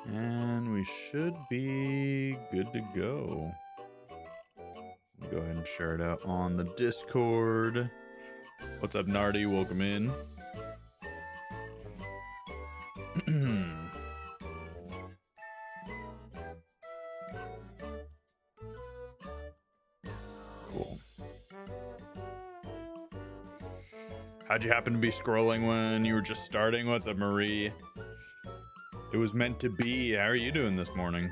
And we should be good to go. Go ahead and share it out on the Discord. What's up, Nardi? Welcome in. Cool. How'd you happen to be scrolling when you were just starting? What's up, Marie? It was meant to be. How are you doing this morning?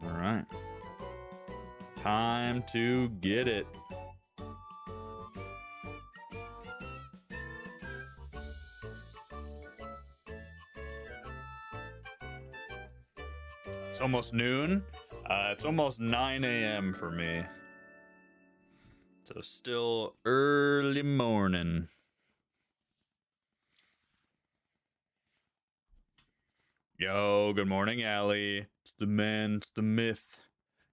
All right. Time to get it. It's almost noon. It's almost 9 a.m. for me. So still early morning. Yo, good morning, Allie. It's the man, it's the myth,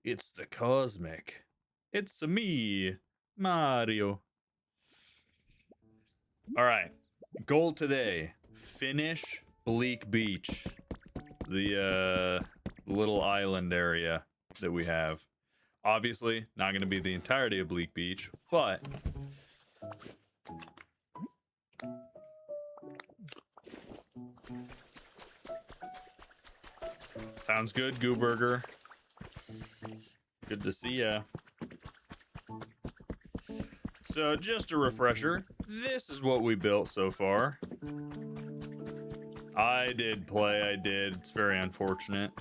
it's the cosmic. It's me, Mario. All right, goal today, finish Bleak Beach. The little island area that we have. Obviously, not going to be the entirety of Bleak Beach, but sounds good, Gooburger. Good to see ya. So, just a refresher, this is what we built so far. I did play, I did. It's very unfortunate.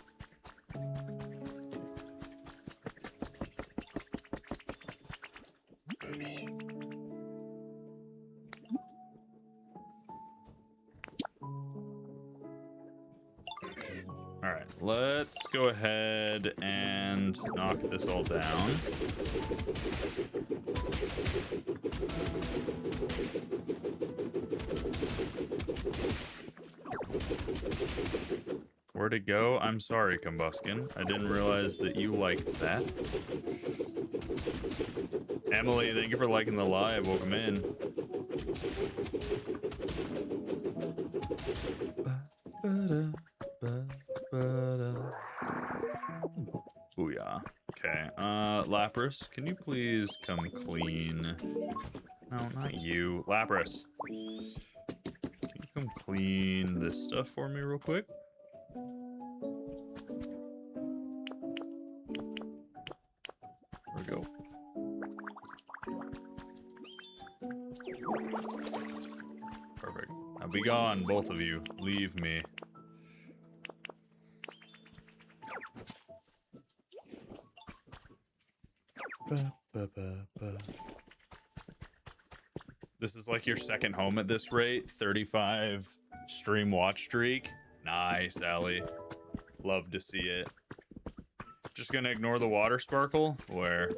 Alright, let's go ahead and knock this all down. Where'd it go? I'm sorry, Combuskin. I didn't realize that you liked that. Emily, thank you for liking the live. Welcome in. Booyah. Okay, Lapras, can you please come clean? No, not you. Lapras. Can you come clean this stuff for me real quick? There we go. Perfect. Now be gone, both of you. Leave me. This is like your second home at this rate. 35 stream watch streak. Nice, Allie. Love to see it. Just gonna ignore the water sparkle? Where?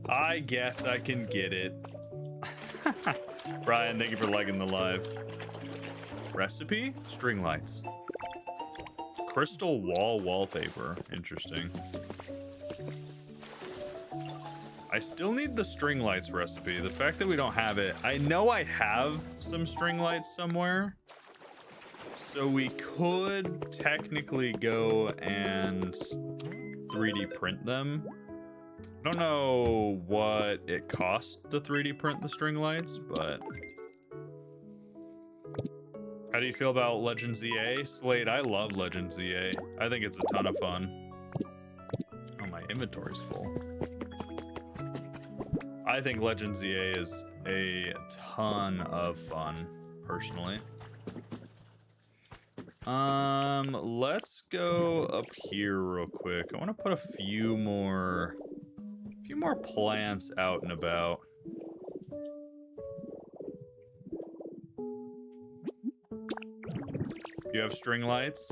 I guess I can get it. Brian, thank you for liking the live. Recipe? String lights. Crystal wall wallpaper. Interesting. I still need the string lights recipe. The fact that we don't have it, I know I have some string lights somewhere. So we could technically go and 3D print them. I don't know what it costs to 3D print the string lights, but how do you feel about Legend ZA? Slade, I love Legend ZA. I think it's a ton of fun. Oh, my inventory's full. I think Legend ZA is a ton of fun, personally. Let's go up here real quick. I want to put a few more plants out and about. You have string lights?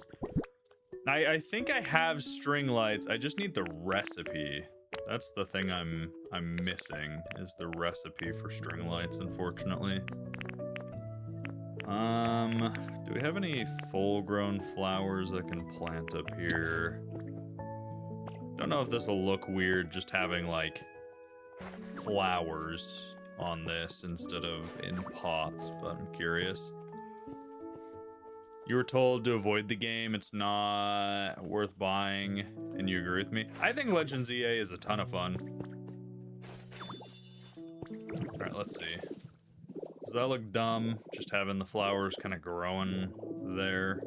I think I have string lights. I just need the recipe. That's the thing I'm missing, is the recipe for string lights, unfortunately. Do we have any full-grown flowers I can plant up here? Don't know if this will look weird just having like flowers on this instead of in pots, but I'm curious. You were told to avoid the game. It's not worth buying, and you agree with me. I think Legends EA is a ton of fun. All right, let's see. Does that look dumb? Just having the flowers kind of growing there.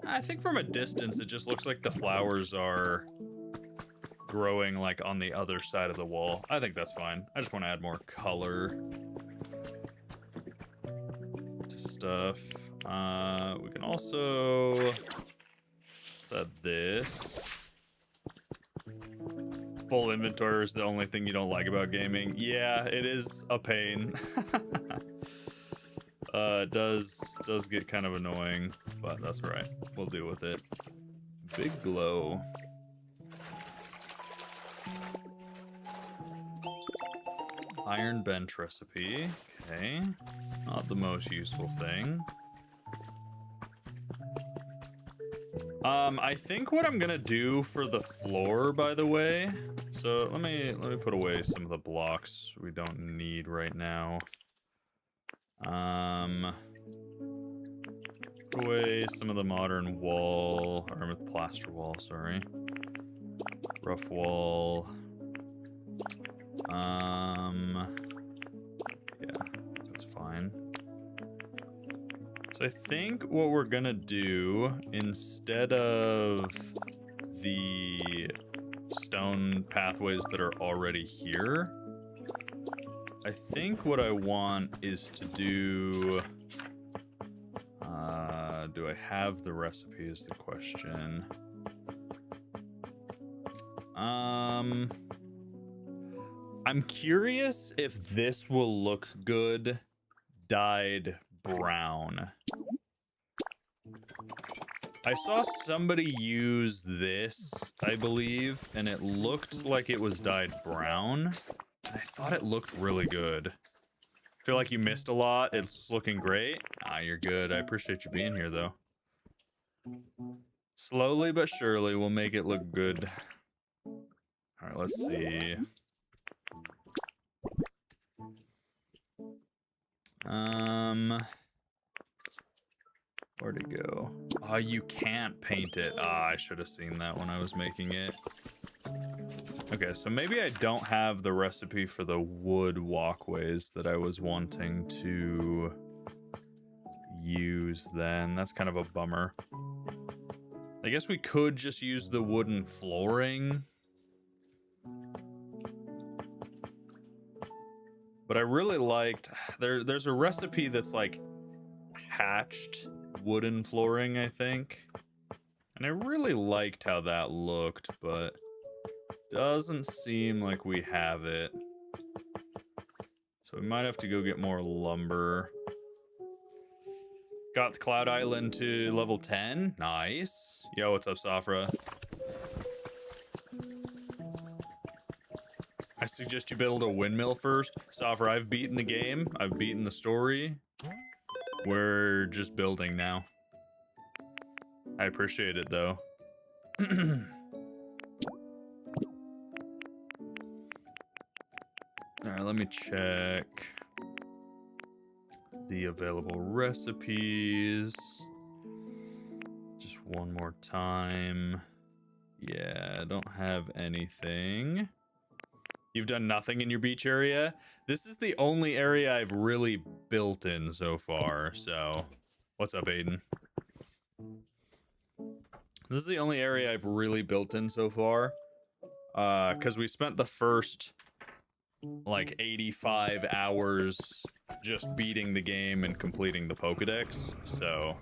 I think from a distance, it just looks like the flowers are growing like on the other side of the wall. I think that's fine. I just want to add more color to stuff. We can also let's add this. Full inventory is the only thing you don't like about gaming. Yeah, it is a pain. It does get kind of annoying, but that's right. We'll deal with it. Big glow. Iron bench recipe. Okay. Not the most useful thing. I think what I'm gonna do for the floor, by the way. So let me put away some of the blocks we don't need right now. Put away some of the modern wall, or plaster wall, sorry. Rough wall. Yeah, that's fine. So I think what we're gonna do, instead of the stone pathways that are already here, I think what I want is to do... do I have the recipe is the question. I'm curious if this will look good dyed brown. I saw somebody use this, I believe, and it looked like it was dyed brown. I thought it looked really good. Feel like you missed a lot. It's looking great. Ah, you're good. I appreciate you being here, though. Slowly but surely, we'll make it look good. All right, let's see. Where'd it go? Oh, you can't paint it. Ah, I should have seen that when I was making it. Okay, so maybe I don't have the recipe for the wood walkways that I was wanting to use then. That's kind of a bummer. I guess we could just use the wooden flooring. But I really liked... There's a recipe that's like hatched wooden flooring, I think. And I really liked how that looked, but doesn't seem like we have it. So we might have to go get more lumber. Got the Cloud Island to level 10. Nice. Yo, what's up, Safra? I suggest you build a windmill first. Safra, I've beaten the game. I've beaten the story. We're just building now. I appreciate it, though. Alright, let me check the available recipes. Just one more time. Yeah, I don't have anything. You've done nothing in your beach area? This is the only area I've really built in so far, so... What's up, Aiden? This is the only area I've really built in so far. Because we spent the first... like 85 hours just beating the game and completing the Pokedex, so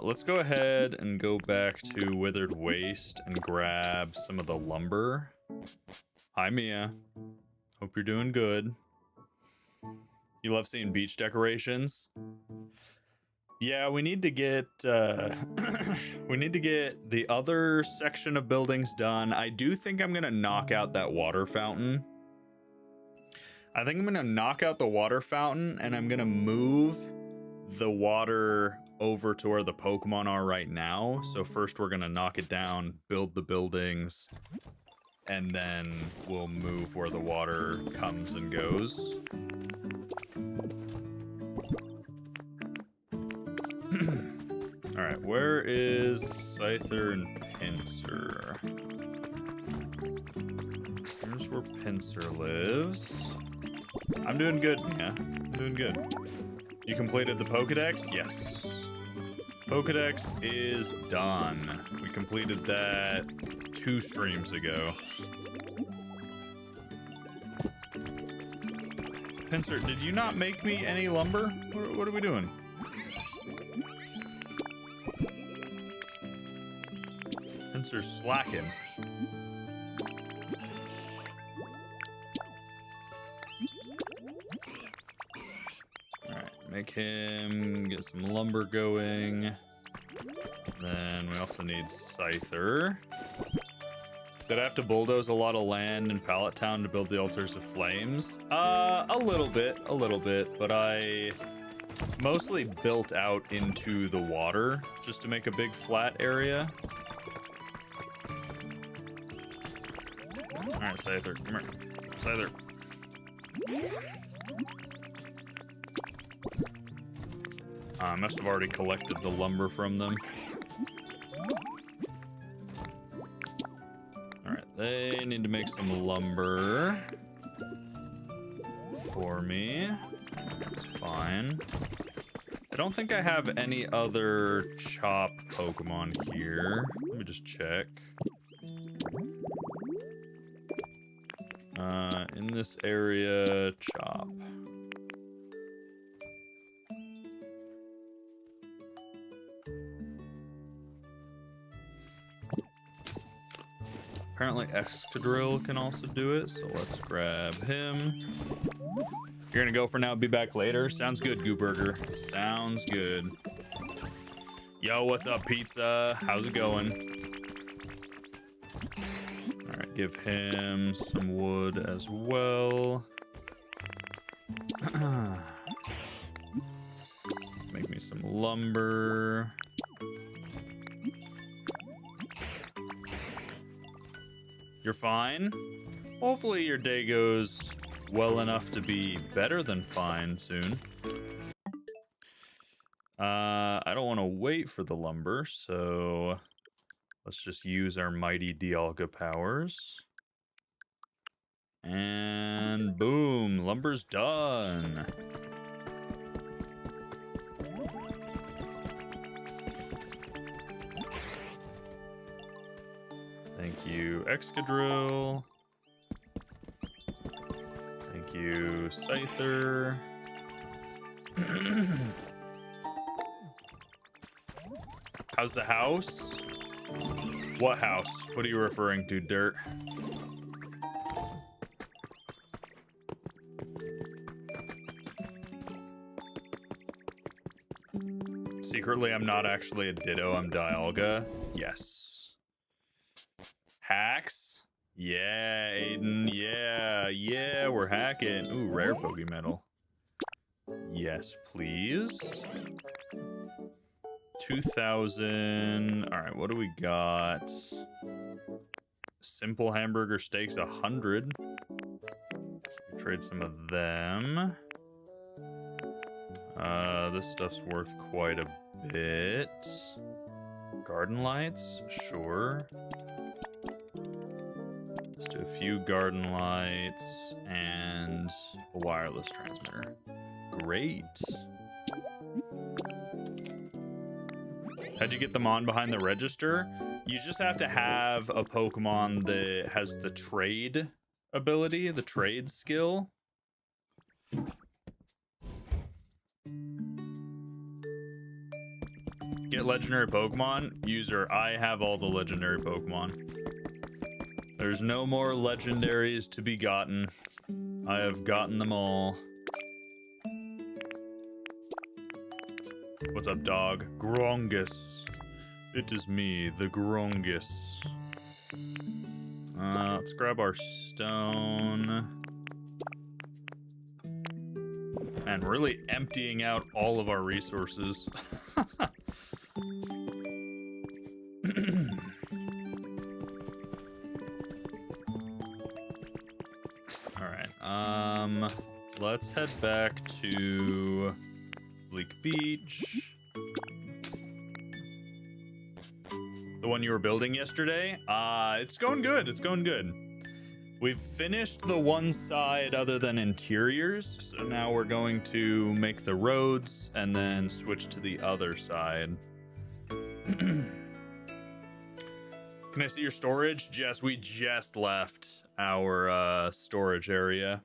let's go ahead and go back to Withered Waste and grab some of the lumber. Hi, Mia. Hope you're doing good. You love seeing beach decorations? Yeah, we need to get we need to get the other section of buildings done. I do think I'm gonna knock out that water fountain. I think I'm gonna knock out the water fountain and I'm gonna move the water over to where the Pokemon are right now. So first we're gonna knock it down, build the buildings, and then we'll move where the water comes and goes. Scyther and Pincer. Here's where Pincer lives. I'm doing good, yeah. I'm doing good. You completed the Pokedex? Yes. Pokedex is done. We completed that 2 streams ago. Pincer, did you not make me any lumber? What are we doing? Pincer's slacking. Alright, make him get some lumber going. Then we also need Scyther. Did I have to bulldoze a lot of land in Pallet Town to build the Altars of Flames? A little bit, but I mostly built out into the water just to make a big flat area. All right, Scyther, come here. Scyther. I must have already collected the lumber from them. They need to make some lumber for me. That's fine. I don't think I have any other chop Pokemon here. Let me just check. In this area, chop. Apparently Excadrill can also do it, so let's grab him. You're gonna go for now, be back later? Sounds good, Gooburger. Sounds good. Yo, what's up, Pizza? How's it going? Alright, give him some wood as well. Make me some lumber. You're fine? Hopefully your day goes well enough to be better than fine soon. I don't want to wait for the lumber, so let's just use our mighty Dialga powers. And boom, lumber's done. Thank you, Excadrill. Thank you, Scyther. How's the house? What house? What are you referring to, Dirt? Secretly, I'm not actually a Ditto, I'm Dialga. Yes. Hacks? Yeah, Aiden. Yeah, we're hacking. Ooh, rare Pokemetal. Yes, please. 2,000. All right, what do we got? Simple hamburger steaks, 100. Trade some of them. This stuff's worth quite a bit. Garden lights, sure. Let's do a few garden lights and a wireless transmitter. Great. How'd you get them on behind the register? You just have to have a Pokemon that has the trade ability, the trade skill. Get legendary Pokemon? User, I have all the legendary Pokemon. There's no more legendaries to be gotten. I have gotten them all. What's up, dog? Grongus. It is me, the Grongus. Let's grab our stone. And really emptying out all of our resources. Alright, let's head back to Bleak Beach. The one you were building yesterday? It's going good. It's going good. We've finished the one side other than interiors, so now we're going to make the roads and then switch to the other side. Can I see your storage? Jess, we just left our storage area.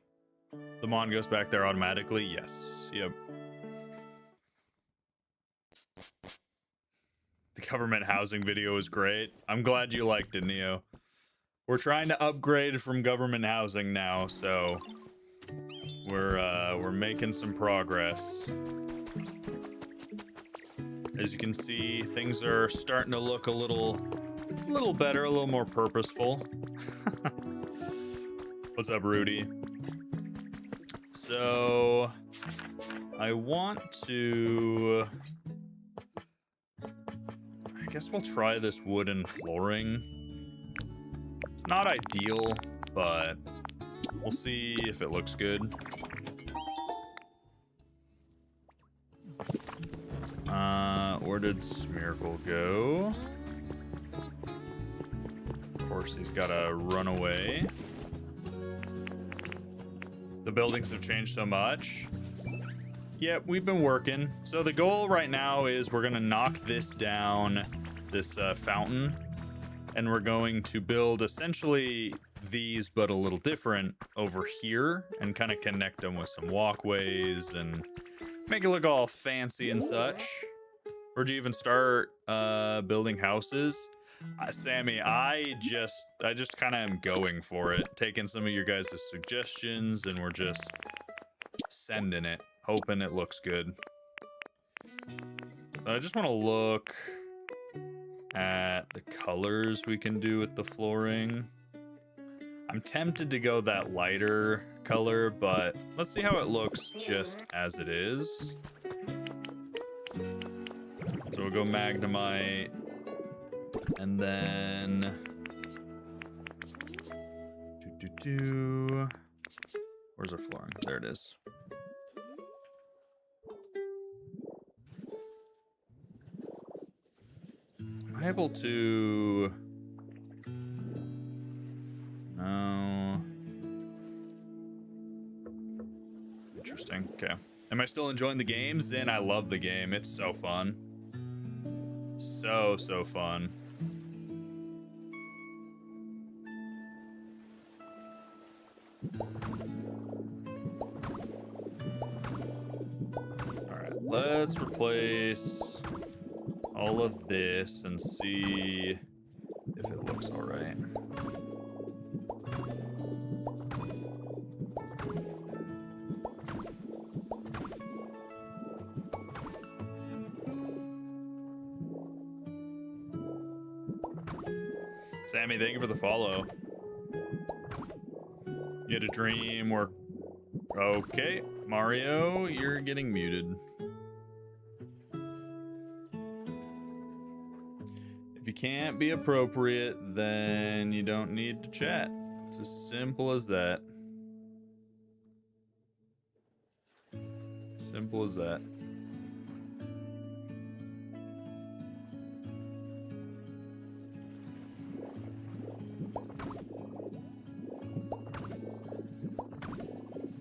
The mon goes back there automatically? Yes. Yep. The government housing video is great. I'm glad you liked it, Neo. We're trying to upgrade from government housing now, so we're making some progress. As you can see, things are starting to look a little better, a little more purposeful. What's up, Rudy? So I want to, I guess we'll try this wooden flooring. It's not ideal, but we'll see if it looks good. Where did Smeargle go? Of course, he's got to run away. The buildings have changed so much. Yep, we've been working. So the goal right now is we're going to knock this down, this fountain. And we're going to build essentially these, but a little different over here, and kind of connect them with some walkways and make it look all fancy and such. Or do you even start building houses? Sammy, I just kind of am going for it, taking some of your guys' suggestions, and we're just sending it, hoping it looks good. So I just want to look at the colors we can do with the flooring. I'm tempted to go that lighter color, but let's see how it looks just as it is. So we'll go Magnemite, and then where's our flooring? There it is. Am I able to? No. Interesting. Okay. Am I still enjoying the game? Zin, I love the game. It's so fun. So fun. Alright, let's replace all of this and see if it looks all right. Sammy, thank you for the follow. You had a dream where... Okay, Mario, you're getting muted. If you can't be appropriate, then you don't need to chat. It's as simple as that. Simple as that.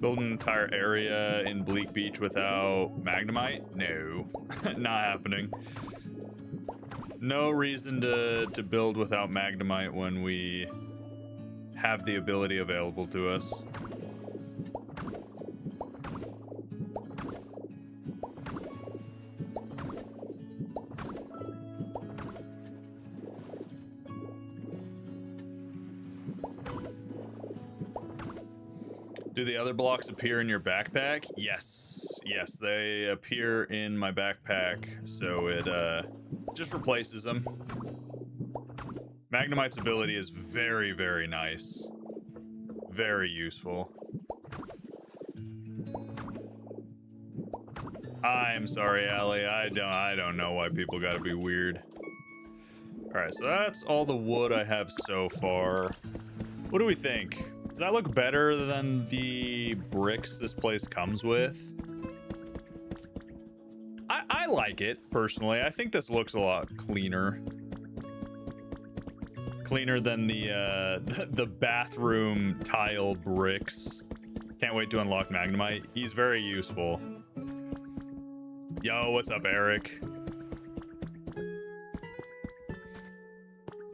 Build an entire area in Bleak Beach without Magnemite? No, not happening. No reason to build without Magnemite when we have the ability available to us. Do the other blocks appear in your backpack? Yes. Yes, they appear in my backpack, so it just replaces them. Magnemite's ability is very, very nice. Very useful. I'm sorry, Allie. I don't know why people gotta be weird. Alright, so that's all the wood I have so far. What do we think? Does that look better than the bricks this place comes with? I like it, personally. I think this looks a lot cleaner. cleaner than the the bathroom tile bricks. Can't wait to unlock Magnemite. He's very useful. Yo, what's up, Eric?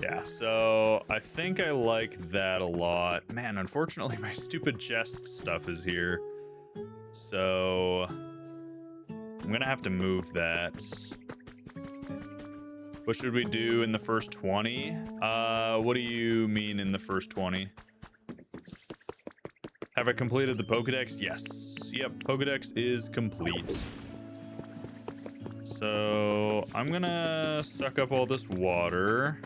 Yeah, so I think I like that a lot. Man, unfortunately, my stupid chest stuff is here. So I'm gonna have to move that. What should we do in the first 20? What do you mean in the first 20? Have I completed the Pokedex? Yes. Yep, Pokedex is complete. So I'm gonna suck up all this water.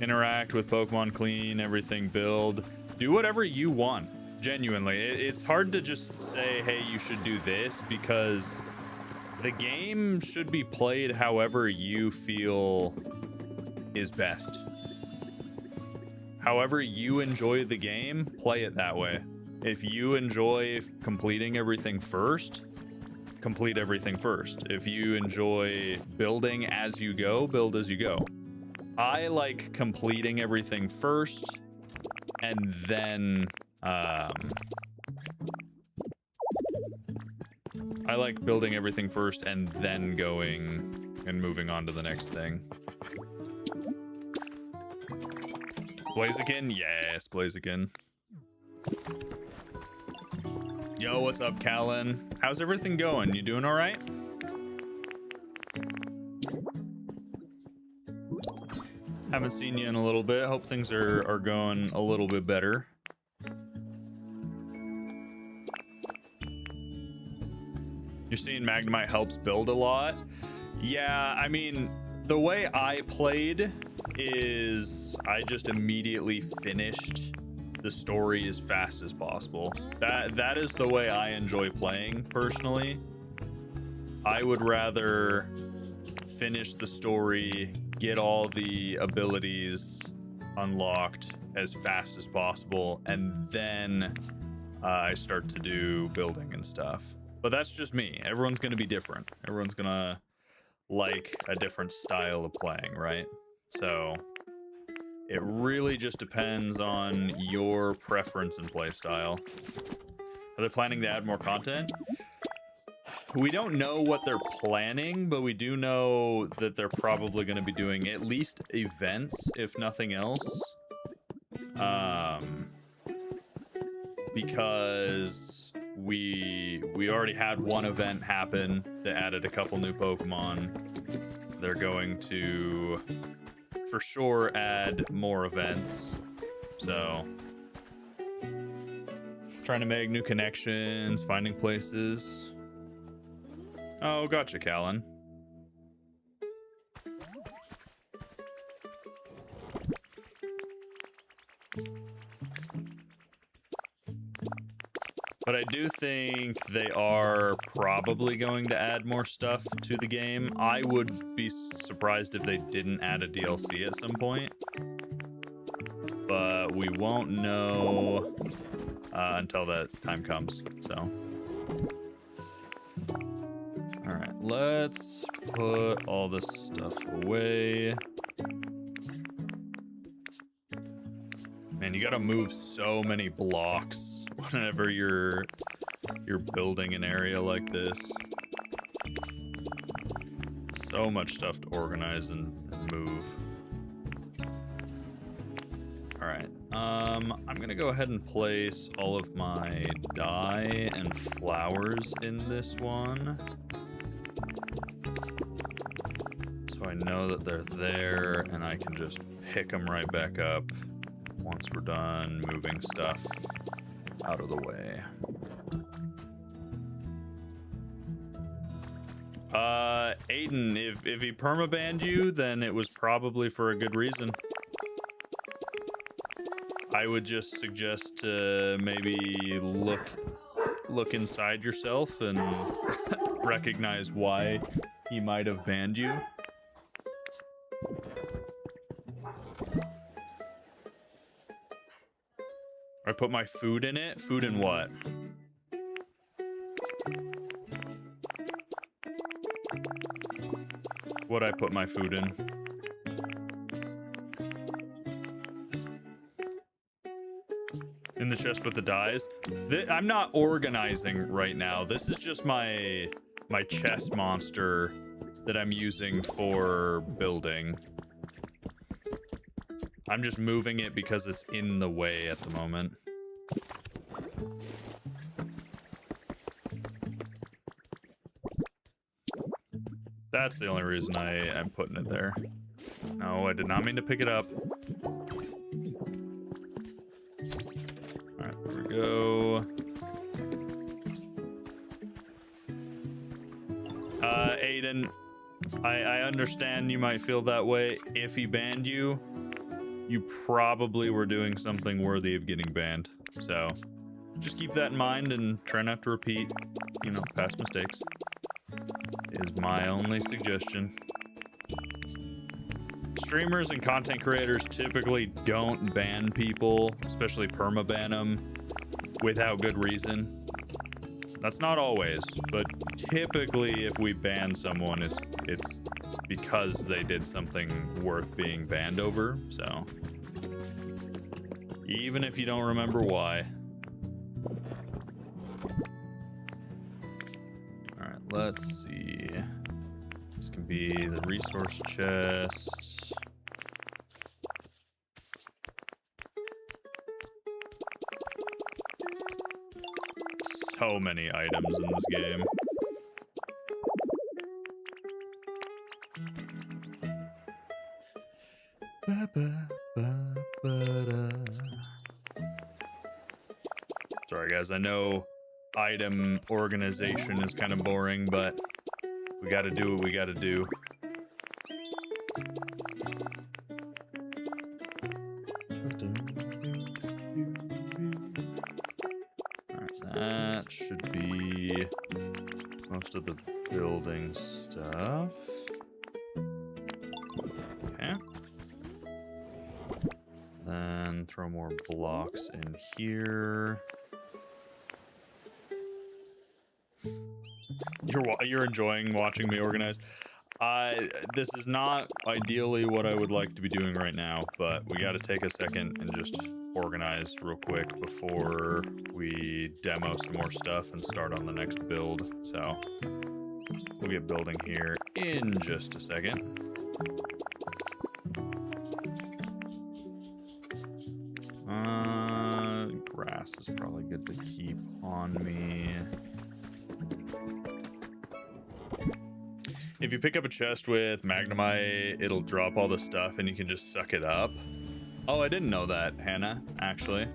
Interact with Pokemon, clean everything, build. Do whatever you want. Genuinely. It's hard to just say, hey, you should do this, because the game should be played however you feel is best. However you enjoy the game, play it that way. If you enjoy completing everything first, complete everything first. If you enjoy building as you go, build as you go. I like completing everything first, and then I like building everything first and then going and moving on to the next thing. Blaziken? Yes, Blaziken. Yo, what's up, Callan? How's everything going? You doing all right? Haven't seen you in a little bit. Hope things are going a little bit better. You're seeing Magnemite helps build a lot. Yeah, I mean, the way I played is I just immediately finished the story as fast as possible. That is the way I enjoy playing personally. I would rather finish the story, get all the abilities unlocked as fast as possible, and then I start to do building and stuff. But that's just me. Everyone's going to be different. Everyone's going to like a different style of playing, right? So it really just depends on your preference and play style. Are they planning to add more content? We don't know what they're planning, but we do know that they're probably going to be doing at least events, if nothing else. Because we already had one event happen that added a couple new Pokemon. They're going to, for sure, add more events. So, trying to make new connections, finding places. Oh, gotcha, Callan. But I do think they are probably going to add more stuff to the game. I would be surprised if they didn't add a DLC at some point. But we won't know until that time comes, so. Alright, let's put all this stuff away. Man, you gotta move so many blocks whenever you're building an area like this. So much stuff to organize and move. Alright, I'm gonna go ahead and place all of my dye and flowers in this one. So I know that they're there, and I can just pick them right back up once we're done moving stuff out of the way. Aiden, if he permabanned you, then it was probably for a good reason. I would just suggest to maybe look inside yourself and recognize why he might have banned you. I put my food in it? Food in what? What'd I put my food in? In the chest with the dyes. I'm not organizing right now. This is just my chest monster that I'm using for building. I'm just moving it because it's in the way at the moment. That's the only reason I'm putting it there. No, I did not mean to pick it up. Alright, there we go. Aiden, I understand you might feel that way. If he banned you, you probably were doing something worthy of getting banned. So just keep that in mind and try not to repeat, you know, past mistakes. Is my only suggestion. Streamers and content creators typically don't ban people, especially permaban them, without good reason. That's not always, but typically if we ban someone, it's because they did something worth being banned over, so. Even if you don't remember why. Alright, let's see. This can be the resource chest. So many items in this game. Sorry guys, I know item organization is kind of boring, but we gotta do what we gotta do. Alright, that should be most of the building stuff. Okay. Then throw more blocks in here. You're enjoying watching me organize. This is not ideally what I would like to be doing right now, but we got to take a second and just organize real quick before we demo some more stuff and start on the next build. So we'll get building here in just a second. Grass is probably good to keep on me. If you pick up a chest with Magnemite, it'll drop all the stuff and you can just suck it up. Oh, I didn't know that, Hannah, actually.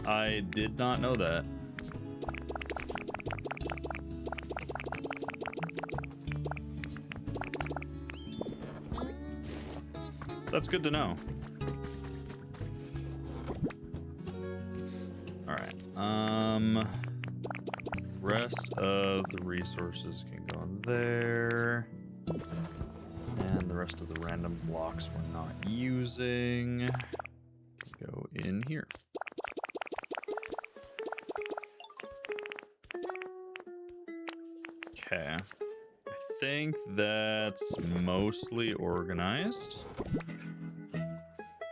I did not know that. That's good to know. Alright, rest of the resources can go in there. And the rest of the random blocks we're not using can go in here. Okay. I think that's mostly organized.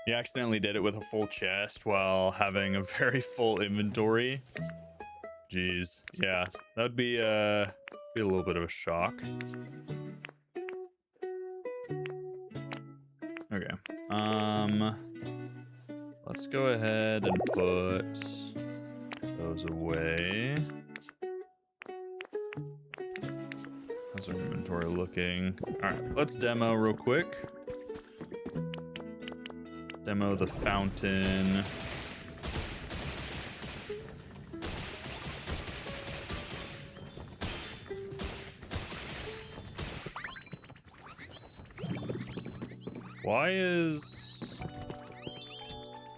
You accidentally did it with a full chest while having a very full inventory. Jeez, yeah, that'd be a little bit of a shock. Okay, let's go ahead and put those away. How's our inventory looking? All right, let's demo real quick. Demo the fountain.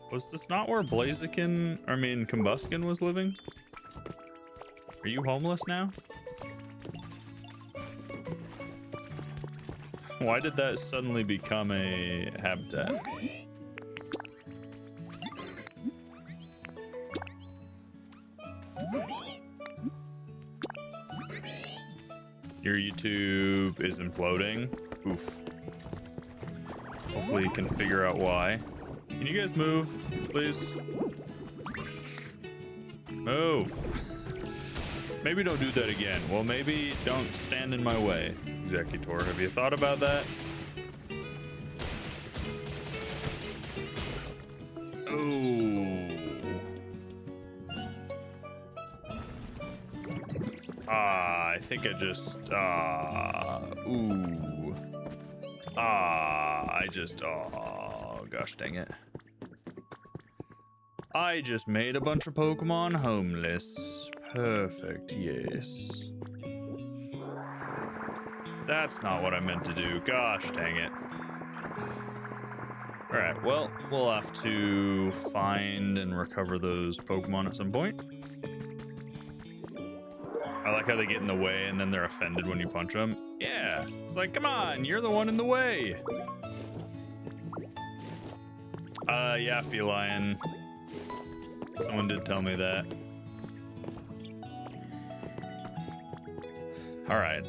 Was this not where Combuskin was living? Are you homeless now? Why did that suddenly become a habitat? Your YouTube is imploding. Oof. Hopefully you can figure out why. Can you guys move, please? Move. Maybe don't do that again. Well, maybe don't stand in my way, Executor. Have you thought about that? Oh. I think I just, ooh. Oh, gosh dang it. I just made a bunch of Pokemon homeless. Perfect, yes. That's not what I meant to do. Gosh dang it. Alright, well, we'll have to find and recover those Pokemon at some point. I like how they get in the way and then they're offended when you punch them. Yeah, it's like, come on, you're the one in the way. Yeah, Feline. Someone did tell me that. Alright,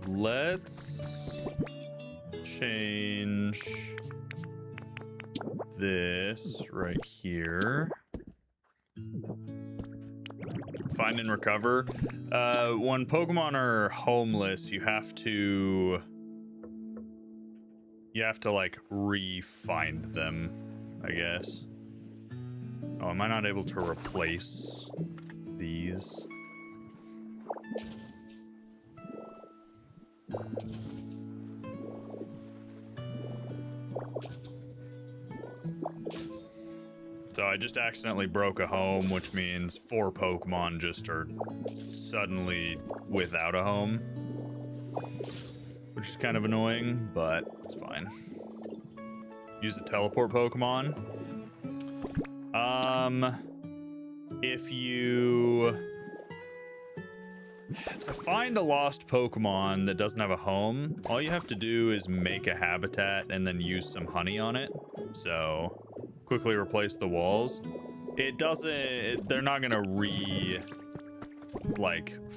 let's change this right here. Find and recover. When Pokemon are homeless, you have to like re-find them, I guess. Oh, am I not able to replace these? So I just accidentally broke a home, which means 4 Pokemon just are suddenly without a home. Which is kind of annoying, but it's fine. Use a teleport Pokemon. If you... To find a lost Pokemon that doesn't have a home, all you have to do is make a habitat and then use some honey on it. So... quickly replace the walls. It doesn't, they're not gonna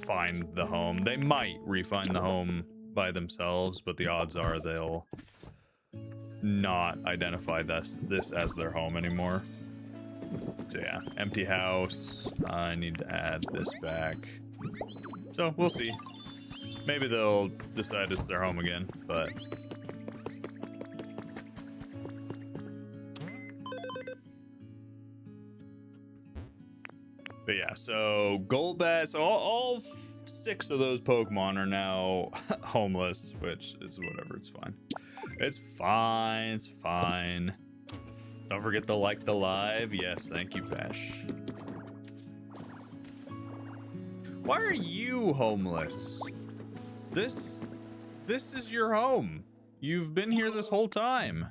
find the home. They might re-find the home by themselves, but the odds are they'll not identify this as their home anymore. So yeah, empty house. I need to add this back. So we'll see. Maybe they'll decide it's their home again, but yeah, so Golbat, so all 6 of those Pokemon are now homeless, which is whatever, it's fine. It's fine, it's fine. Don't forget to like the live. Yes, thank you, Bash. Why are you homeless? This is your home. You've been here this whole time.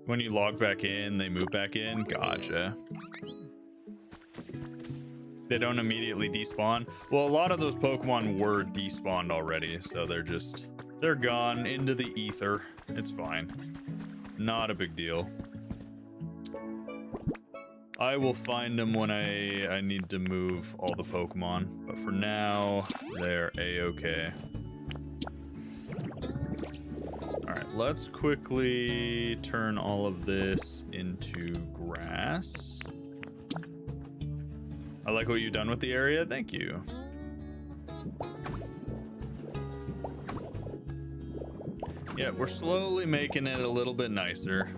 When you log back in, they move back in? Gotcha. They don't immediately despawn? Well, a lot of those Pokemon were despawned already, so they're gone into the ether. It's fine. Not a big deal. I will find them when I need to move all the Pokemon, but for now, they're A-okay. Alright, let's quickly turn all of this into grass. I like what you've done with the area. Thank you. Yeah, we're slowly making it a little bit nicer.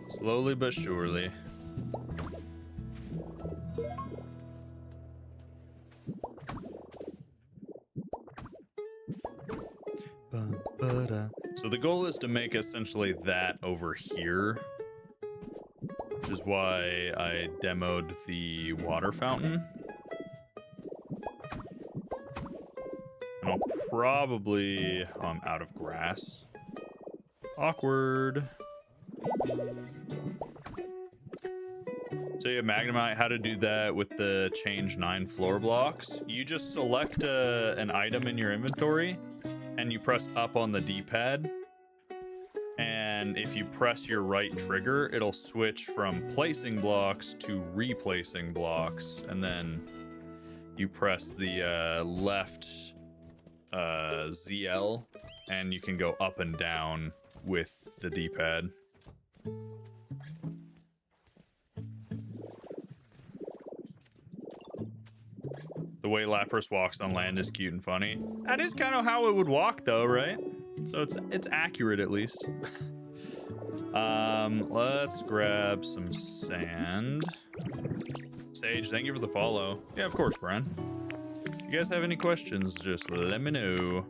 Slowly but surely. So the goal is to make essentially that over here, which is why I demoed the water fountain. And I'll probably, out of grass. Awkward. So you have Magnemite, how to do that with the change 9 floor blocks. You just select an item in your inventory and you press up on the D-pad. And if you press your right trigger, it'll switch from placing blocks to replacing blocks. And then you press the left ZL, and you can go up and down with the D-pad. The way Lapras walks on land is cute and funny. That is kind of how it would walk, though, right? So it's accurate, at least. Let's grab some sand. Sage, thank you for the follow. Yeah, of course, Brian. If you guys have any questions, just let me know.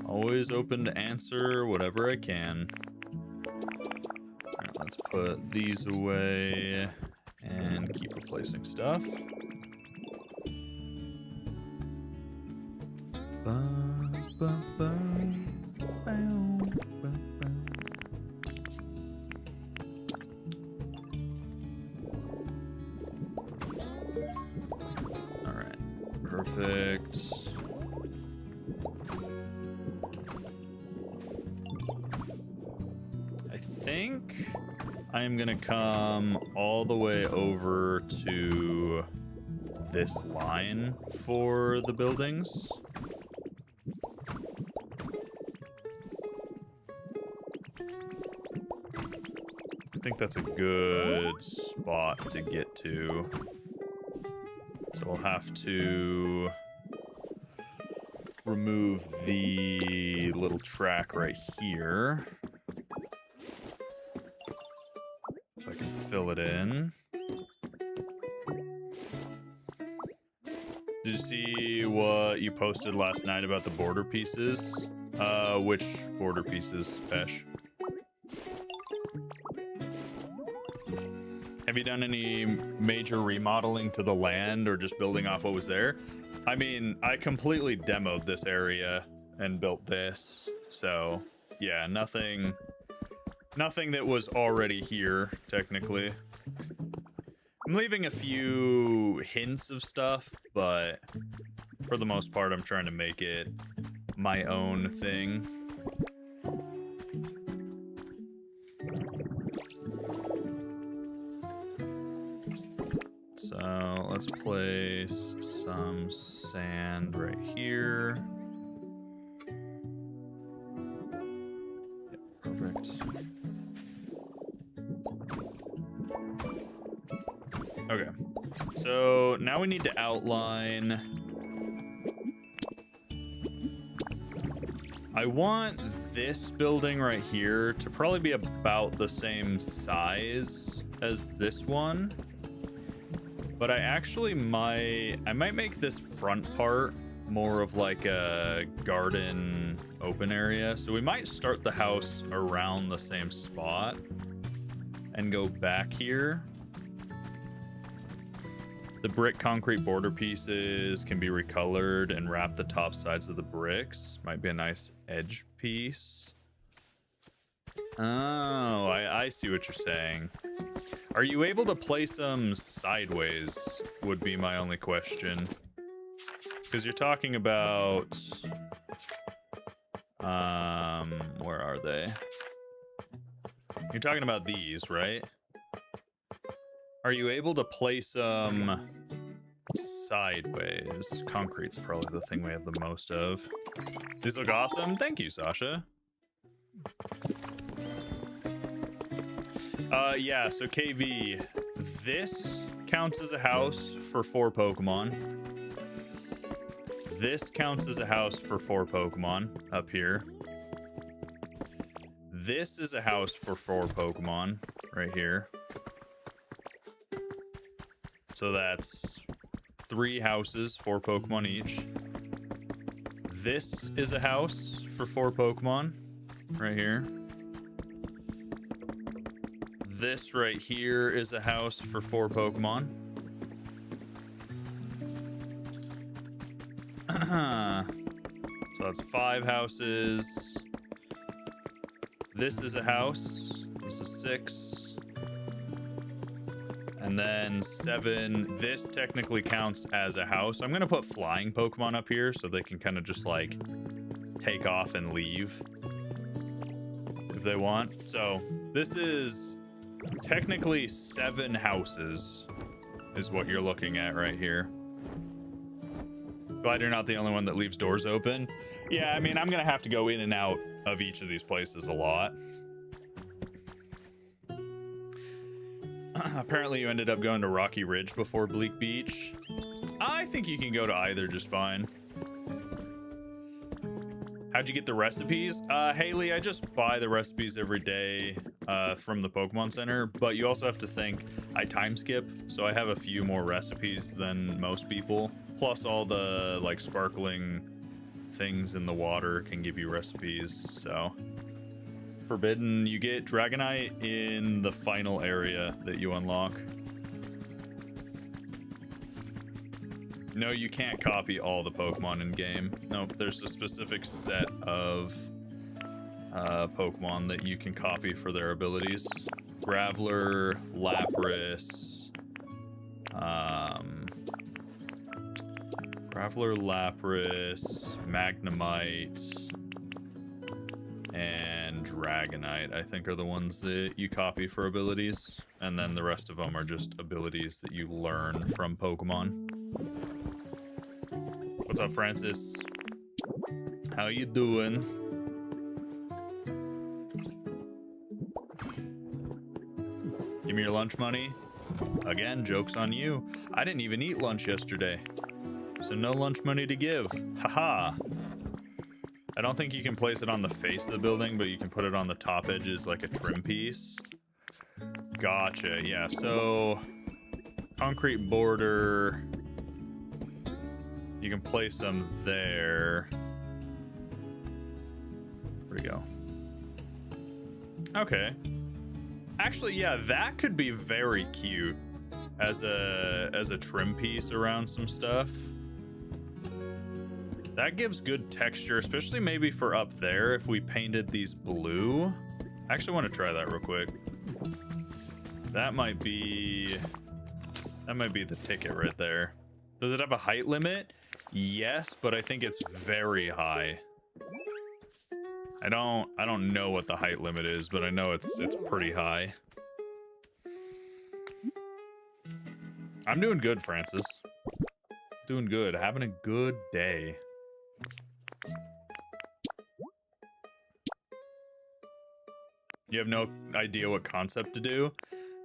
Always open to answer whatever I can. Alright, let's put these away and keep replacing stuff. Alright, perfect. I think I'm gonna come all the way over to this line for the buildings. I think that's a good spot to get to. So we'll have to remove the little track right here. So I can fill it in. Did you see what you posted last night about the border pieces? Which border pieces, Pesh? Have you done any major remodeling to the land or just building off what was there? I mean, I completely demoed this area and built this. So, yeah, nothing that was already here, technically. I'm leaving a few hints of stuff, but for the most part, I'm trying to make it my own thing. So let's place some sand right here. Yep, perfect. Okay, so now we need to outline. I want this building right here to probably be about the same size as this one. But I actually might make this front part more of like a garden open area. So we might start the house around the same spot and go back here. The brick concrete border pieces can be recolored and wrap the top sides of the bricks. Might be a nice edge piece. Oh, I see what you're saying. Are you able to place them sideways would be my only question. Because you're talking about... where are they? You're talking about these, right? Are you able to place them sideways? Concrete's probably the thing we have the most of. These look awesome. Thank you, Sasha. Yeah, so KV, this counts as a house for 4 Pokemon. This counts as a house for 4 Pokemon up here. This is a house for 4 Pokemon right here. So that's 3 houses, 4 Pokemon each. This is a house for 4 Pokemon right here. This right here is a house for 4 Pokemon. So that's 5 houses. This is a house. This is 6. And then 7. This technically counts as a house. I'm going to put flying Pokemon up here so they can kind of just like take off and leave if they want. So this is technically 7 houses is what you're looking at right here. Glad you're not the only one that leaves doors open. Yeah, I mean, I'm gonna have to go in and out of each of these places a lot. Apparently you ended up going to Rocky Ridge before Bleak Beach. I think you can go to either just fine. How'd you get the recipes? Haley, I just buy the recipes every day from the Pokemon Center, but you also have to think I time skip, so I have a few more recipes than most people. Plus all the like sparkling things in the water can give you recipes, so. Forbidden, you get Dragonite in the final area that you unlock. No, you can't copy all the Pokemon in game. No, there's a specific set of Pokemon that you can copy for their abilities. Graveler, Lapras, Magnemite, and Dragonite, I think, are the ones that you copy for abilities. And then the rest of them are just abilities that you learn from Pokemon. What's up, Francis? How you doing? Give me your lunch money. Again, joke's on you. I didn't even eat lunch yesterday, so no lunch money to give. Haha. I don't think you can place it on the face of the building, but you can put it on the top edges like a trim piece. Gotcha. Yeah, so concrete border. You can place them there. There we go. Okay. Actually, yeah, that could be very cute as a trim piece around some stuff. That gives good texture, especially maybe for up there if we painted these blue. I actually want to try that real quick. That might be the ticket right there. Does it have a height limit? Yes, but I think it's very high. I don't know what the height limit is, but I know it's pretty high. I'm doing good, Francis. Doing good. Having a good day. You have no idea what concept to do?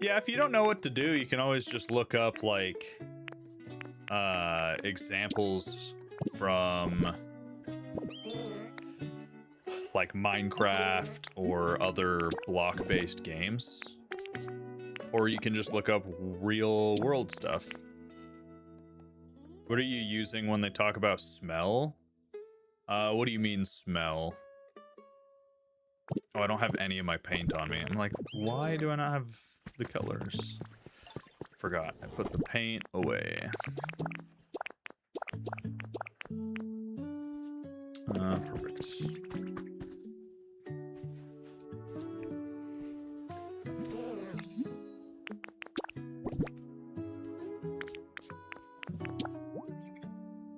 Yeah, if you don't know what to do, you can always just look up, like, examples from, like, Minecraft or other block-based games. Or you can just look up real-world stuff. What are you using when they talk about smell? What do you mean, smell? Oh, I don't have any of my paint on me. I'm like, why do I not have the colors? Forgot. I put the paint away. Perfect.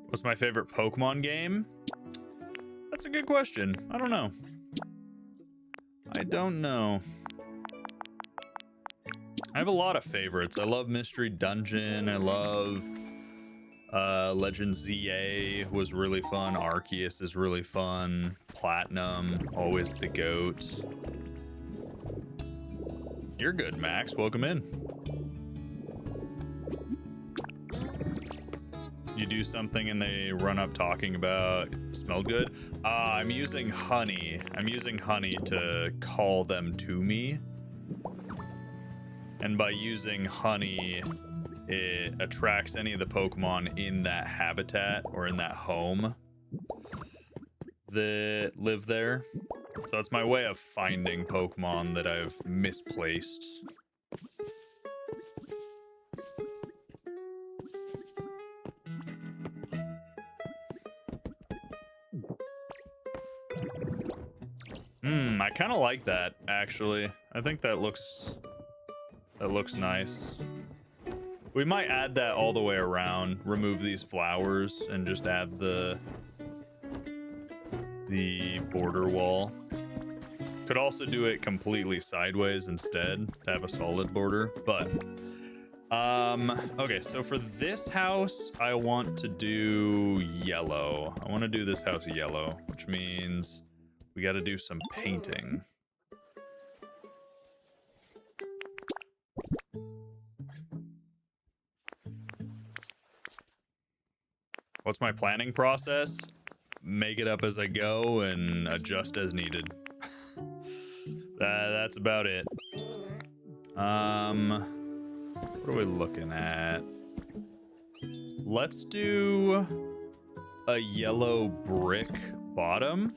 What's my favorite Pokemon game? That's a good question. I don't know. I don't know. I have a lot of favorites. I love Mystery Dungeon. I love Legend ZA was really fun. Arceus is really fun. Platinum, always the GOAT. You're good, Max. Welcome in. You do something and they run up talking about smell good. I'm using honey. I'm using honey to call them to me. And by using honey, it attracts any of the Pokemon in that habitat or in that home that live there. So it's my way of finding Pokemon that I've misplaced. I kind of like that, actually. I think that looks nice. We might add that all the way around, remove these flowers, and just add the border wall. Could also do it completely sideways instead to have a solid border, but Okay, so for this house, I want to do yellow. I want to do this house yellow, which means we got to do some painting. What's my planning process? Make it up as I go and adjust as needed. That's about it. What are we looking at? Let's do a yellow brick bottom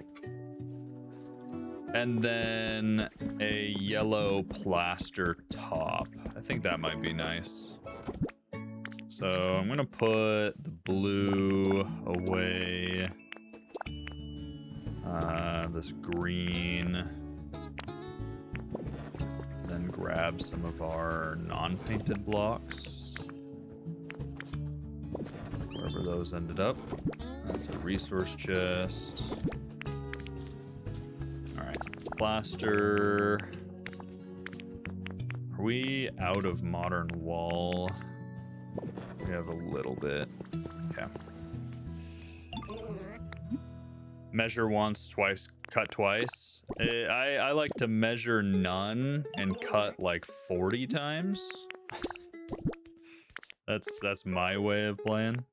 and then a yellow plaster top. I think that might be nice. So I'm gonna put the blue away. This green. Then grab some of our non-painted blocks. Wherever those ended up. That's a resource chest. Alright, plaster. Are we out of modern wall? We have a little bit. Okay. Measure once, twice, cut twice. I like to measure none and cut like 40 times. That's my way of playing.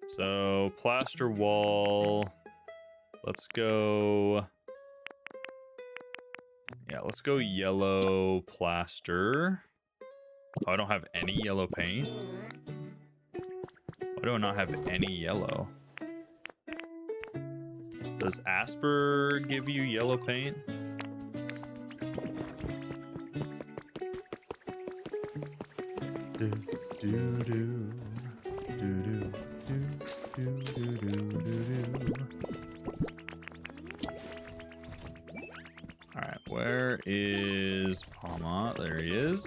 So plaster wall. Let's go. Yeah, let's go yellow plaster. Oh, I don't have any yellow paint. Why do I not have any yellow? Does Asper give you yellow paint? Do do do do do do do do do. All right, where is Palma? There he is.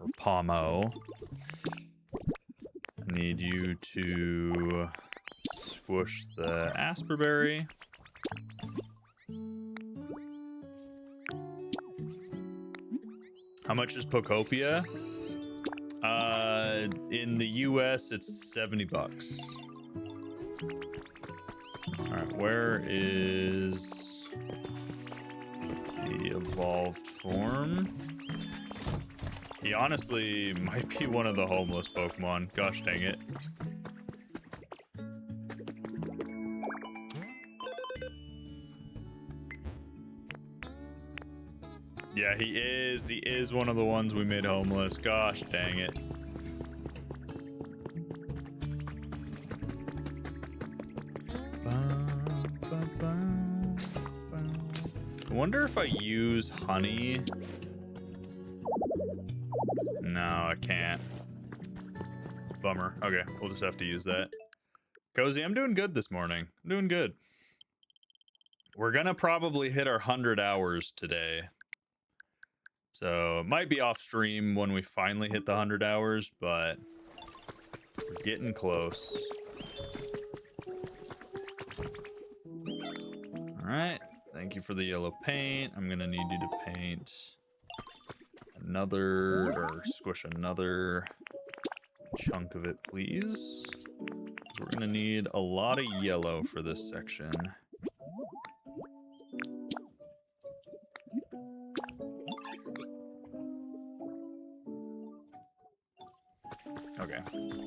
Or Pomo. I need you to squish the Asperberry. How much is Pokopia? In the US, it's 70 bucks. All right, where is the evolved form? He honestly might be one of the homeless Pokemon. Gosh dang it. Yeah, he is. He is one of the ones we made homeless. Gosh dang it. I wonder if I use honey. No, I can't. Bummer. Okay, we'll just have to use that. Cozy, I'm doing good this morning. I'm doing good. We're gonna probably hit our 100 hours today. So it might be off stream when we finally hit the 100 hours, but we're getting close. All right. Thank you for the yellow paint. I'm gonna need you to paint another, or squish another chunk of it, please. 'Cause we're gonna need a lot of yellow for this section. Okay,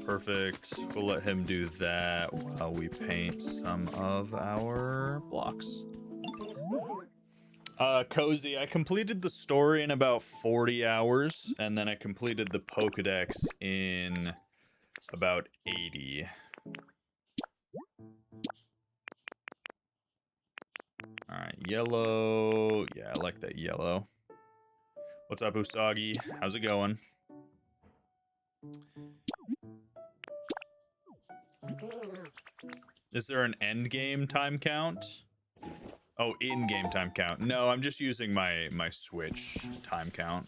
perfect. We'll let him do that while we paint some of our blocks. Cozy, I completed the story in about 40 hours, and then I completed the Pokedex in about 80. Alright, yellow. Yeah, I like that yellow. What's up, Usagi? How's it going? Is there an end game time count? Oh, in-game time count. No, I'm just using my Switch time count.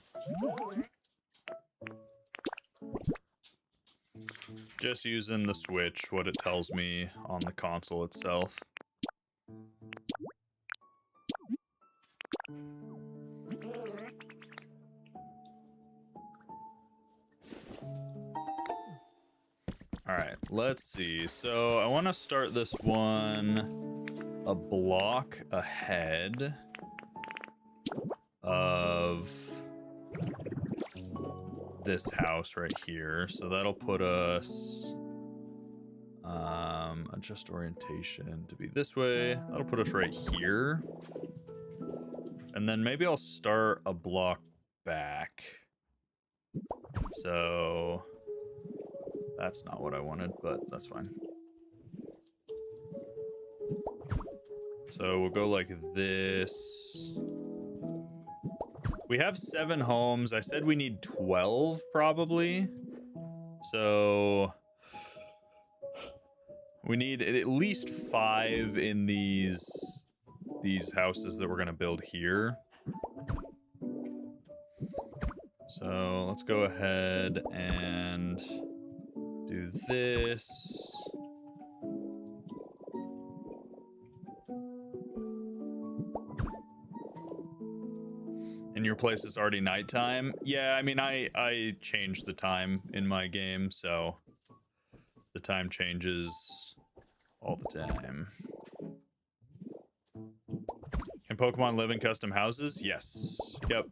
Just using the Switch, what it tells me on the console itself. All right, let's see. So I want to start this one a block ahead of this house right here. So that'll put us adjust orientation to be this way. That'll put us right here. And then maybe I'll start a block back. So that's not what I wanted, but that's fine. So we'll go like this. We have 7 homes. I said we need 12 probably. So we need at least 5 in these houses that we're going to build here. So let's go ahead and do this. And your place is already nighttime? Yeah, I mean, I changed the time in my game, so the time changes all the time. Can Pokemon live in custom houses? Yes. Yep.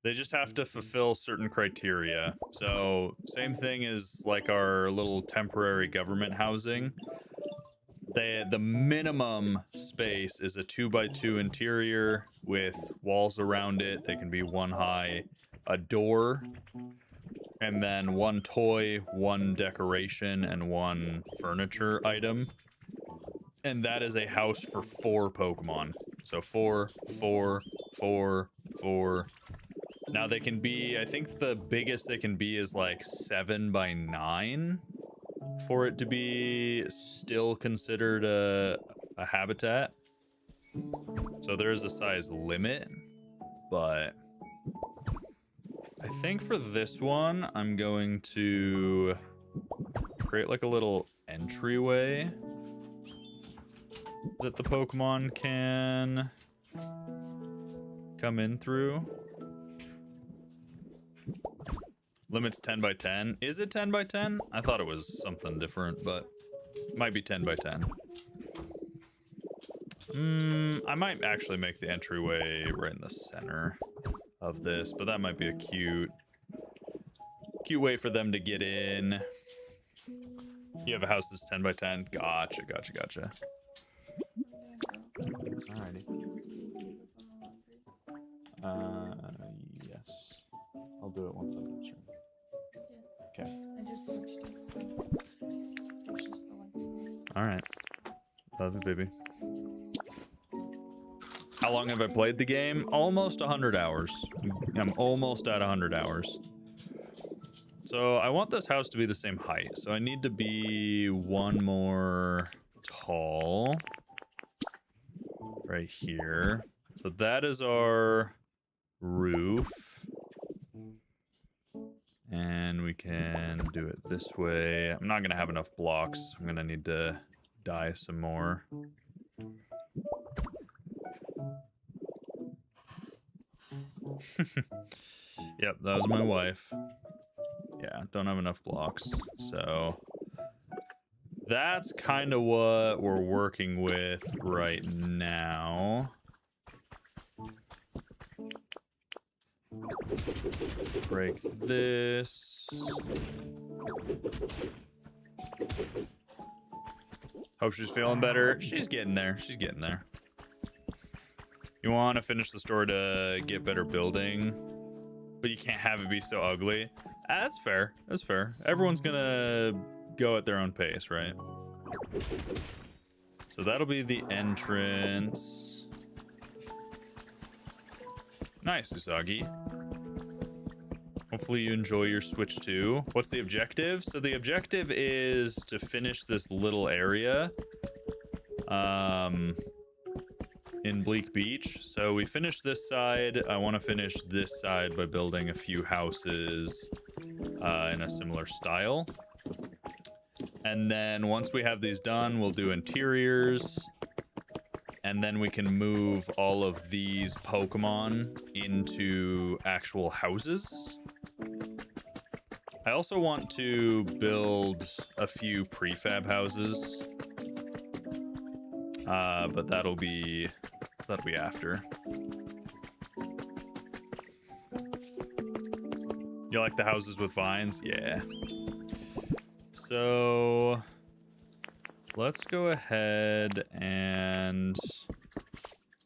They just have to fulfill certain criteria. So, same thing as like our little temporary government housing. The minimum space is a 2x2 interior with walls around it. They can be 1 high, a door, and then 1 toy, 1 decoration, and 1 furniture item. And that is a house for 4 Pokemon. So 4, 4, 4, 4. Now they can be, I think the biggest they can be is like 7x9 for it to be still considered a habitat. So there is a size limit, but I think for this one, I'm going to create like a little entryway that the Pokemon can come in through. Limit's 10x10. Is it 10x10? I thought it was something different, but it might be 10x10. I might actually make the entryway right in the center of this, but that might be a cute way for them to get in. You have a house that's 10x10. Gotcha. Alrighty. Yes. I'll do it once I'm done streaming. Okay. I just switched it, so it's just the one. Alright. Love you, baby. How long have I played the game? Almost 100 hours. I'm almost at 100 hours. So I want this house to be the same height. So I need to be 1 more tall. Right here. So that is our roof. And we can do it this way. I'm not going to have enough blocks. I'm going to need to dye some more. Yep, that was my wife. Yeah, don't have enough blocks. So that's kind of what we're working with right now. Break this. Hope she's feeling better. She's getting there. She's getting there. You want to finish the store to get better building, but you can't have it be so ugly. That's fair. That's fair. Everyone's gonna go at their own pace, right? So that'll be the entrance. Nice, Usagi. Hopefully you enjoy your Switch 2. What's the objective? So the objective is to finish this little area in Bleak Beach. So we finished this side. I want to finish this side by building a few houses in a similar style. And then once we have these done, we'll do interiors. And then we can move all of these Pokemon into actual houses. I also want to build a few prefab houses. But that'll be after. You like the houses with vines? Yeah. So let's go ahead and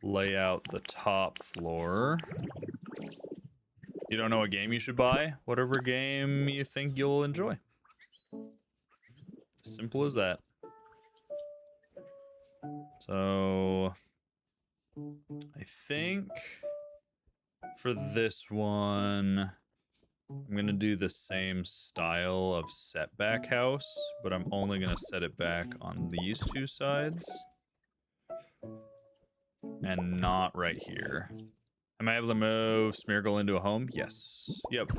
lay out the top floor. You don't know a game you should buy? Whatever game you think you'll enjoy. Simple as that. So I think for this one, I'm going to do the same style of setback house, but I'm only going to set it back on these two sides and not right here. Am I able to move Smeargle into a home? Yes. Yep.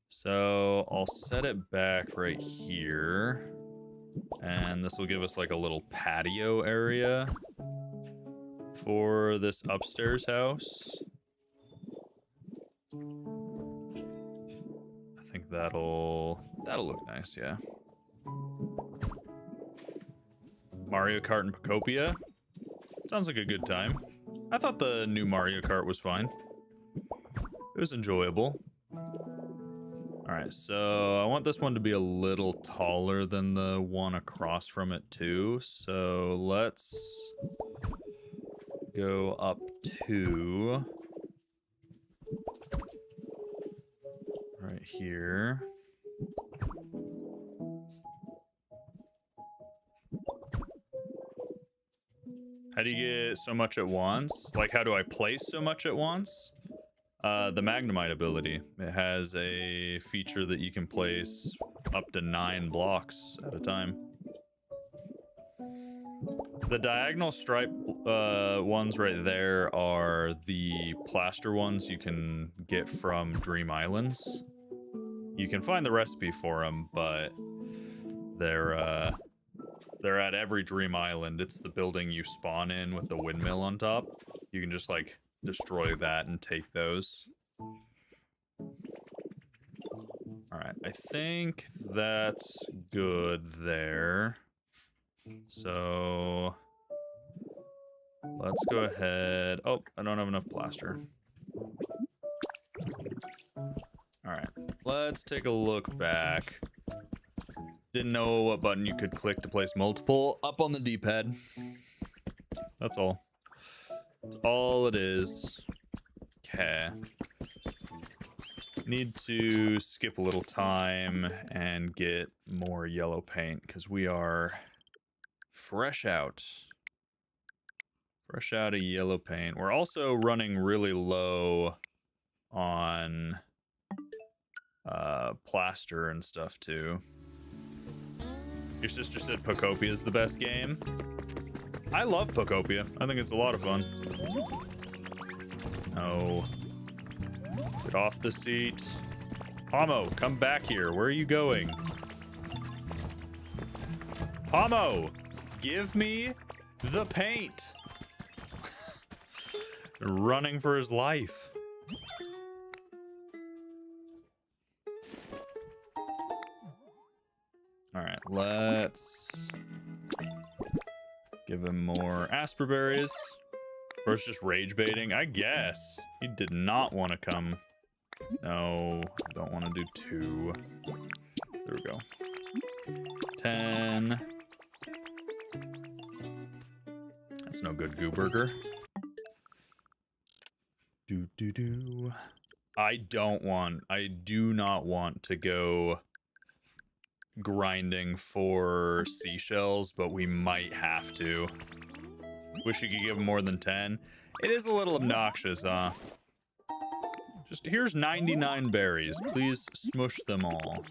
So I'll set it back right here. And this will give us like a little patio area for this upstairs house. I think that'll look nice, yeah. Mario Kart and Pokopia. Sounds like a good time. I thought the new Mario Kart was fine. It was enjoyable. Alright, so I want this one to be a little taller than the one across from it too. So let's go up to right here. How do you get so much at once? Like, how do I place so much at once? The Magnemite ability. It has a feature that you can place up to 9 blocks at a time. The diagonal stripe ones right there are the plaster ones you can get from Dream Islands. You can find the recipe for them, but they're at every Dream Island. It's the building you spawn in with the windmill on top. You can just like destroy that and take those. Alright, I think that's good there. So let's go ahead. Oh, I don't have enough plaster. Alright, let's take a look back. Didn't know what button you could click to place multiple. Up on the D-pad. That's all. That's all it is. Okay. Need to skip a little time and get more yellow paint because we are fresh out. Fresh out of yellow paint. We're also running really low on plaster and stuff too. Your sister said Pokopia is the best game. I love Pokopia. I think it's a lot of fun. No. Get off the seat. Pomo, come back here. Where are you going? Pomo, give me the paint. Running for his life. All right, let's give him more asperberries. Or it's just rage baiting, I guess. He did not want to come. No, I don't want to do 2. There we go. 10. That's no good, Goo Burger. I do not want to go grinding for seashells, but we might have to. Wish you could give him more than 10. It is a little obnoxious, huh? Just here's 99 berries. Please smush them all.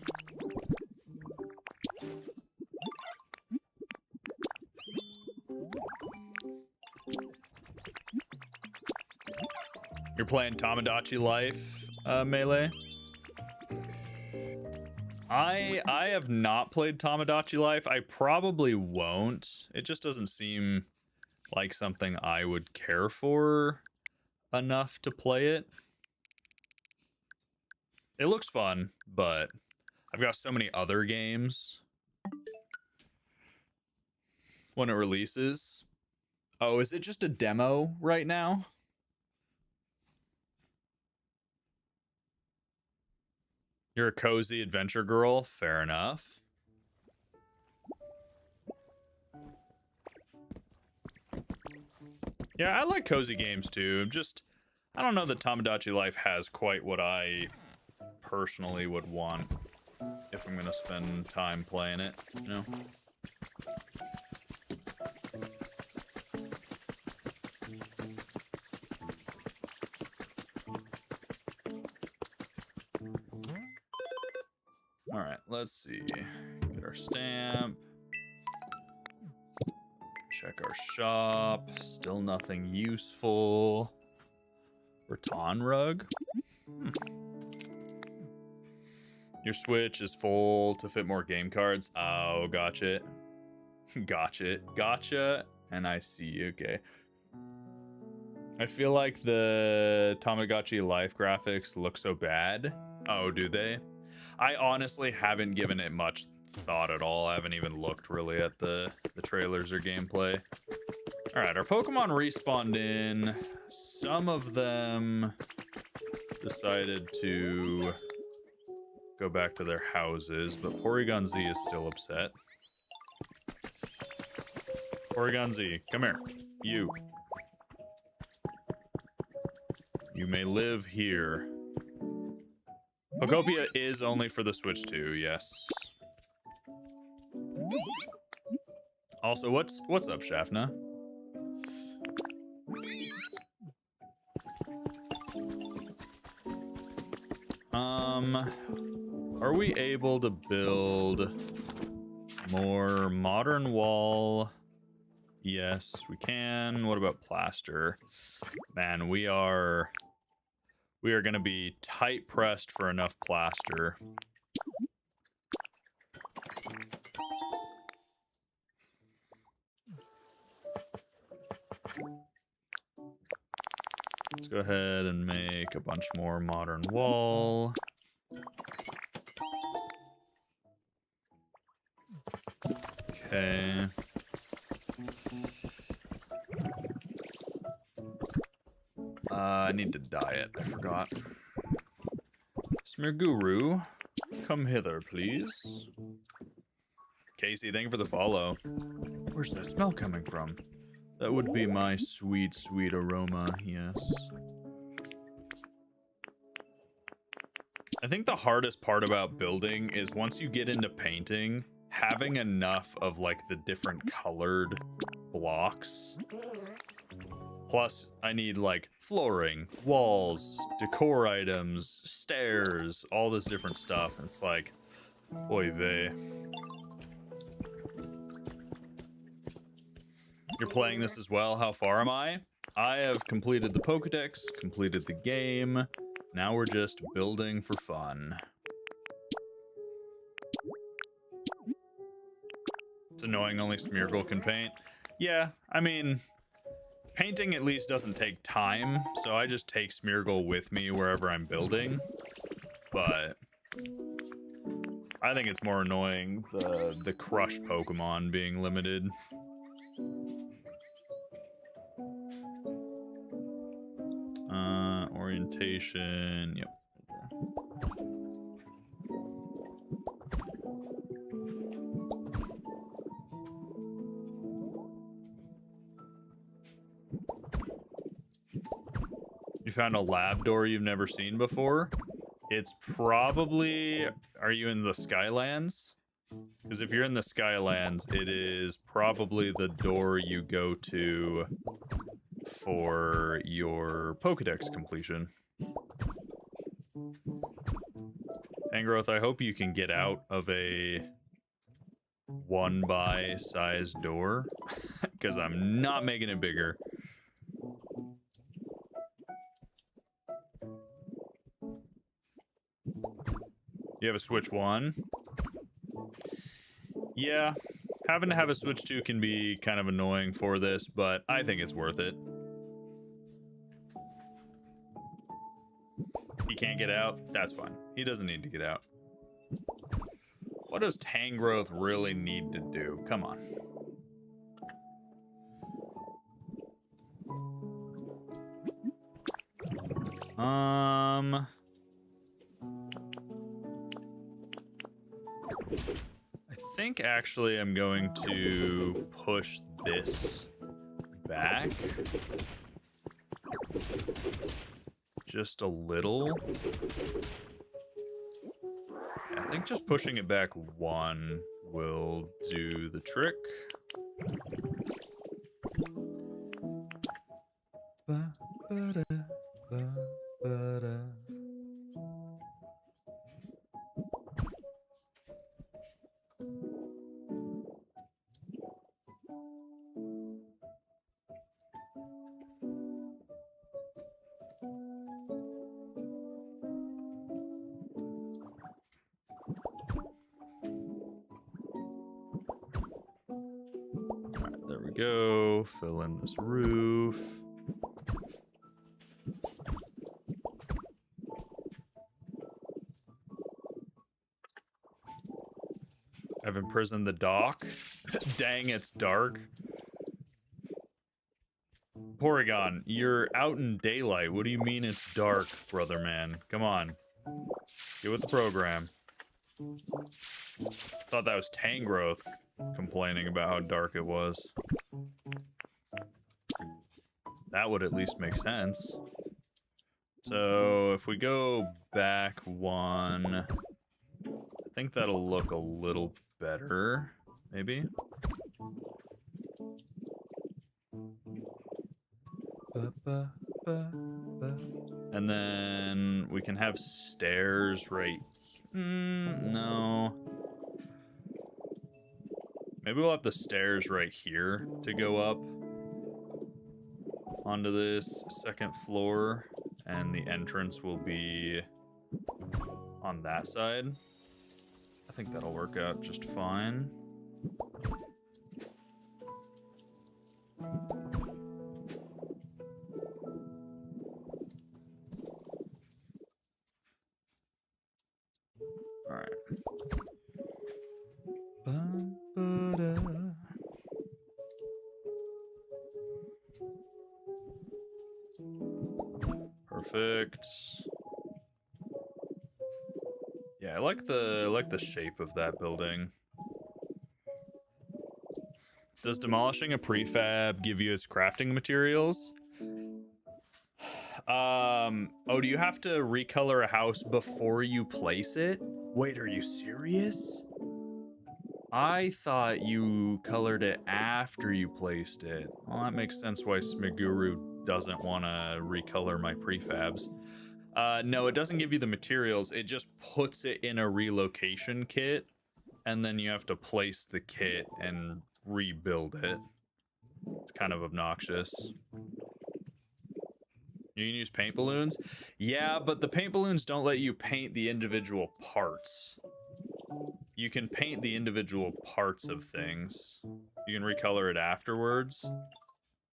You're playing Tamagotchi Life, Melee? I have not played Tamagotchi Life. I probably won't. It just doesn't seem like something I would care for enough to play it. It looks fun, but I've got so many other games when it releases. Oh, is it just a demo right now? You're a cozy adventure girl. Fair enough. Yeah, I like cozy games too. I don't know that Tamagotchi Life has quite what I personally would want if I'm gonna spend time playing it, you know? All right, let's see. Get our stamp. Check our shop. Still nothing useful. Rattan rug. Your Switch is full to fit more game cards. Oh, gotcha. Gotcha. And I see you. Okay. I feel like the Tamagotchi Life graphics look so bad. Oh, do they? I honestly haven't given it much thought at all. I haven't even looked really at the trailers or gameplay. All right, our Pokemon respawned in. Some of them decided to go back to their houses, but Porygon Z is still upset. Porygon Z, come here. You may live here. Pokopia is only for the Switch too, yes. Also, what's up, Shafna? Are we able to build more modern wall? Yes, we can. What about plaster? Man, we are gonna be tight pressed for enough plaster. Let's go ahead and make a bunch more modern wall. Okay. I need to dye it. I forgot. Smearguru, come hither, please. Casey, thank you for the follow. Where's that smell coming from? That would be my sweet, sweet aroma, yes. I think the hardest part about building is once you get into painting, having enough of like the different colored blocks. Plus, I need like flooring, walls, decor items, stairs, all this different stuff. It's like, oy vey. You're playing this as well. How far am I? I have completed the Pokedex, completed the game. Now we're just building for fun. It's annoying only Smeargle can paint. Yeah, I mean, painting at least doesn't take time, so I just take Smeargle with me wherever I'm building. But I think it's more annoying the crush Pokemon being limited. Orientation, yep. You found a lab door you've never seen before? It's probably... Are you in the Skylands? Because if you're in the Skylands, it is probably the door you go to for your Pokedex completion. Angrowth, I hope you can get out of a 1 by size door, because I'm not making it bigger. You have a Switch 1? Yeah, having to have a Switch 2 can be kind of annoying for this, but I think it's worth it. He can't get out. That's fine. He doesn't need to get out. What does Tangrowth really need to do? Come on. I think actually I'm going to push this back just a little. I think just pushing it back one will do the trick. There we go. Fill in this roof. I've imprisoned the dock. Dang, it's dark. Porygon, you're out in daylight. What do you mean it's dark, brother man? Come on. Get with the program. Thought that was Tangrowth complaining about how dark it was. That would at least make sense. So if we go back one, I think that'll look a little better, maybe. And then we can have stairs right. No. Maybe we'll have the stairs right here to go up onto this second floor, and the entrance will be on that side. I think that'll work out just fine. All right. Perfect. Yeah, I like the shape of that building. Does demolishing a prefab give you its crafting materials? Oh, do you have to recolor a house before you place it? Wait, are you serious? I thought you colored it after you placed it. Well, that makes sense why Smiguru doesn't want to recolor my prefabs. No, it doesn't give you the materials. It just puts it in a relocation kit, and then you have to place the kit and rebuild it. It's kind of obnoxious. You can use paint balloons? Yeah, but the paint balloons don't let you paint the individual parts. You can paint the individual parts of things. You can recolor it afterwards.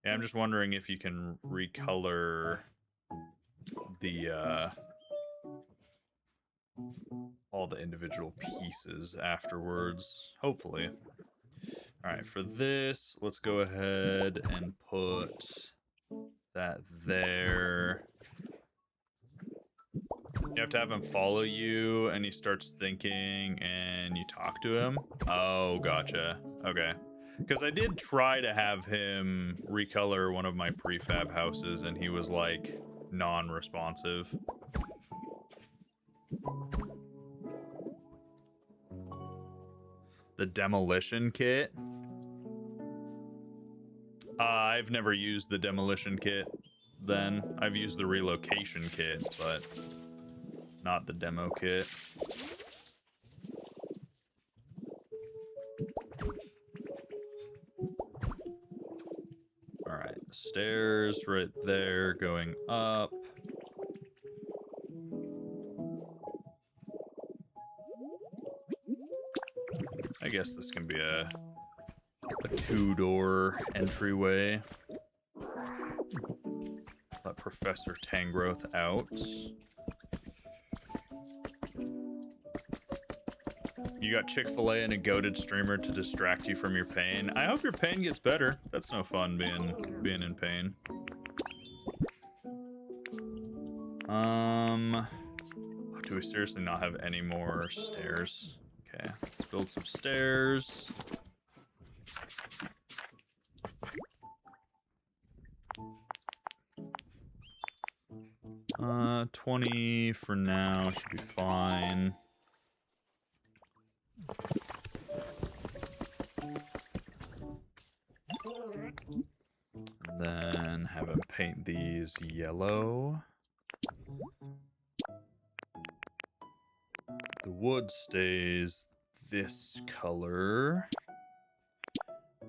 Yeah, I'm just wondering if you can recolor the all the individual pieces afterwards. Hopefully. All right, for this, let's go ahead and put that there. You have to have him follow you, and he starts thinking, and you talk to him. Oh, gotcha. Okay. Because I did try to have him recolor one of my prefab houses, and he was, like, non-responsive. The demolition kit? I've never used the demolition kit then. I've used the relocation kit, but not the demo kit. All right, stairs right there going up. I guess this can be a two-door entryway. Let Professor Tangrowth out. You got Chick-fil-A and a goated streamer to distract you from your pain. I hope your pain gets better. That's no fun being in pain. Do we seriously not have any more stairs? Okay, let's build some stairs. 20 for now should be fine. And then have him paint these yellow. The wood stays this color.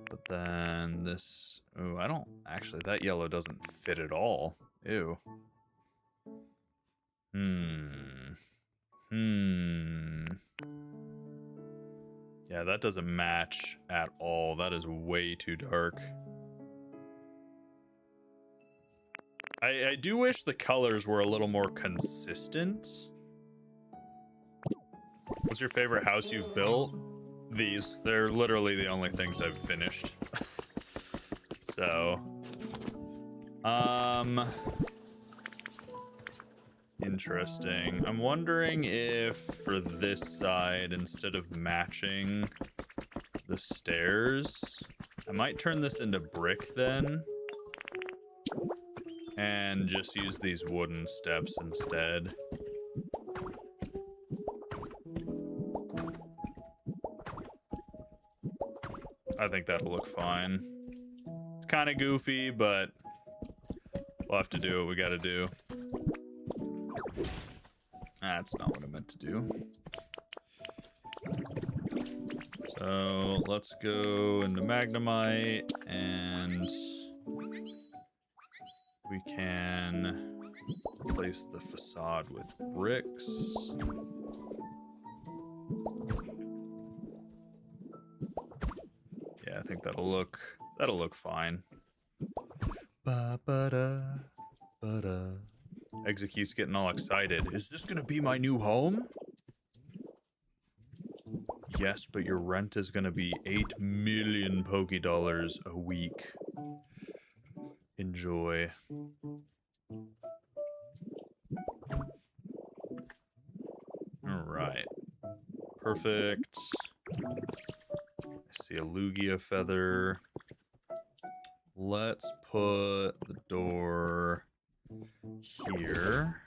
But then this... Oh, I don't... Actually, that yellow doesn't fit at all. Ew. Yeah, that doesn't match at all. That is way too dark. I do wish the colors were a little more consistent. What's your favorite house you've built? These. They're literally the only things I've finished. So... Interesting. I'm wondering if for this side, instead of matching the stairs, I might turn this into brick then. And just use these wooden steps instead. I think that'll look fine. It's kind of goofy, but we'll have to do what we gotta do. That's not what I meant to do. So let's go into Magnemite, and we can replace the facade with bricks. Yeah, I think that'll look fine. Ba-ba-da, ba-da. Execute's getting all excited. Is this gonna be my new home? Yes, but your rent is gonna be 8 million Poké Dollars a week. Enjoy. Alright. Perfect. I see a Lugia feather. Let's put the door here.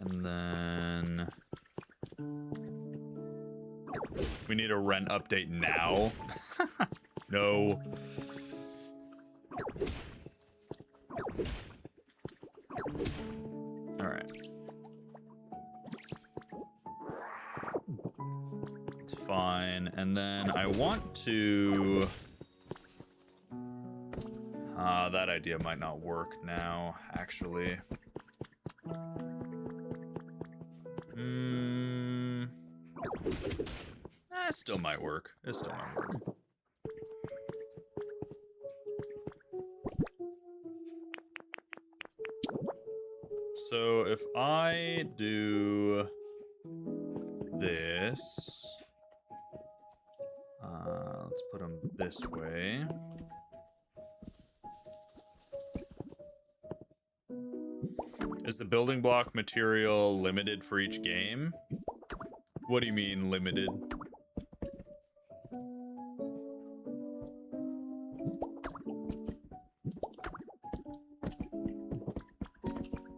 And then we need a rent update now. No. All right. It's fine. And then I want to... that idea might not work now, actually. It still might work. It still might work. So if I do this, let's put them this way. Is the building block material limited for each game? What do you mean limited?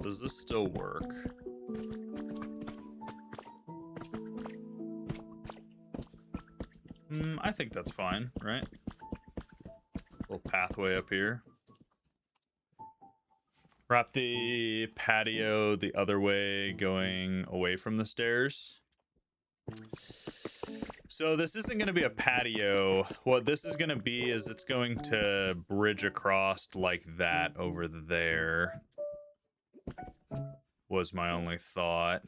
Does this still work? I think that's fine, right? Little pathway up here. Wrap the patio the other way, going away from the stairs. So this isn't going to be a patio. What this is going to be is it's going to bridge across like that over there. Was my only thought.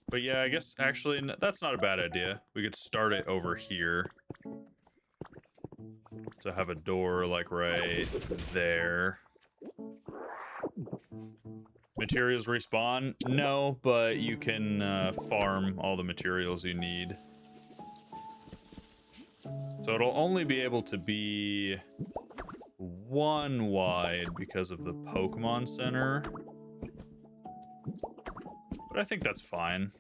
But yeah, I guess actually that's not a bad idea. We could start it over here. To have a door like right there. Materials respawn? No, but you can farm all the materials you need. So it'll only be able to be one wide because of the Pokemon Center. But I think that's fine.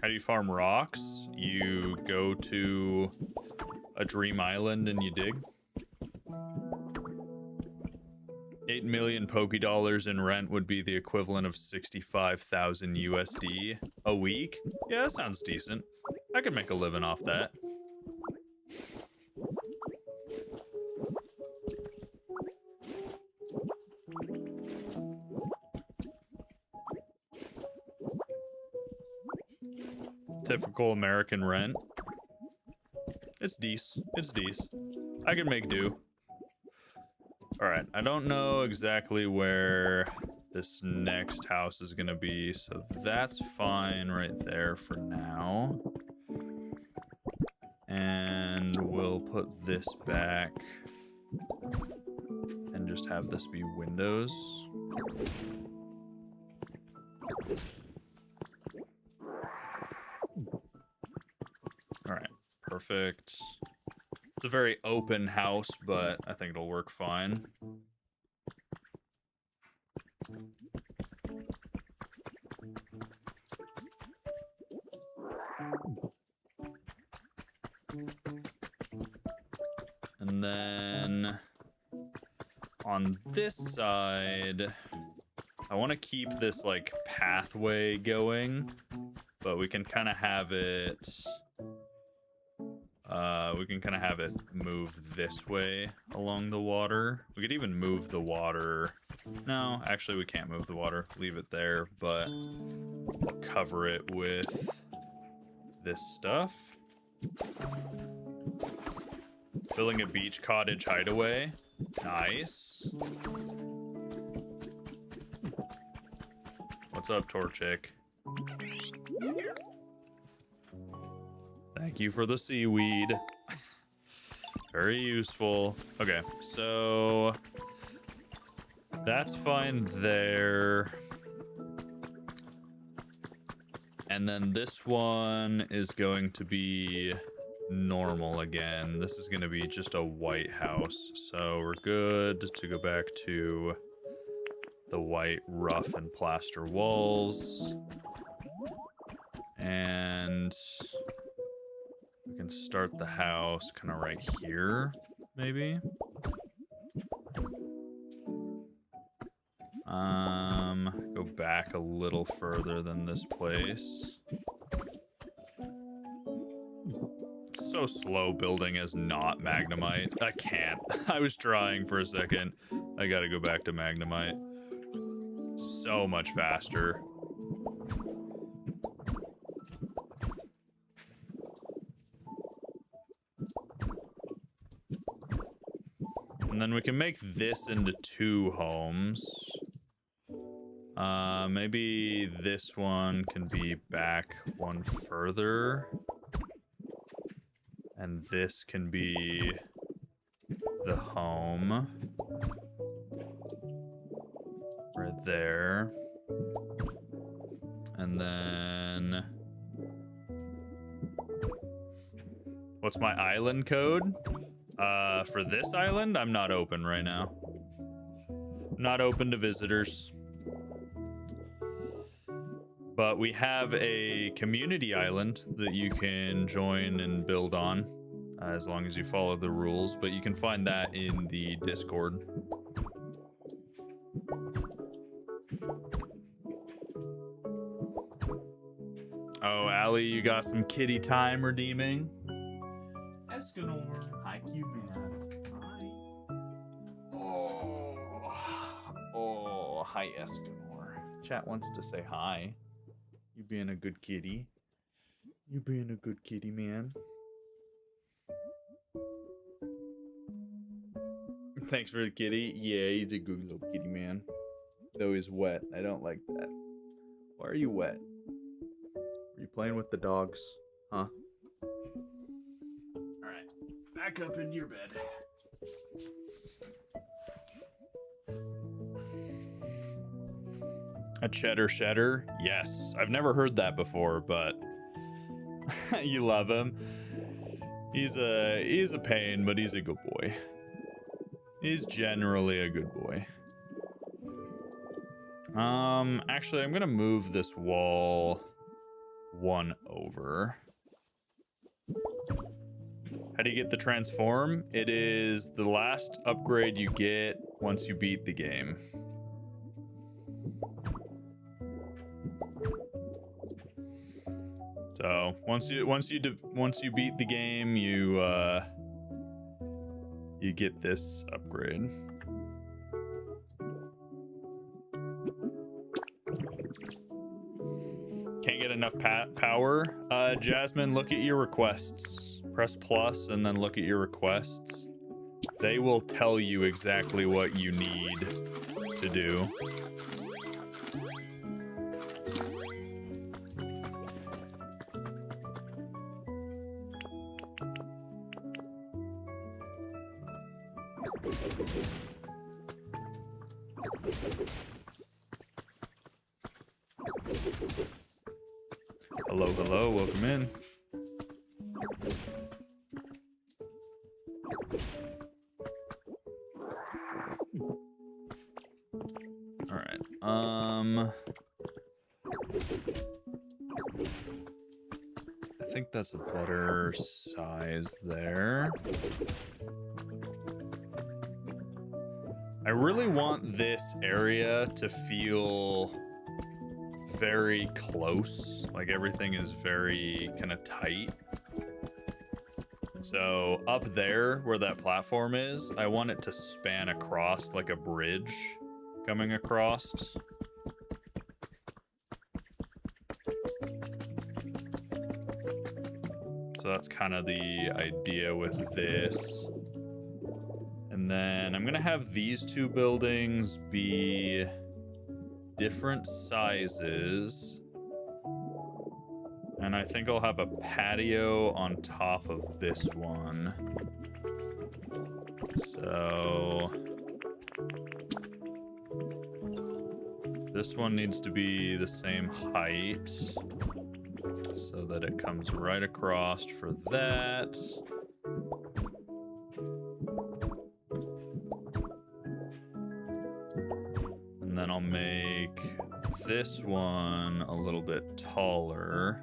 How do you farm rocks? You go to a dream island and you dig. 8 million Poké-Dollars in rent would be the equivalent of 65,000 USD a week. Yeah, that sounds decent. I could make a living off that. Typical American rent. It's decent. It's decent. I can make do. Alright, I don't know exactly where this next house is gonna be, so that's fine right there for now. And we'll put this back and just have this be windows. Alright, perfect. It's a very open house, but I think it'll work fine. And then on this side, I want to keep this like pathway going, but we can kind of have it move this way along the water. We could even move the water. No, actually we can't move the water. Leave it there, but I'll cover it with this stuff. Building a beach cottage hideaway. Nice. What's up, Torchic? Thank you for the seaweed. Very useful. Okay, so that's fine there. And then this one is going to be normal again. This is going to be just a white house. So we're good to go back to the white rough and plaster walls. And we can start the house kind of right here, maybe. Go back a little further than this place. It's so slow building as not Magnemite. I can't. I was trying for a second. I gotta go back to Magnemite. So much faster. And then we can make this into 2 homes. Maybe this one can be back one further. And this can be the home. Right there. And then... what's my island code? For this island, I'm not open right now. Not open to visitors. But we have a community island that you can join and build on, as long as you follow the rules. But you can find that in the Discord. Oh, Allie, you got some kitty time redeeming? Escanor, hi, cute man. Hi. Oh, hi, Escanor. Chat wants to say hi. You being a good kitty. You being a good kitty, man. Thanks for the kitty. Yeah, he's a good little kitty, man. Though he's wet. I don't like that. Why are you wet? Are you playing with the dogs? Huh? Alright. Back up into your bed. A cheddar shedder? Yes. I've never heard that before, but you love him. He's a pain, but he's a good boy. He's generally a good boy. Actually, I'm gonna move this wall one over. How do you get the transform? It is the last upgrade you get once you beat the game. So once you beat the game, you get this upgrade. Can't get enough power. Jasmine, look at your requests. Press plus and then look at your requests. They will tell you exactly what you need to do. Hello, hello, welcome in. All right. I think that's a better size there. I really want this area to feel very close, like everything is very kind of tight. So up there where that platform is, I want it to span across like a bridge coming across. So that's kind of the idea with this. And then I'm gonna have these two buildings be different sizes. And I think I'll have a patio on top of this one. So this one needs to be the same height so that it comes right across for that. And then I'll make this one a little bit taller.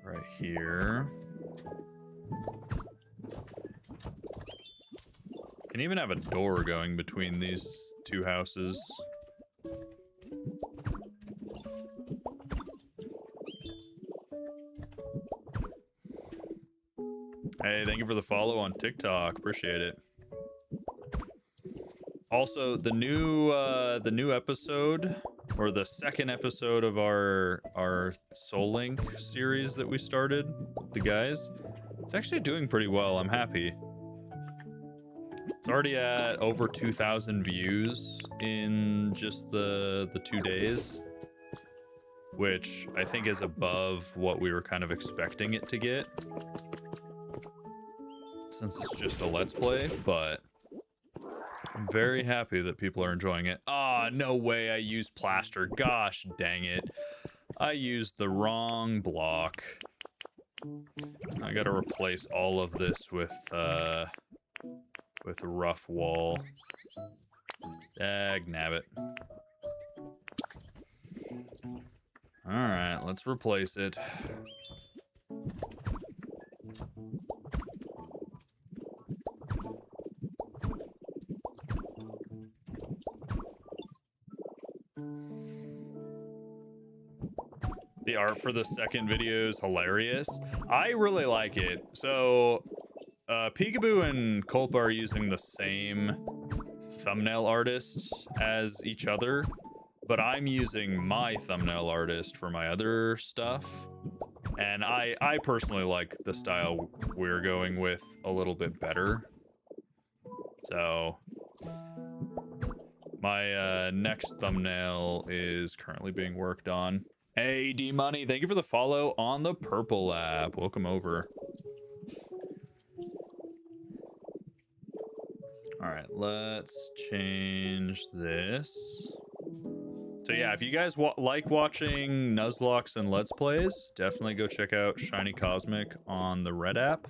Right here. Can even have a door going between these two houses. Hey, thank you for the follow on TikTok. Appreciate it. Also, the new episode, or the second episode of our Soul Link series that we started with the guys, it's actually doing pretty well. I'm happy. It's already at over 2,000 views in just the 2 days, which I think is above what we were kind of expecting it to get, since it's just a Let's Play, but I'm very happy that people are enjoying it. Ah, no way I used plaster. Gosh dang it. I used the wrong block. I gotta replace all of this with rough wall. Dagnabbit. Alright, let's replace it. The art for the second video is hilarious. I really like it. So, Peekaboo and Culpa are using the same thumbnail artist as each other, but I'm using my thumbnail artist for my other stuff. And I personally like the style we're going with a little bit better. So, my next thumbnail is currently being worked on. Hey, D-Money, thank you for the follow on the Purple app. Welcome over. All right, let's change this. So yeah, if you guys like watching Nuzlocke and Let's Plays, definitely go check out Shiny Cosmic on the Red app.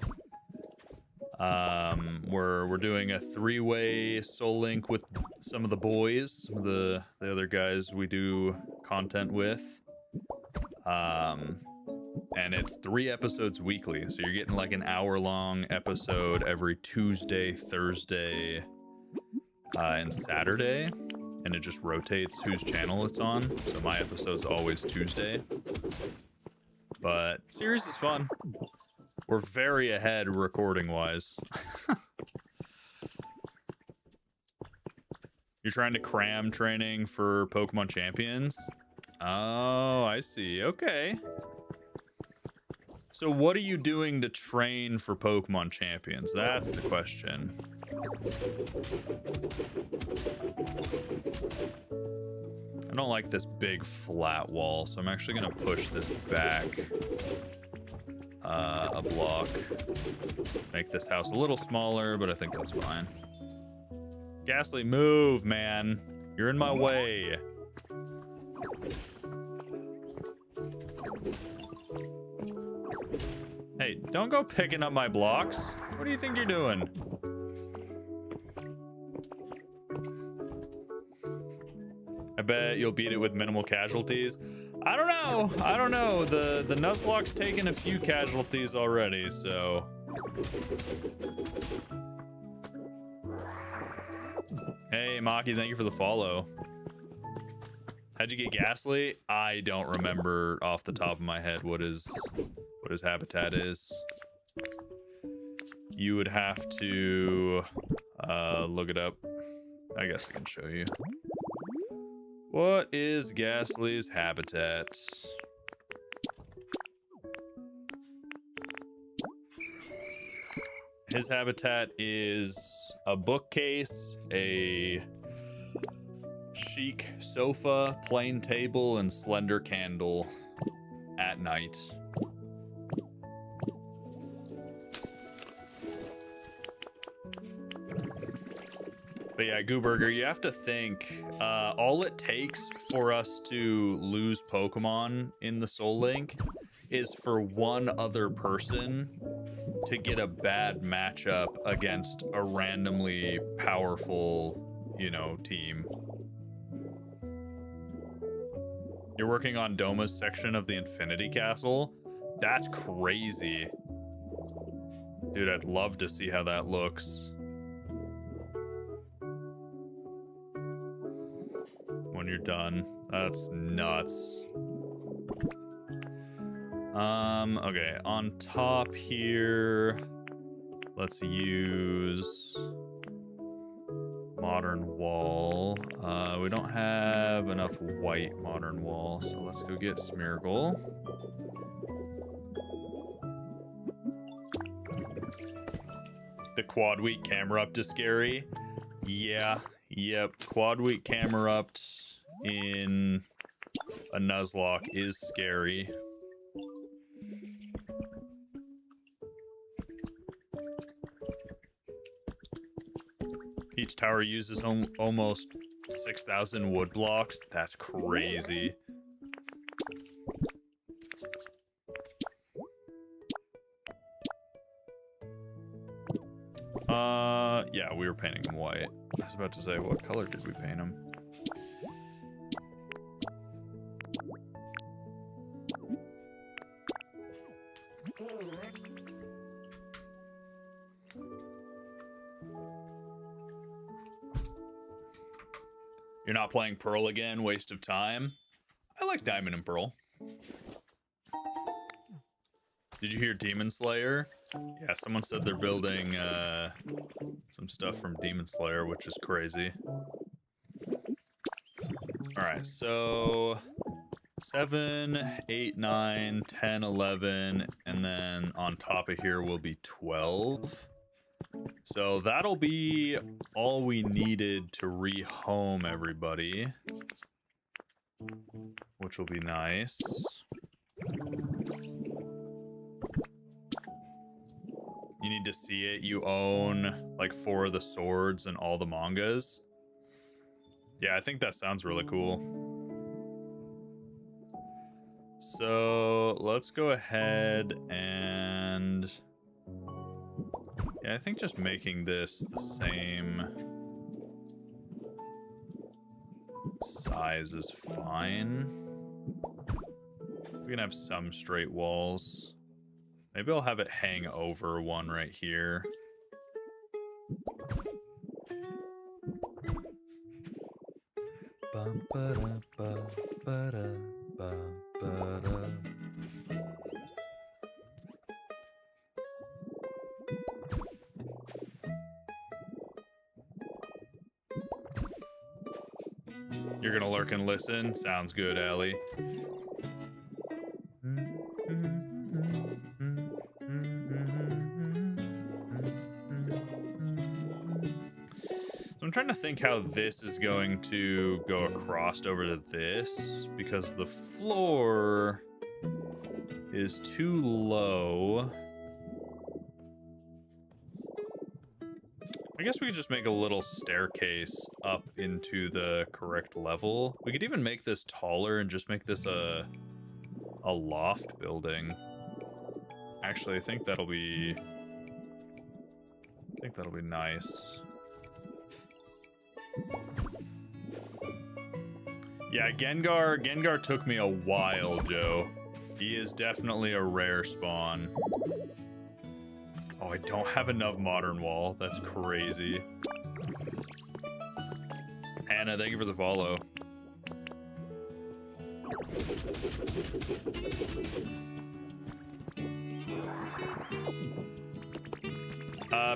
We're doing a 3-way Soul Link with some of the boys, the other guys we do content with. And it's 3 episodes weekly, so you're getting like an hour-long episode every Tuesday, Thursday, and Saturday, and it just rotates whose channel it's on. So my episode's always Tuesday, but series is fun. We're very ahead recording-wise. You're trying to cram training for Pokemon Champions? Oh, I see. Okay. So what are you doing to train for Pokemon Champions? That's the question. I don't like this big flat wall, so I'm actually going to push this back a block. Make this house a little smaller, but I think that's fine. Ghastly, move, man. You're in my way. Hey, don't go picking up my blocks. What do you think you're doing? I bet you'll beat it with minimal casualties. I don't know. I don't know. The Nuzlocke's taken a few casualties already, so... Hey, Maki, thank you for the follow. How'd you get Ghastly? I don't remember off the top of my head what his habitat is. You would have to look it up. I guess I can show you. What is Ghastly's habitat? His habitat is a bookcase, a chic sofa, plain table, and slender candle at night. But yeah, Gooburger, you have to think, all it takes for us to lose Pokemon in the Soul Link is for one other person to get a bad matchup against a randomly powerful, you know, team. You're working on Doma's section of the Infinity Castle? That's crazy. Dude, I'd love to see how that looks. When you're done. That's nuts. Okay, on top here, let's use modern wall. We don't have enough white modern wall, so let's go get Smeargle. The quad week camera up to scary. Yeah, yep, quad week camera up in a Nuzlocke is scary. Each tower uses almost 6,000 wood blocks. That's crazy. Yeah, we were painting them white. I was about to say, what color did we paint them? You're not playing Pearl again? Waste of time? I like Diamond and Pearl. Did you hear Demon Slayer? Yeah, someone said they're building some stuff from Demon Slayer, which is crazy. Alright, so 7, 8, 9, 10, 11, and then on top of here will be 12. So that'll be all we needed to rehome everybody, which will be nice. You need to see it. You own like 4 of the swords and all the mangas. Yeah, I think that sounds really cool. So let's go ahead and... Yeah, I think just making this the same size is fine. We can have some straight walls. Maybe I'll have it hang over one right here. You're gonna lurk and listen? Sounds good, Allie. So I'm trying to think how this is going to go across over to this, because the floor is too low. I guess we could just make a little staircase up into the correct level. We could even make this taller and just make this a loft building. Actually, I think that'll be nice. Yeah, Gengar took me a while, Joe. He is definitely a rare spawn. Oh, I don't have enough modern wall. That's crazy. Hannah, thank you for the follow.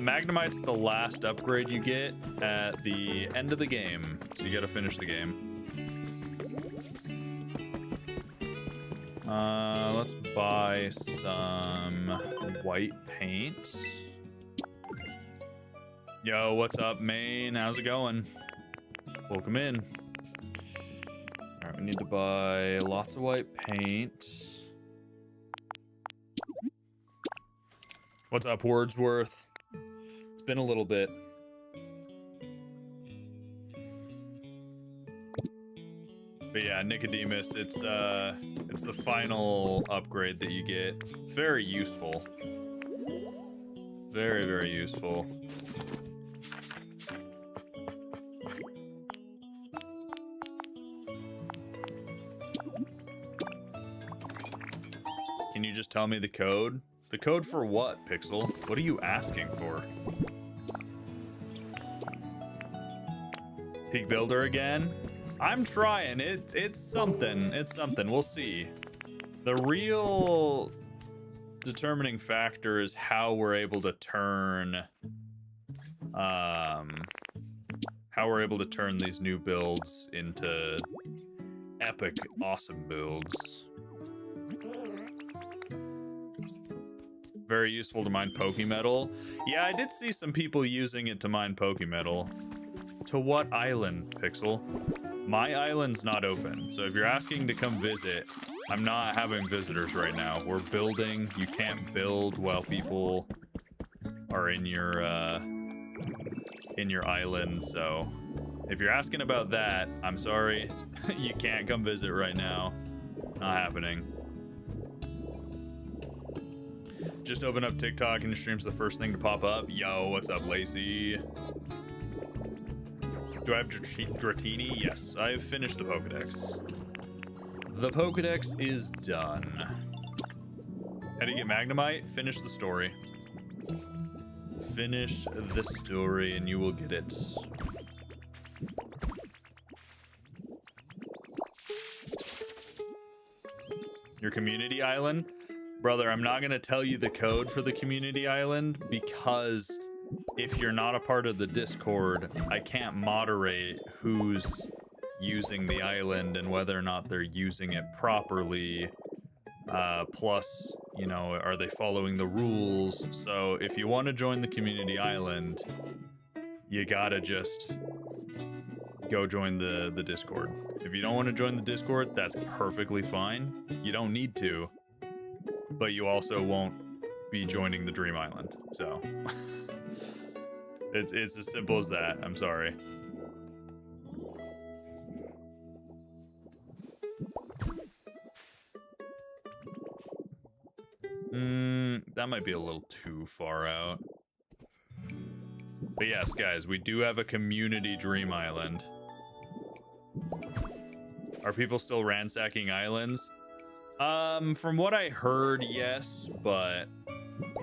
Magnemite's the last upgrade you get at the end of the game. So you gotta finish the game. Let's buy some white paint. Yo, what's up, Maine? How's it going? Welcome in. All right, we need to buy lots of white paint. What's up, Wordsworth? It's been a little bit. But yeah, Nicodemus, it's the final upgrade that you get. Very useful. Very, very useful. Can you just tell me the code? The code for what, Pixel? What are you asking for? Peak Builder again? I'm trying. It's something. It's something. We'll see. The real determining factor is how we're able to turn these new builds into epic, awesome builds. Very useful to mine Pokemetal. Yeah, I did see some people using it to mine Pokemetal. To what island, Pixel? My island's not open, so if you're asking to come visit, I'm not having visitors right now. We're building. You can't build while people are in your island, so if you're asking about that, I'm sorry. You can't come visit right now. Not happening. Just open up TikTok and your stream's the first thing to pop up. Yo, what's up, Lacey? Do I have Dratini? Yes, I've finished the Pokedex. The Pokedex is done. How do you get Magnemite? Finish the story. Finish the story and you will get it. Your community island? Brother, I'm not going to tell you the code for the community island because if you're not a part of the Discord, I can't moderate who's using the island and whether or not they're using it properly. Plus, you know, are they following the rules? So if you want to join the community island, you gotta just go join the Discord. If you don't want to join the Discord, that's perfectly fine. You don't need to, but you also won't be joining the Dream Island. So it's as simple as that. I'm sorry. might be a little too far out. But yes, guys, we do have a community dream island. Are people still ransacking islands? From what I heard, yes, but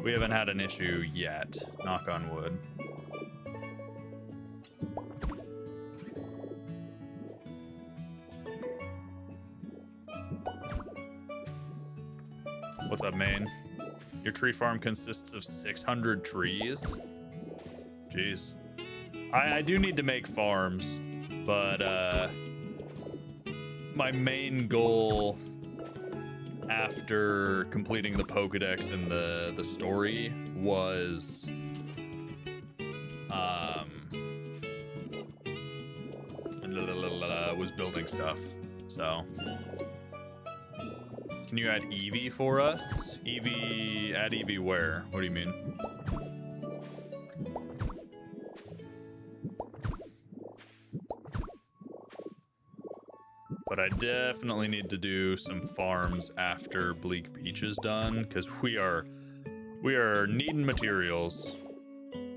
we haven't had an issue yet. Knock on wood. What's up, Maine? Your tree farm consists of 600 trees? Jeez. I do need to make farms, but my main goal after completing the Pokedex and the story was building stuff. So can you add Eevee for us? Eevee, add Eevee where? What do you mean? But I definitely need to do some farms after Bleak Beach is done, because we are needing materials.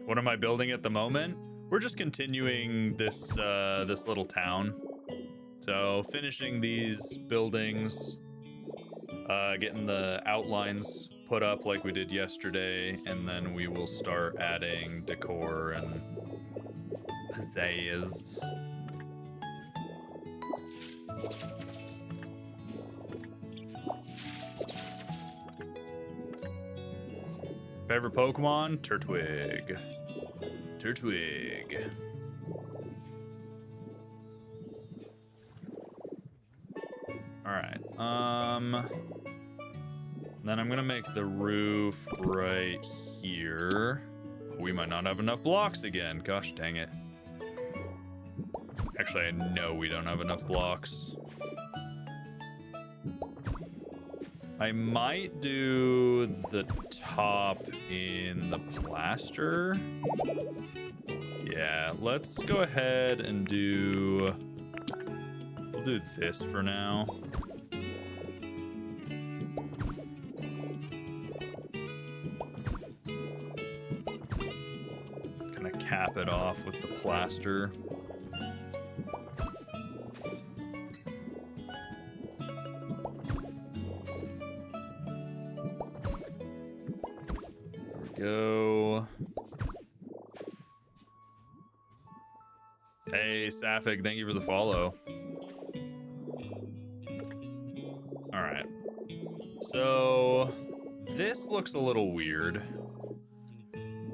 What am I building at the moment? We're just continuing this this little town. So finishing these buildings, getting the outlines put up like we did yesterday, and then we will start adding decor and pizzazz. Favorite Pokemon? Turtwig. Turtwig. Alright, then I'm gonna make the roof right here. We might not have enough blocks again. Gosh dang it. Actually, I know we don't have enough blocks. I might do the top in the plaster. Yeah, let's go ahead and do... We'll do this for now. Kind of cap it off with the plaster. Go. Hey, Sapphic, thank you for the follow. All right. So this looks a little weird,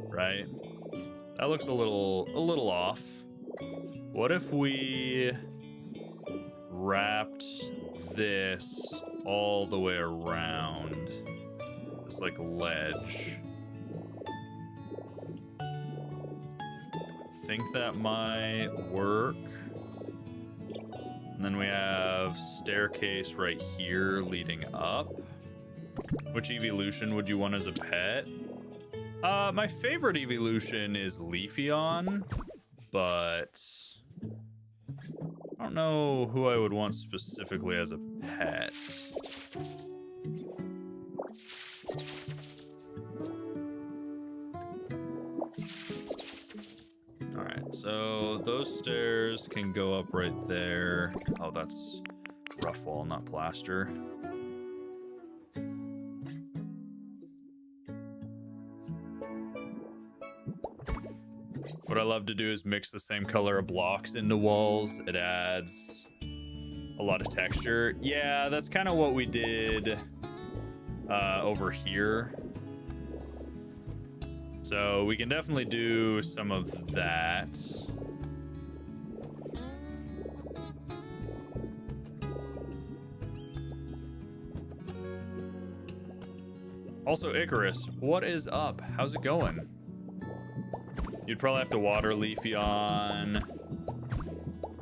right? That looks a little off. What if we wrapped this all the way around this like ledge? I think that might work. And then we have staircase right here leading up. Which evolution would you want as a pet? My favorite evolution is Leafeon, but I don't know who I would want specifically as a pet. So those stairs can go up right there. Oh, that's rough wall, not plaster. What I love to do is mix the same color of blocks into walls. It adds a lot of texture. Yeah, that's kind of what we did over here. So we can definitely do some of that. Also, Icarus, what is up? How's it going? You'd probably have to water Leafeon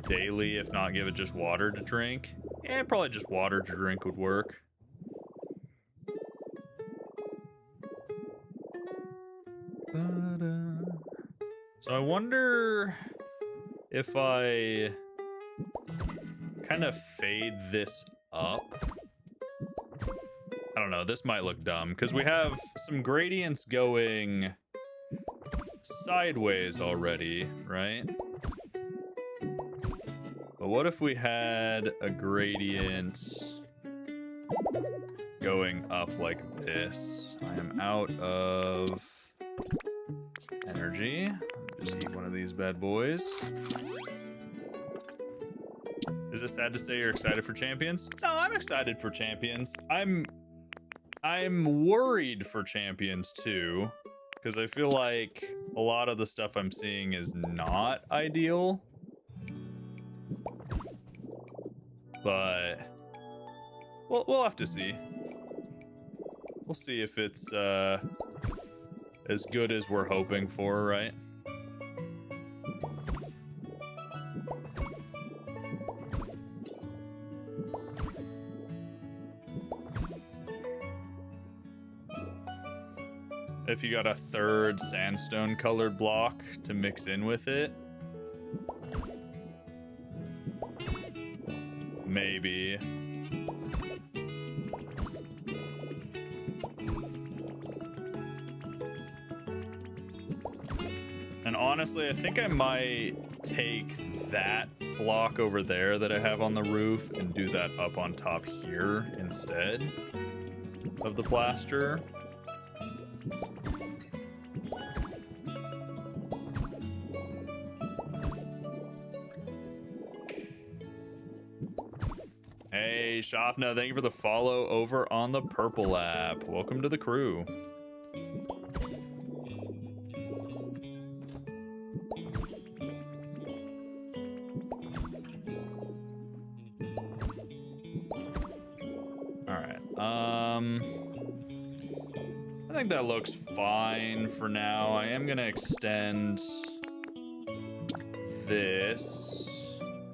daily, if not give it just water to drink. Yeah, probably just water to drink would work. So I wonder if I kind of fade this up. I don't know. This might look dumb because we have some gradients going sideways already, right? But what if we had a gradient going up like this? I am out of energy. Just eat one of these bad boys. Is it sad to say you're excited for Champions? No, I'm excited for Champions. I'm worried for Champions too, because I feel like a lot of the stuff I'm seeing is not ideal. But we'll have to see. We'll see if it's as good as we're hoping for, right? If you got a third sandstone colored block to mix in with it, maybe. And honestly, I think I might take that block over there that I have on the roof and do that up on top here instead of the plaster. Hey, Shafna, thank you for the follow over on the Purple app. Welcome to the crew. All right. I think that looks fine for now. I am gonna extend this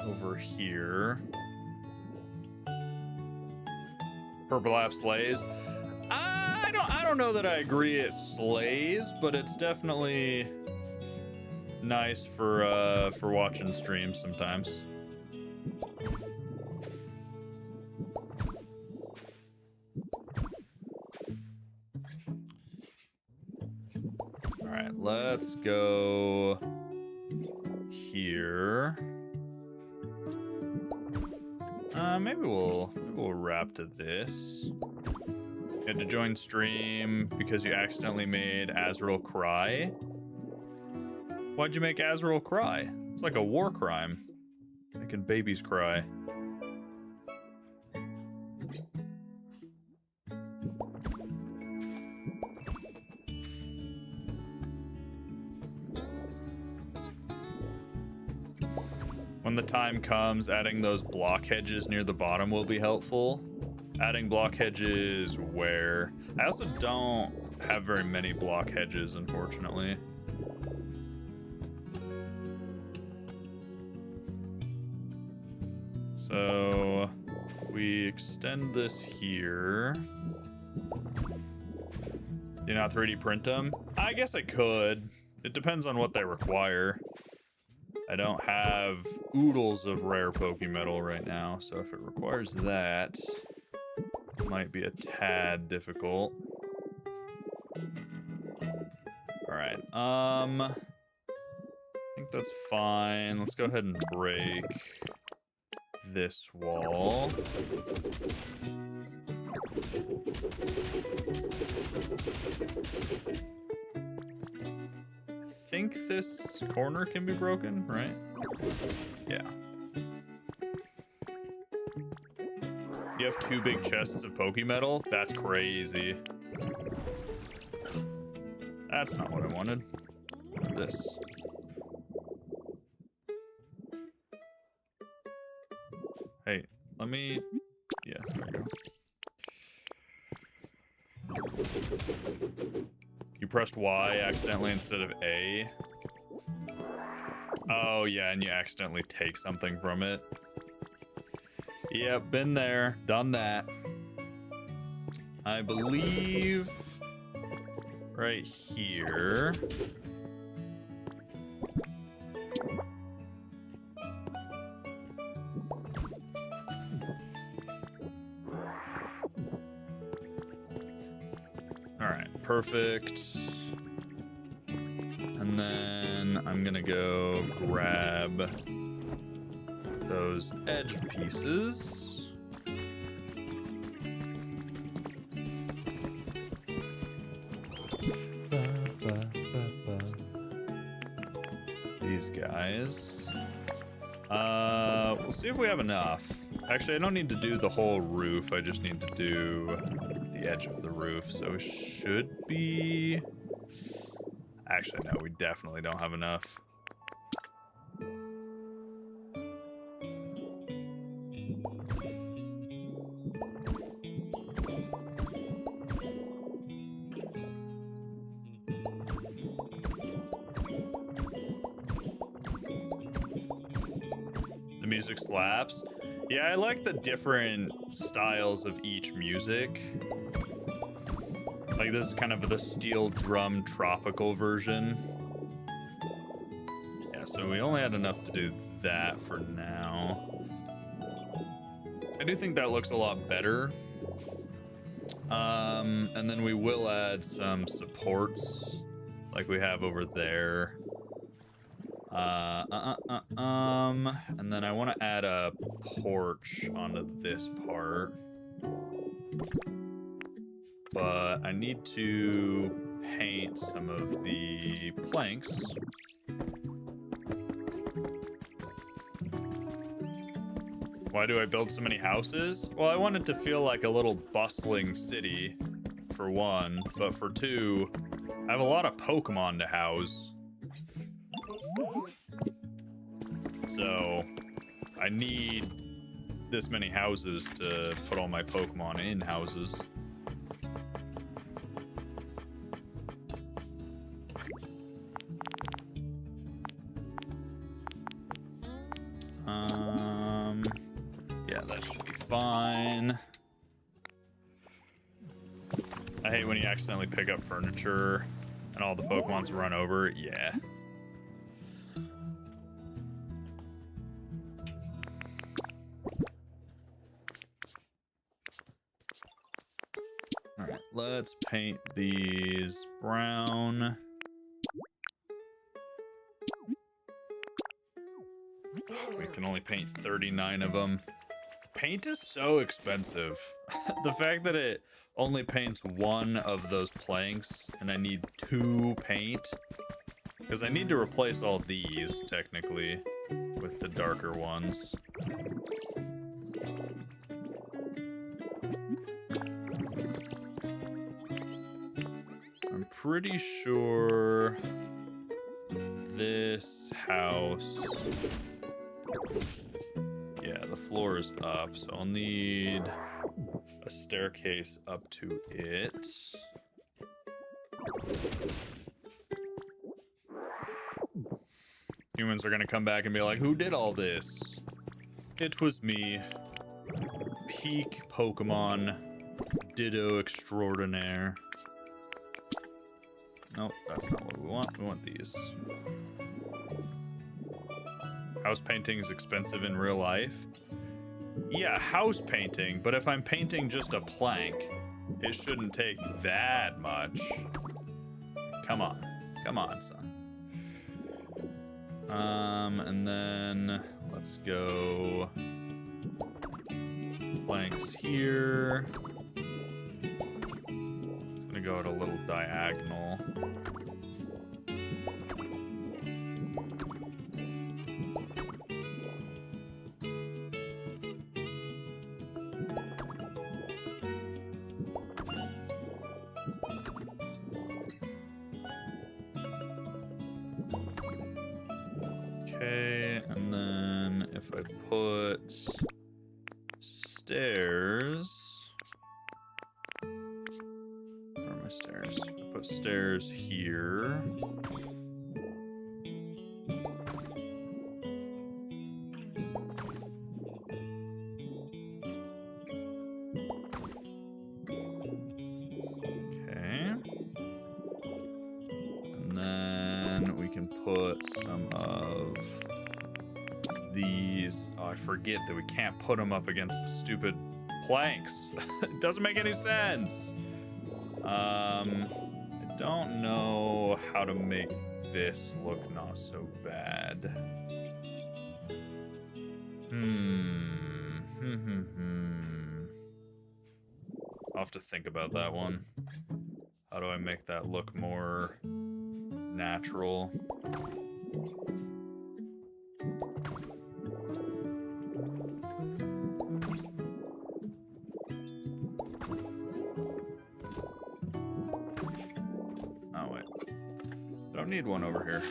over here. Purple app slays. I don't know that I agree it slays, but it's definitely nice for watching streams sometimes. All right, let's go here. Maybe we'll wrap to this. You had to join stream because you accidentally made Azrael cry. Why'd you make Azrael cry? It's like a war crime. Making babies cry. When the time comes, adding those block hedges near the bottom will be helpful. Adding block hedges where? I also don't have very many block hedges, unfortunately. So we extend this here. Do you not 3D print them? I guess I could. It depends on what they require. I don't have oodles of rare Pokemetal right now, so if it requires that, it might be a tad difficult. Alright, I think that's fine. Let's go ahead and break this wall. I think this corner can be broken, right? Yeah. You have 2 big chests of Pokemetal? That's crazy. That's not what I wanted. This. Hey, let me... Yes, there we go. You pressed Y accidentally instead of A. Oh, yeah, and you accidentally take something from it. Yep, been there, done that. I believe right here. perfect. And then I'm gonna go grab those edge pieces. These guys. We'll see if we have enough. Actually, I don't need to do the whole roof. I just need to do the edge of the roof. So it should be... Actually, no, we definitely don't have enough. The music slaps. Yeah, I like the different styles of each music. Like, this is kind of the steel drum tropical version. Yeah, so we only had enough to do that for now. I do think that looks a lot better. And then we will add some supports like we have over there. And then I want to add a porch onto this part. But I need to paint some of the planks. Why do I build so many houses? Well, I want it to feel like a little bustling city, for one. But for two, I have a lot of Pokemon to house. So, I need this many houses to put all my Pokemon in houses. Yeah, that should be fine. I hate when you accidentally pick up furniture and all the Pokemons run over it. Yeah. All right, let's paint these brown. We can only paint 39 of them. Paint is so expensive. The fact that it only paints one of those planks and I need 2 paint. Because I need to replace all these, technically, with the darker ones. I'm pretty sure this house... Yeah, the floor is up, so I'll need a staircase up to it. Humans are gonna come back and be like, who did all this? It was me. Peak Pokemon Ditto extraordinaire. Nope, that's not what we want. We want these. House painting is expensive in real life. Yeah, house painting, but if I'm painting just a plank, it shouldn't take that much. Come on, son. And then let's go planks here. It's gonna go at a little diagonal. Okay, and then if I put stairs, where are my stairs? I put stairs here. Okay. And then we can put some of these. Oh, I forget that we can't put them up against the stupid planks. It doesn't make any sense. don't know how to make this look not so bad. I'll have to think about that one. How do I make that look more natural? Oh, wait. Don't need one over here.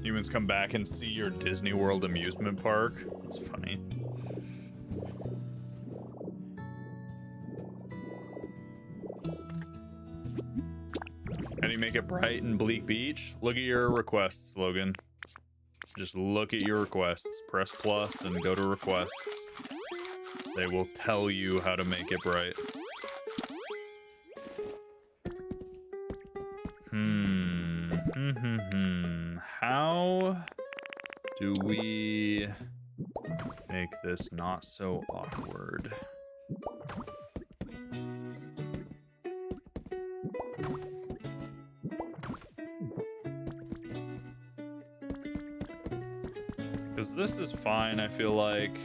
Humans come back and see your Disney World amusement park. That's funny. How do you make it bright in Bleak Beach? Look at your requests, Logan. Just look at your requests. Press plus and go to requests. They will tell you how to make it bright. How do we make this not so awkward? Because this is fine, I feel like.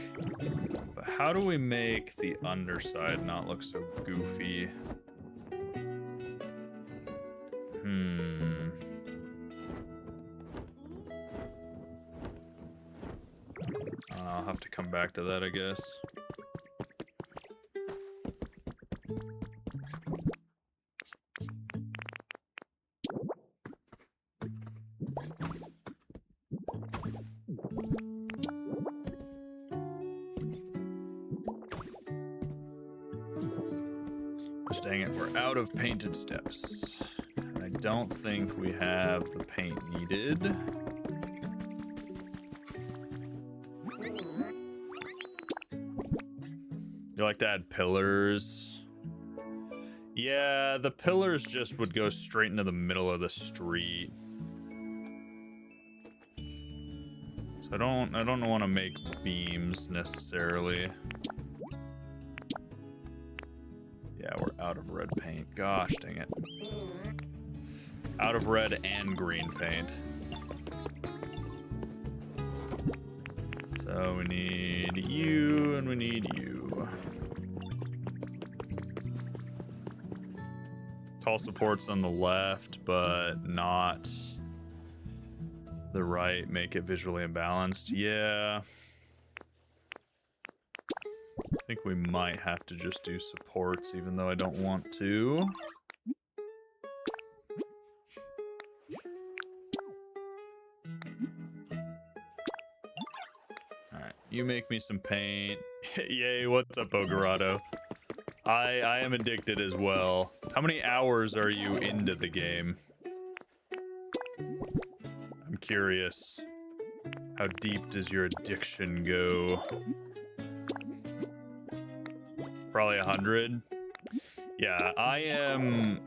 But how do we make the underside not look so goofy? I'll have to come back to that, I guess. Gosh dang it, we're out of painted steps. I don't think we have the paint needed. You like to add pillars? Yeah, the pillars just would go straight into the middle of the street. So I don't want to make beams necessarily. Yeah, we're out of red paint. Gosh dang it. Out of red and green paint. So we need you and we need you. Tall supports on the left, but not the right. Make it visually imbalanced. Yeah. I think we might have to just do supports, even though I don't want to. Alright, you make me some paint. Yay, what's up, Ogorado? I am addicted as well. How many hours are you into the game? I'm curious. How deep does your addiction go? Probably 100. Yeah, I am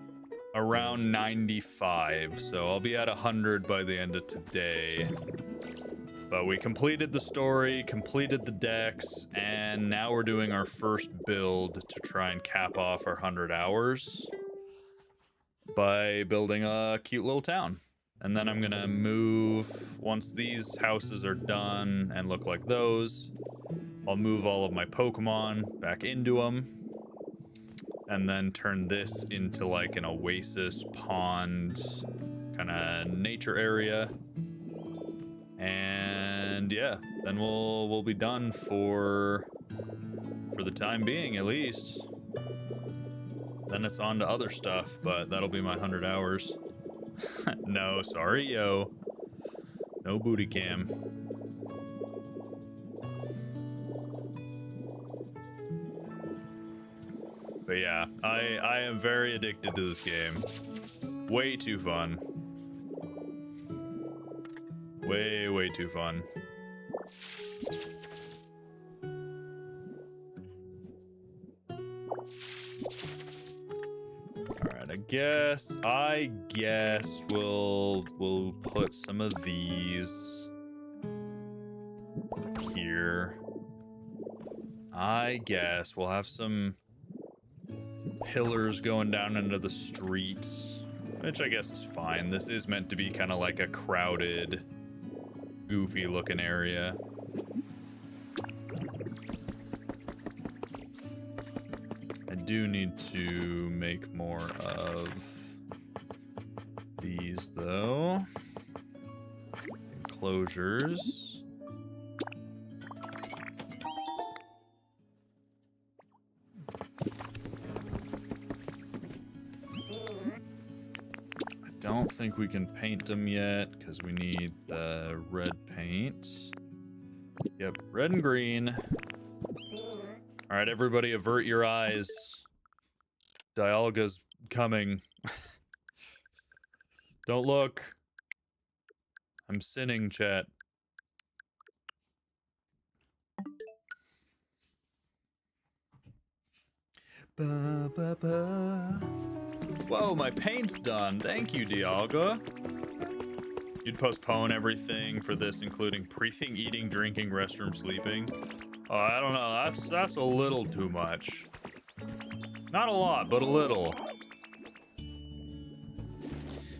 around 95, so I'll be at 100 by the end of today. But we completed the story, completed the decks, and now we're doing our first build to try and cap off our 100 hours by building a cute little town. And then I'm gonna move, once these houses are done and look like those, I'll move all of my Pokemon back into them, and then turn this into like an oasis pond kind of nature area. And yeah, then we'll be done for the time being, at least. Then it's on to other stuff, but that'll be my 100 hours. No, sorry, yo. No booty cam. But yeah, I am very addicted to this game. Way too fun. Way, way too fun. Alright, I guess we'll put some of these up here. I guess we'll have some pillars going down into the streets, which I guess is fine. This is meant to be kind of like a crowded, goofy looking area. I do need to make more of these though. Enclosures. I don't think we can paint them yet because we need the red paint. Yep, red and green. All right, everybody avert your eyes. Dialga's coming. Don't look. I'm sinning, chat. Ba, ba, ba. Whoa, my paint's done. Thank you, Dialga. You'd postpone everything for this, including breathing, eating, drinking, restroom, sleeping. Oh, I don't know. That's a little too much. Not a lot, but a little.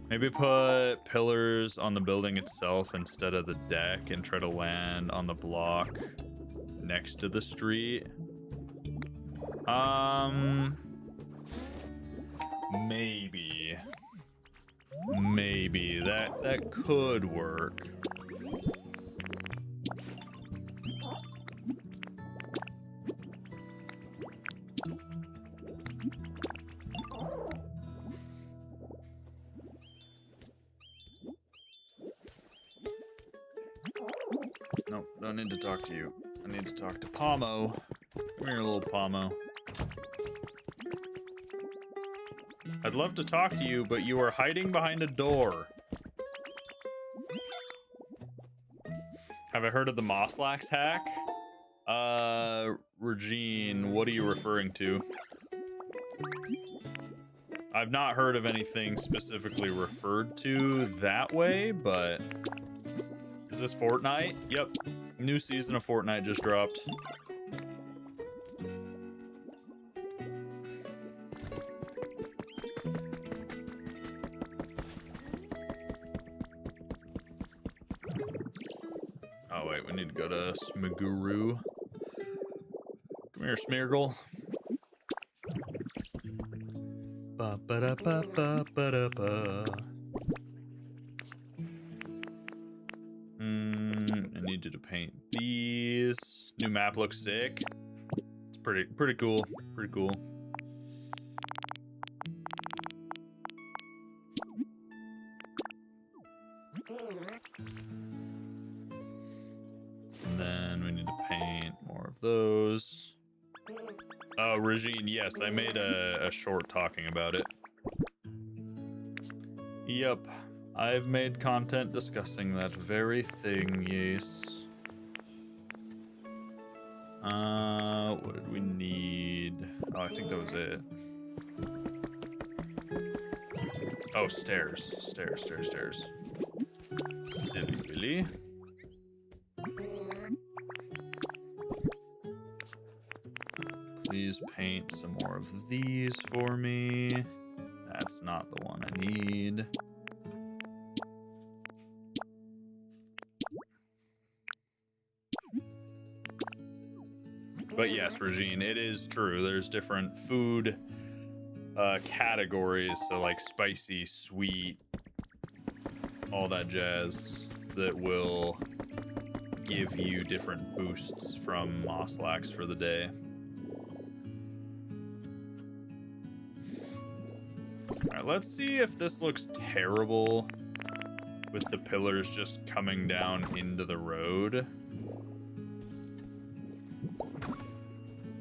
Maybe put pillars on the building itself instead of the deck and try to land on the block next to the street. Maybe that could work. Nope, don't need to talk to you. I need to talk to Pomo. Come here, little Pomo. I'd love to talk to you, but you are hiding behind a door. Have I heard of the Mosslax hack? Regine, what are you referring to? I've not heard of anything specifically referred to that way, but... Is this Fortnite? Yep. New season of Fortnite just dropped. Oh wait, we need to go to Smiguru. Come here, Smeargle. Ba ba da ba ba ba da ba. I need you to paint these. New map looks sick. It's pretty cool. Pretty cool. And then we need to paint more of those. Oh, Regine, yes, I made a short talking about it. Yep, I've made content discussing that very thing, yes. What did we need? Oh, I think that was it. Oh, stairs. Stairs. Silly Billy. Please paint some more of these for me. That's not the one I need. But yes, Regine, it is true. There's different food categories, so like spicy, sweet, all that jazz that will give you different boosts from Mosslax for the day. Alright, let's see if this looks terrible with the pillars just coming down into the road.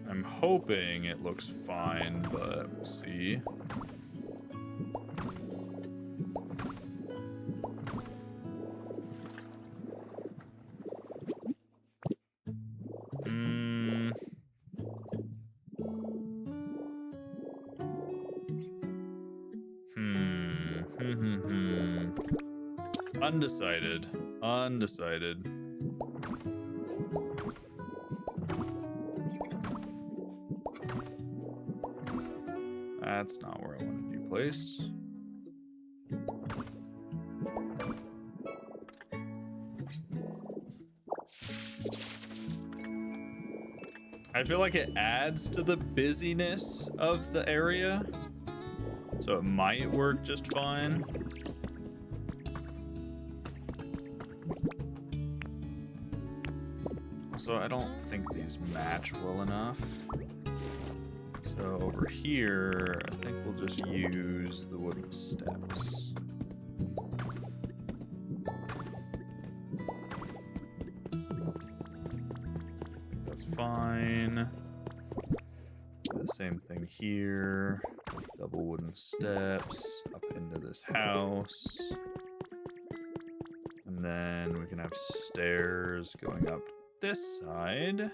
I'm hoping it looks fine, but we'll see. Undecided. Undecided. That's not where I wanted you placed. I feel like it adds to the busyness of the area, so it might work just fine. Also, I don't think these match well enough. So over here, I think we'll just use the wooden steps. That's fine. Do the same thing here. Double wooden steps up into this house. And then we can have stairs going up this side.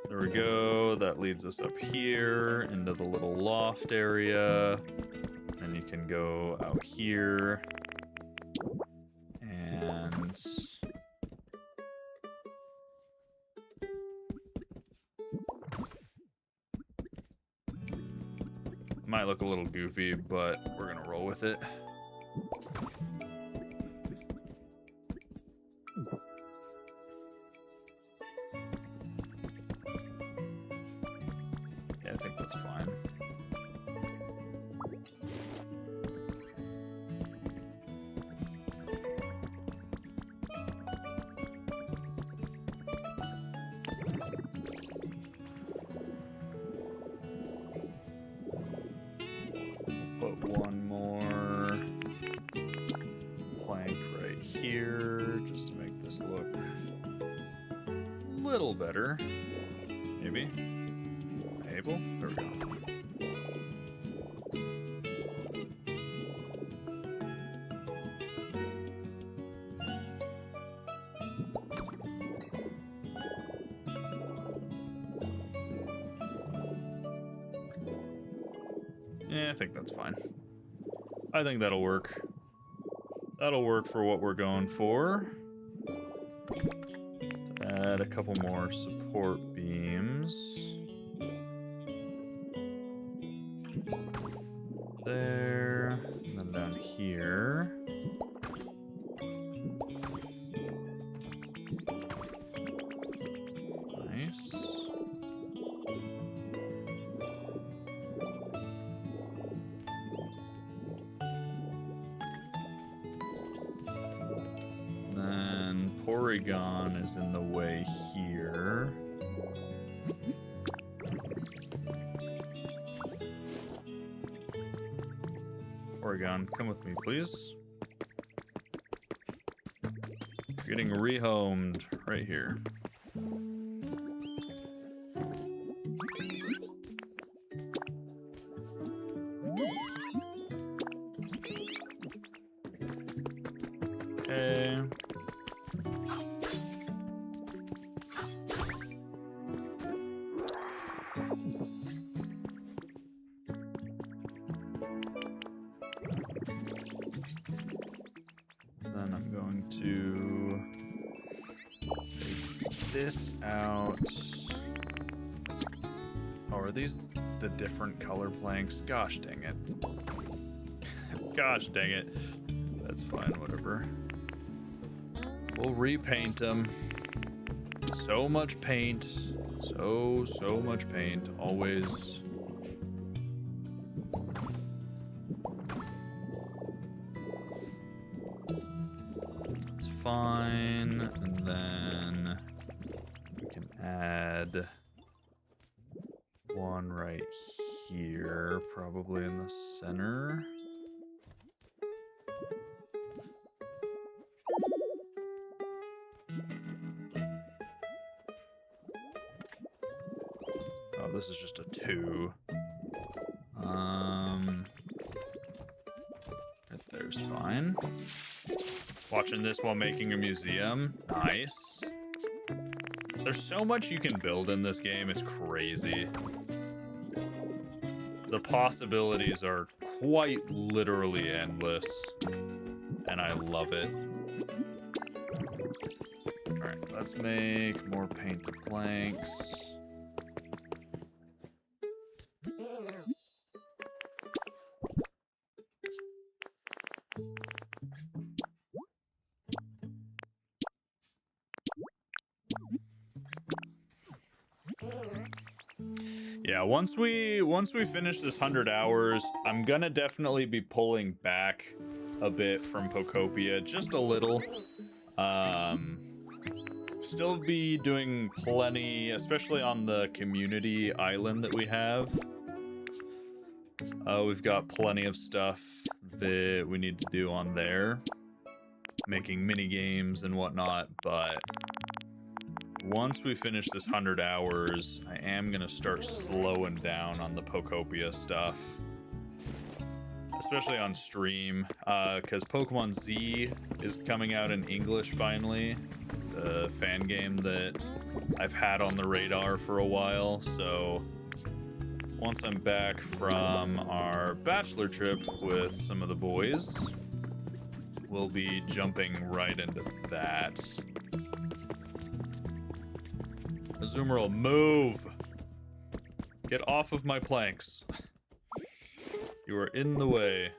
There we go. That leads us up here into the little loft area. Then you can go out here. And might look a little goofy, but we're gonna roll with it. Yeah, I think that's fine. Put one more plank right here just to make this look a little better. Maybe. Able? There we go. Yeah, I think that's fine. I think that'll work. That'll work for what we're going for. Let's add a couple more support beams. There, and then down here. Nice. Then Porygon is in the way here. Porygon, come with me, please. You're getting rehomed right here. Okay. Then I'm going to take this out. Oh, are these the different color planks? Gosh dang it. Gosh dang it. That's fine, whatever. We'll repaint them. So much paint. So much paint. Always. It's fine. And then we can add one right here, probably in the center. 2. Right there's fine. Watching this while making a museum. Nice. There's so much you can build in this game. It's crazy. The possibilities are quite literally endless. And I love it. Alright, let's make more painted planks. Yeah, once we finish this 100 hours, I'm gonna definitely be pulling back a bit from Pokopia, just a little. Still be doing plenty, especially on the community island that we have. We've got plenty of stuff that we need to do on there, making mini games and whatnot, but once we finish this 100 hours, I am going to start slowing down on the Pokopia stuff. Especially on stream, because Pokemon Z is coming out in English finally. The fan game that I've had on the radar for a while. So once I'm back from our bachelor trip with some of the boys, we'll be jumping right into that. Azumarill, move! Get off of my planks. You are in the way.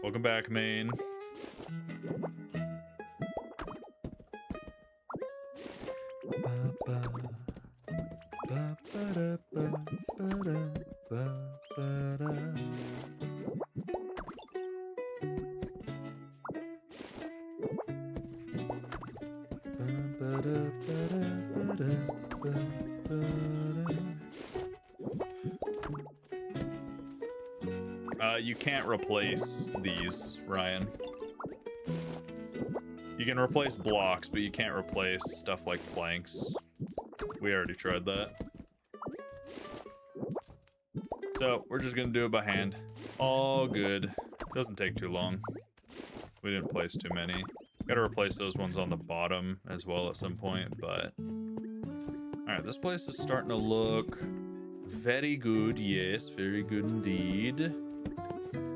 Welcome back, Maine. You can't replace these, Ryan. You can replace blocks, but you can't replace stuff like planks. We already tried that. So, we're just gonna do it by hand. All good. Doesn't take too long. We didn't place too many. Gotta replace those ones on the bottom as well at some point, but... Alright, this place is starting to look very good. Yes, very good indeed.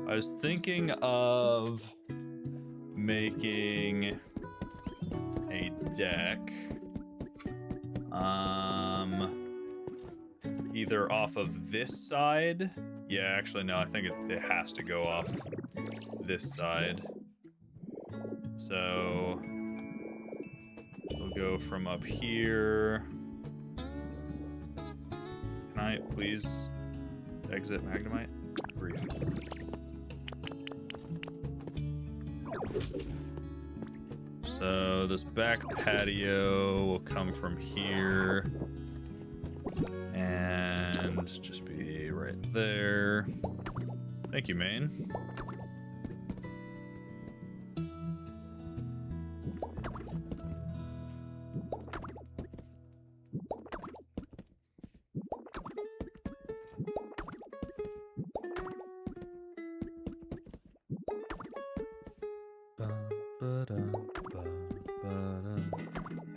I was thinking of making a deck. Either off of this side. Yeah, actually, no, I think it has to go off this side. So we'll go from up here. Can I please exit Magnemite? Brief. So this back patio will come from here and just be right there. Thank you, Maine.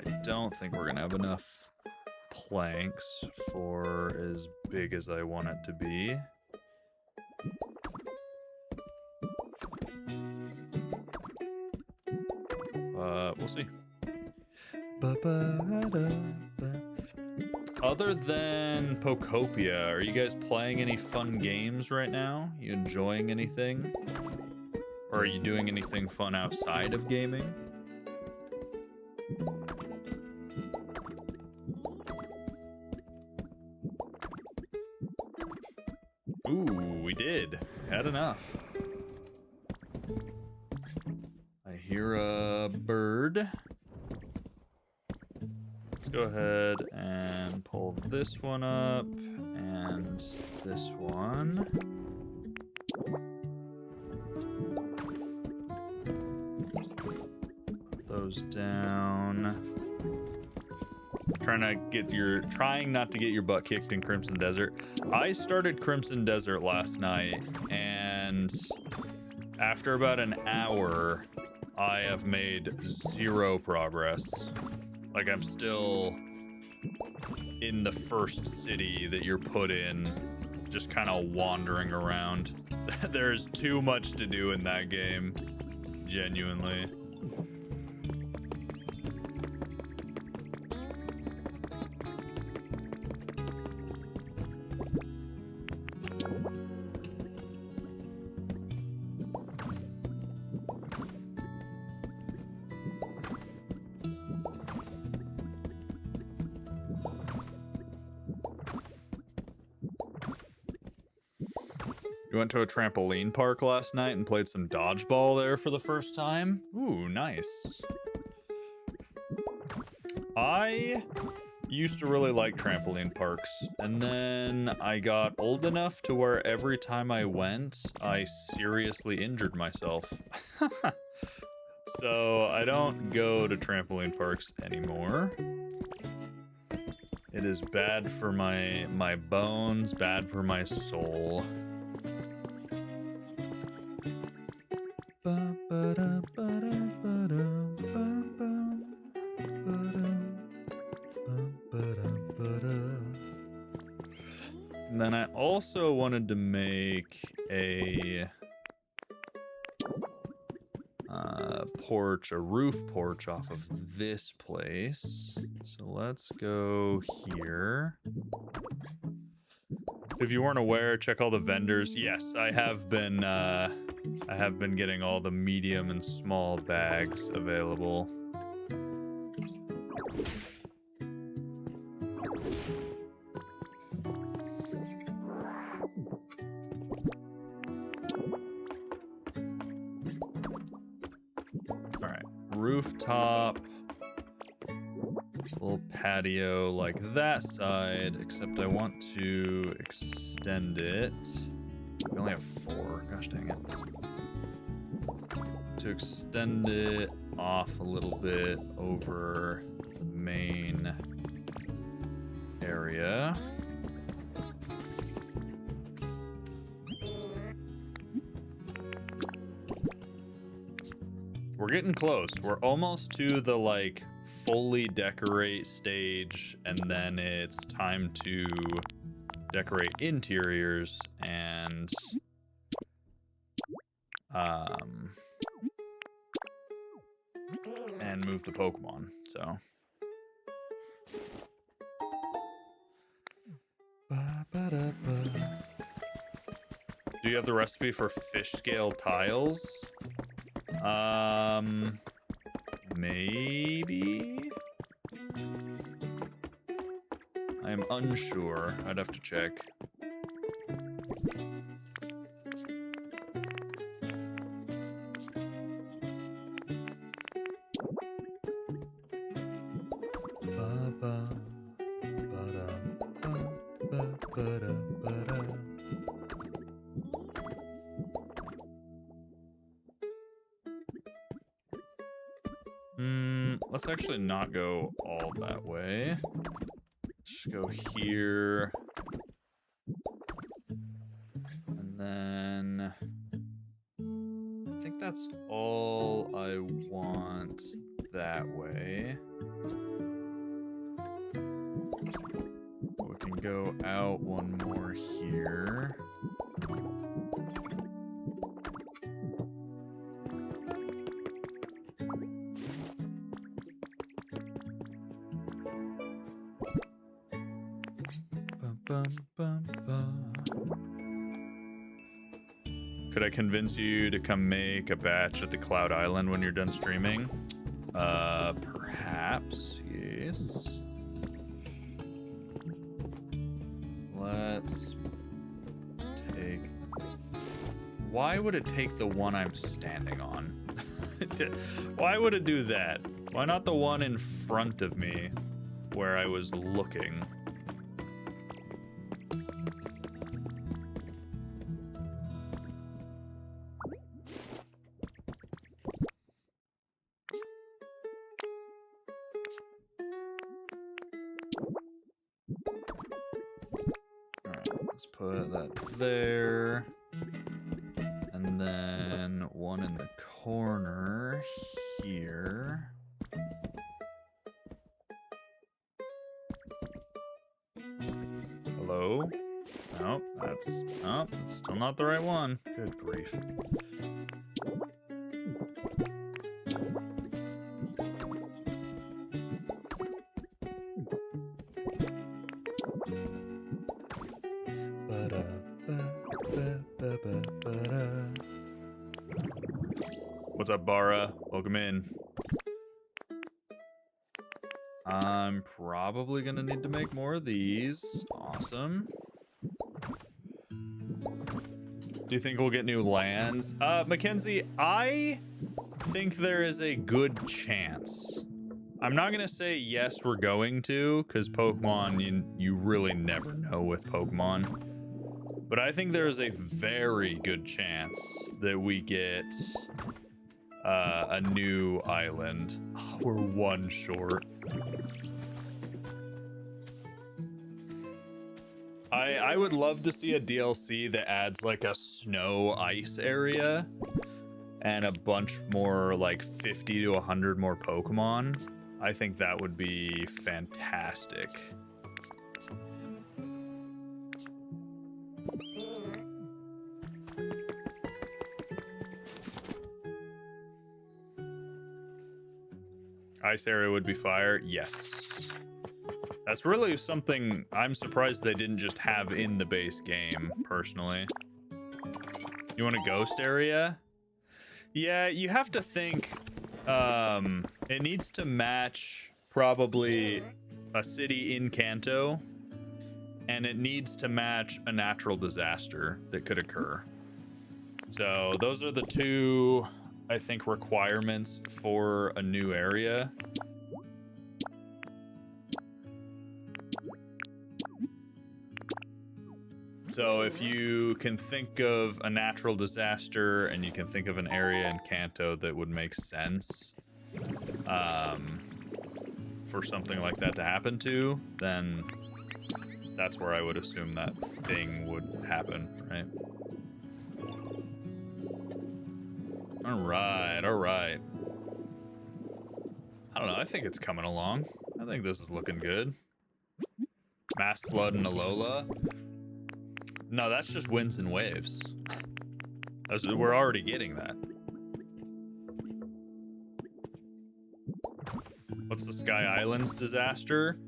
I don't think we're gonna have enough planks for as big as I want it to be. We'll see. Other than Pokopia, are you guys playing any fun games right now? You enjoying anything? Or are you doing anything fun outside of gaming? Ooh, we did. Had enough. I hear a bird. Let's go ahead and pull this one up and this one. Put those down. Trying not to get your butt kicked in Crimson Desert. I started Crimson Desert last night, and after about an hour, I have made 0 progress. Like, I'm still in the first city that you're put in, just kind of wandering around. There's too much to do in that game, genuinely. We went to a trampoline park last night and played some dodgeball there for the first time. Ooh, nice. I used to really like trampoline parks, and then I got old enough to where every time I went, I seriously injured myself. So I don't go to trampoline parks anymore. It is bad for my bones, bad for my soul. And then I also wanted to make a a roof porch off of this place. So let's go here. If you weren't aware, check all the vendors. Yes, I have been getting all the medium and small bags available. All right, rooftop, little patio like that side, except I want to extend it. We only have 4, gosh dang it. To extend it off a little bit over the main area. We're getting close. We're almost to the like fully decorate stage, and then it's time to decorate interiors and move the Pokemon. So do you have the recipe for fish scale tiles? Maybe? I am unsure. I'd have to check. Let's actually not go all that way. Just go here. And then I think that's all I want that way. We can go out one more here. Could I convince you to come make a batch at the Cloud Island when you're done streaming? Perhaps, yes. Let's take... Why would it take the one I'm standing on? Why would it do that? Why not the one in front of me where I was looking? Alright, let's put that there. And then one in the corner here. Hello? Nope, that's still not the right one. Good grief. What's up, Bara? Welcome in. I'm probably gonna need to make more of these. Awesome. Do you think we'll get new lands? Mackenzie, I think there is a good chance. I'm not gonna say yes we're going to, because Pokemon, you really never know with Pokemon. But I think there is a very good chance that we get a new island. Oh, we're one short. I would love to see a DLC that adds like a snow ice area and a bunch more, like 50 to 100 more Pokemon. I think that would be fantastic. Ice area would be fire. Yes. That's really something I'm surprised they didn't just have in the base game, personally. You want a ghost area? Yeah, you have to think it needs to match probably a city in Kanto, and it needs to match a natural disaster that could occur. So those are the two, I think, requirements for a new area. So if you can think of a natural disaster and you can think of an area in Kanto that would make sense for something like that to happen to, then that's where I would assume that thing would happen, right? All right, all right. I don't know, I think it's coming along. I think this is looking good. Mass flood in Alola. No, that's just winds and waves. We're already getting that. What's the Sky Islands disaster?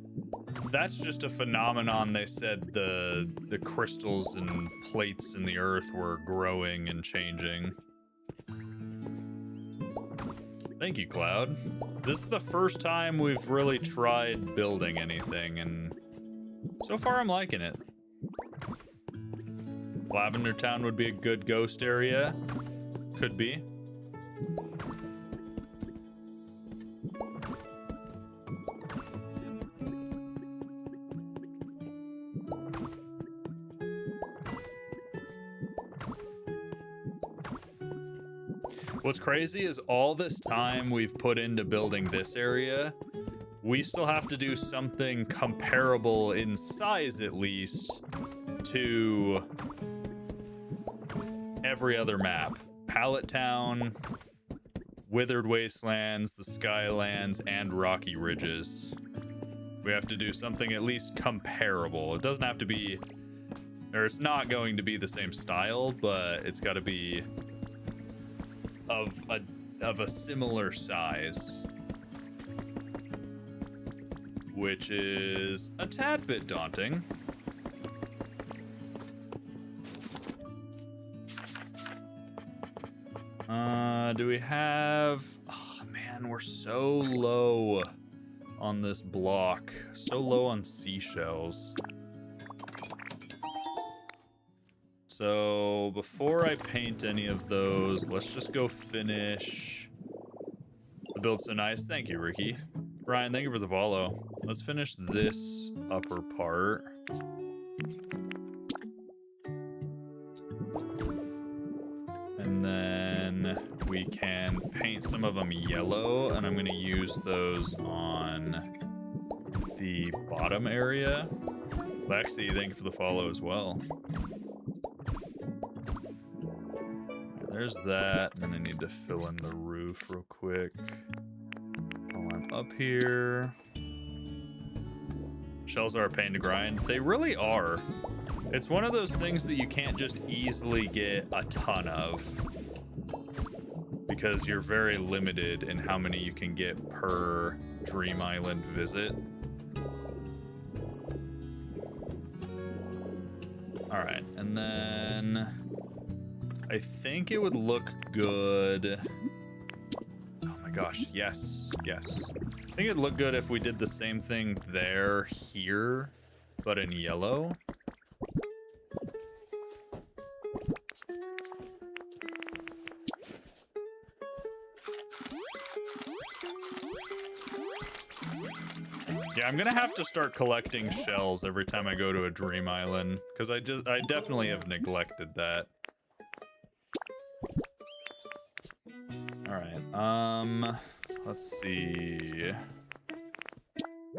That's just a phenomenon. They said the crystals and plates in the earth were growing and changing. Thank you, Cloud. This is the first time we've really tried building anything, and so far I'm liking it. Lavender Town would be a good ghost area. Could be. What's crazy is all this time we've put into building this area, we still have to do something comparable in size, at least, to every other map. Pallet Town, Withered Wastelands, the Skylands, and Rocky Ridges. We have to do something at least comparable. It doesn't have to be, or it's not going to be the same style, but it's got to be of a similar size, which is a tad bit daunting. Do we have... Oh, man, we're so low on this block. So low on seashells. So before I paint any of those, let's just go finish the build so nice. Thank you, Ricky. Ryan, thank you for the follow. Let's finish this upper part. And then we can paint some of them yellow, and I'm going to use those on the the bottom area. Lexi, thank you for the follow as well. There's that, and then I need to fill in the roof real quick while I'm up here. Shells are a pain to grind. They really are. It's one of those things that you can't just easily get a ton of because you're very limited in how many you can get per Dream Island visit. All right, and then I think it would look good. Oh my gosh, yes, yes. I think it'd look good if we did the same thing there, here, but in yellow. Yeah, I'm gonna have to start collecting shells every time I go to a Dream Island, because I definitely have neglected that. Alright, let's see.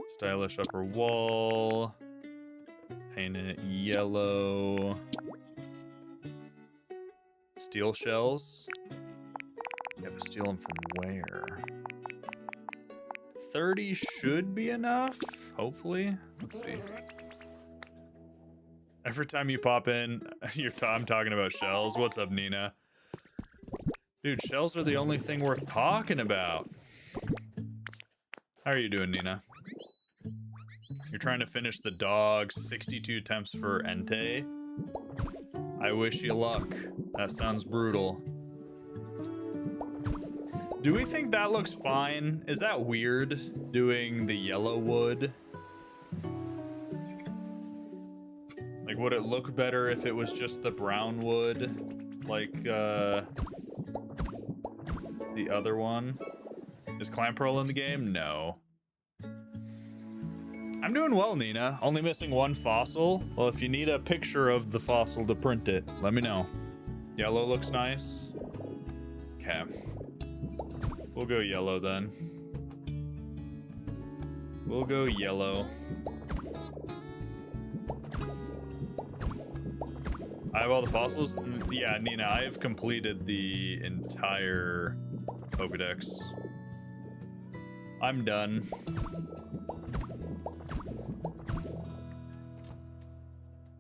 Stylish upper wall. Paint it yellow. Steel shells. Yeah, but steal them from where? 30 should be enough, hopefully. Let's see. Every time you pop in, I'm talking about shells. What's up, Nina? Dude, shells are the only thing worth talking about. How are you doing, Nina? You're trying to finish the dog, 62 attempts for Entei. I wish you luck. That sounds brutal. Do we think that looks fine? Is that weird, doing the yellow wood? Like, would it look better if it was just the brown wood? Like, the other one? Is Clamperl in the game? No. I'm doing well, Nina. Only missing one fossil. Well, if you need a picture of the fossil to print it, let me know. Yellow looks nice. Okay. We'll go yellow then. We'll go yellow. I have all the fossils? Yeah, Nina, I have completed the entire Pokedex. I'm done.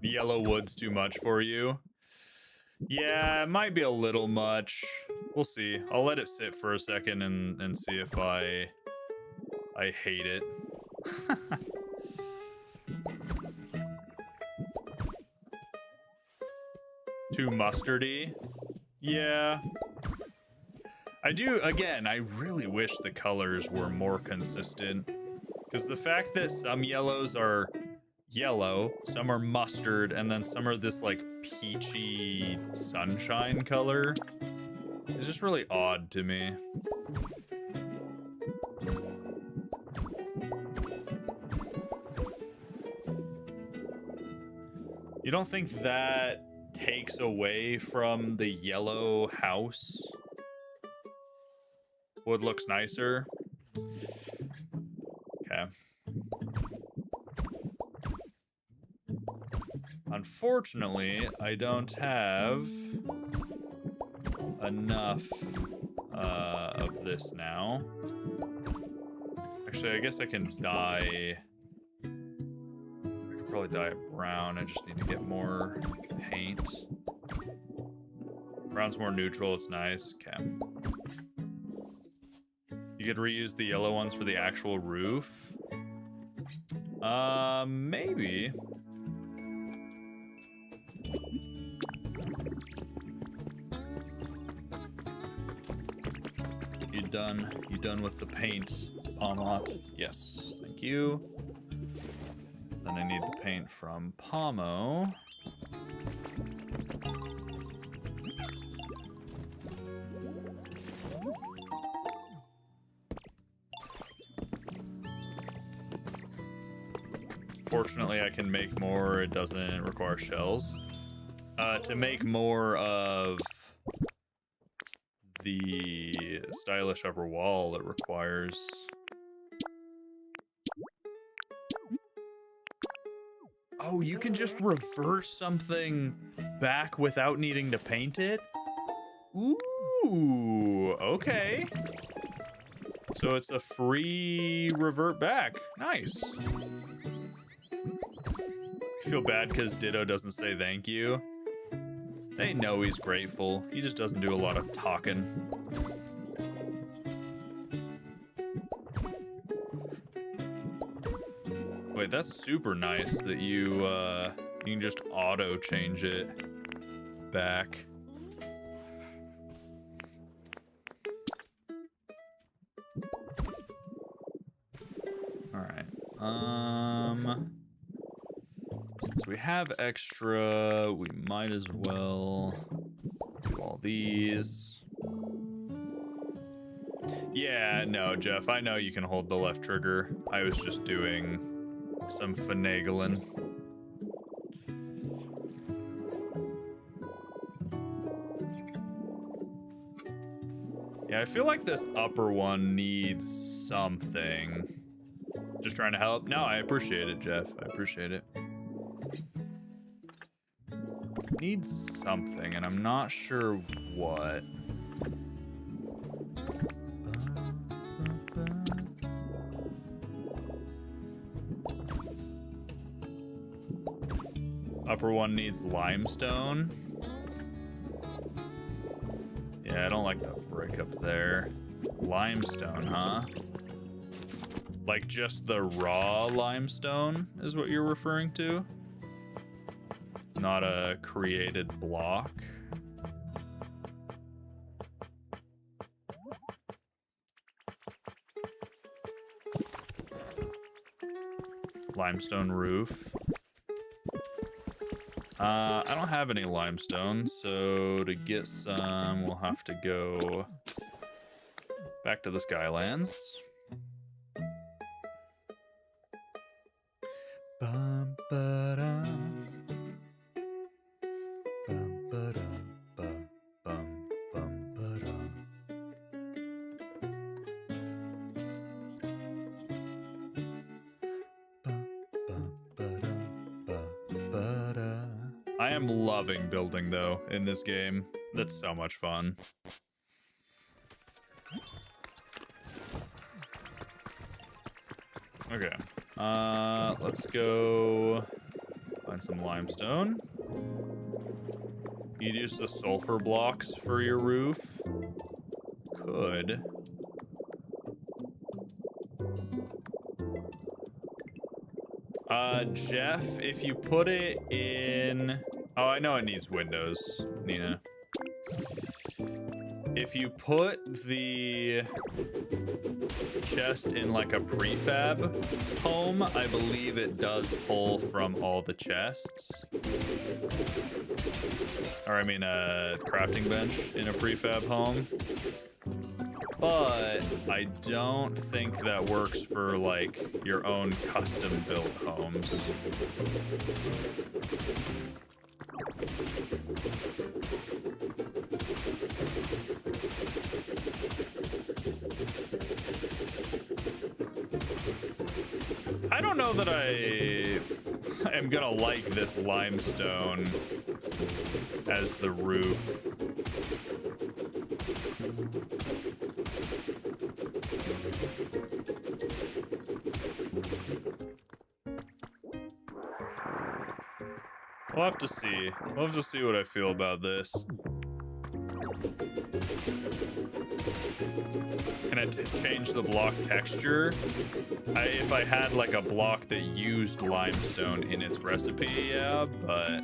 Yellow wood's too much for you. Yeah, it might be a little much. We'll see. I'll let it sit for a second and see if I hate it. Too mustardy? Yeah. I do, again, I really wish the colors were more consistent. Because the fact that some yellows are yellow, some are mustard, and then some are this like peachy sunshine color. It's just really odd to me. You don't think that takes away from the yellow house? Wood looks nicer. Okay. Unfortunately, I don't have enough of this now. Actually, I guess I can dye. I could probably dye it brown. I just need to get more paint. Brown's more neutral. It's nice. Okay. You could reuse the yellow ones for the actual roof. Maybe. You done with the paint, Pomot? Yes, thank you. Then I need the paint from Pomo. Fortunately, I can make more. It doesn't require shells. To make more of the stylish upper wall, it requires Oh, you can just reverse something back without needing to paint it? Ooh, okay. So it's a free revert back. Nice. I feel bad because Ditto doesn't say thank you. They know he's grateful. He just doesn't do a lot of talking. Wait, that's super nice that you can just auto change it back. All right. Since we have extra, we might as well do all these. Yeah, no, Jeff, I know you can hold the left trigger. I was just doing some finagling. Yeah, I feel like this upper one needs something. Just trying to help. No, I appreciate it, Jeff. I appreciate it. Needs something, and I'm not sure what. Upper one needs limestone. Yeah, I don't like the brick up there. Limestone, huh? Like just the raw limestone is what you're referring to? Not a created block. Limestone roof. I don't have any limestone, so to get some, we'll have to go back to the Skylands. Bum, ba-da. Bum, ba-da, ba, bum, bum, ba-da. I am loving building, though, in this game. That's so much fun. Okay. Let's go find some limestone. You'd use the sulfur blocks for your roof. Could. Jeff, if you put it in... Oh, I know it needs windows, Nina. If you put the chest in like a prefab home, I believe it does pull from all the chests. Or I mean a crafting bench in a prefab home. But I don't think that works for like your own custom built homes. I don't know that I am gonna like this limestone as the roof. We'll have to see. We'll have to see what I feel about this. Can I change the block texture? If I had like a block that used limestone in its recipe, yeah, but...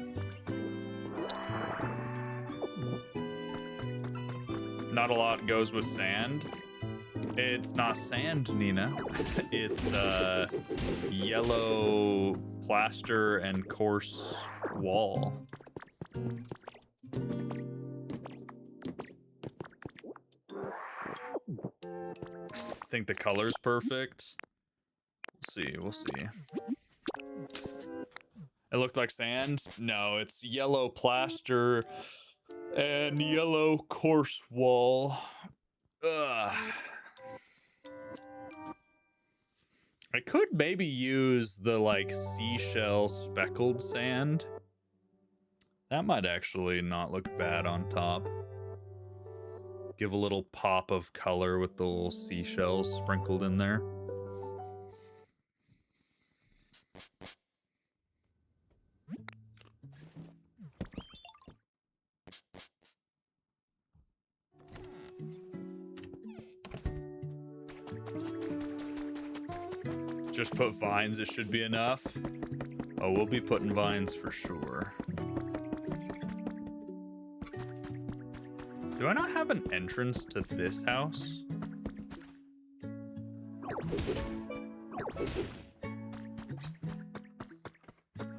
Not a lot goes with sand. It's not sand, Nina. It's yellow plaster and coarse wall. I think the color's perfect. We'll see, we'll see. It looked like sand? No, it's yellow plaster and yellow coarse wall. Ugh. I could maybe use the like seashell speckled sand. That might actually not look bad on top. Give a little pop of color with the little seashells sprinkled in there. Just put vines, it should be enough. Oh, we'll be putting vines for sure. Do I not have an entrance to this house?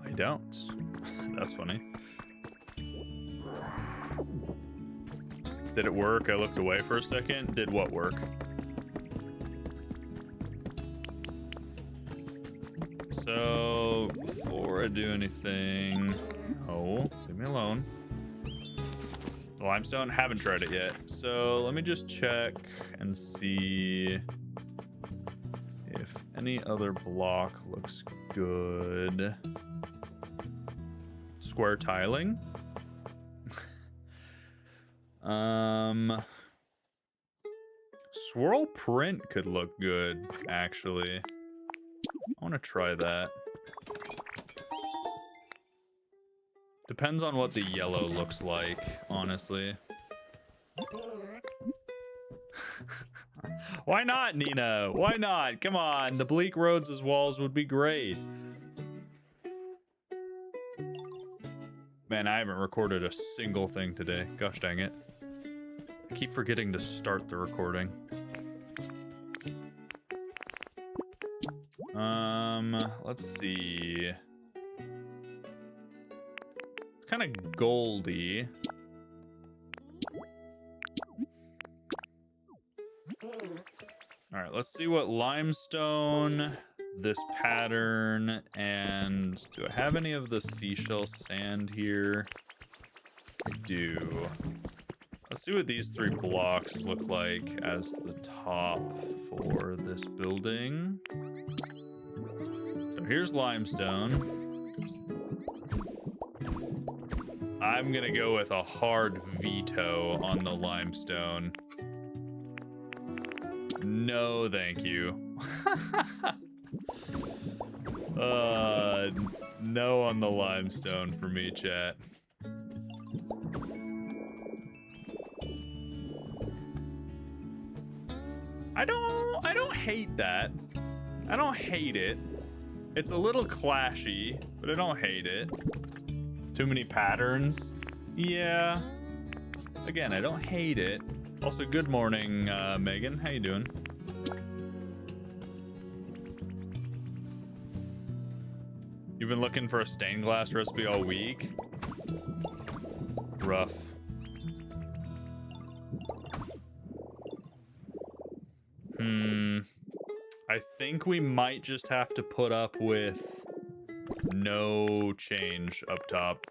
I don't. That's funny. Did it work? I looked away for a second. Did what work? So, before I do anything... Oh, leave me alone. The limestone, haven't tried it yet. So, let me just check and see if any other block looks good. Square tiling? Swirl print could look good, actually. I want to try that. Depends on what the yellow looks like, honestly. Why not, Nina? Why not? Come on, the bleak roads as walls would be great. Man, I haven't recorded a single thing today. Gosh dang it. I keep forgetting to start the recording. Let's see. It's kind of goldy. All right, let's see what limestone, this pattern, and do I have any of the seashell sand here? I do. Let's see what these 3 blocks look like as the top for this building. So here's limestone. I'm gonna go with a hard veto on the limestone. No, thank you. No on the limestone for me, chat. I don't hate that. I don't hate it. It's a little clashy, but I don't hate it. Too many patterns. Yeah. Again, I don't hate it. Also, good morning, Megan. How you doing? You've been looking for a stained glass recipe all week? Rough. I think we might just have to put up with no change up top.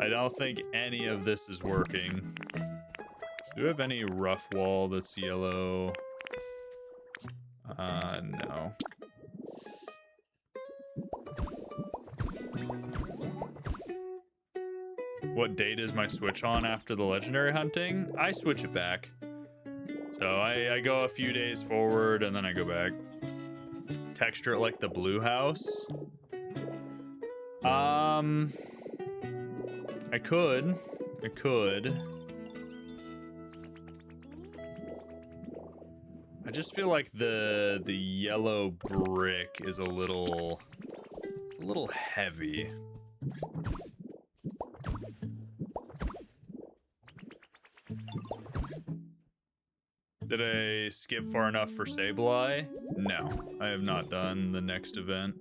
I don't think any of this is working. Do we have any rough wall that's yellow? No. What date is my switch on after the legendary hunting? I switch it back. So I go a few days forward and then I go back. Texture it like the blue house. I could. I just feel like the yellow brick is a little heavy. Did I skip far enough for Sableye? No, I have not done the next event.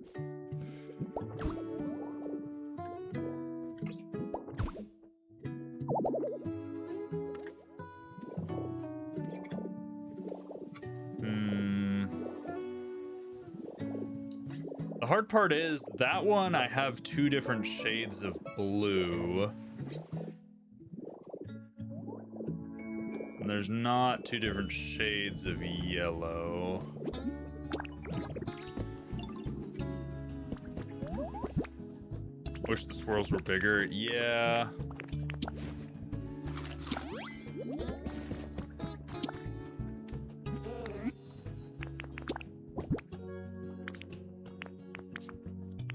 The hard part is that one I have 2 different shades of blue. And there's not 2 different shades of yellow. Wish the swirls were bigger. Yeah.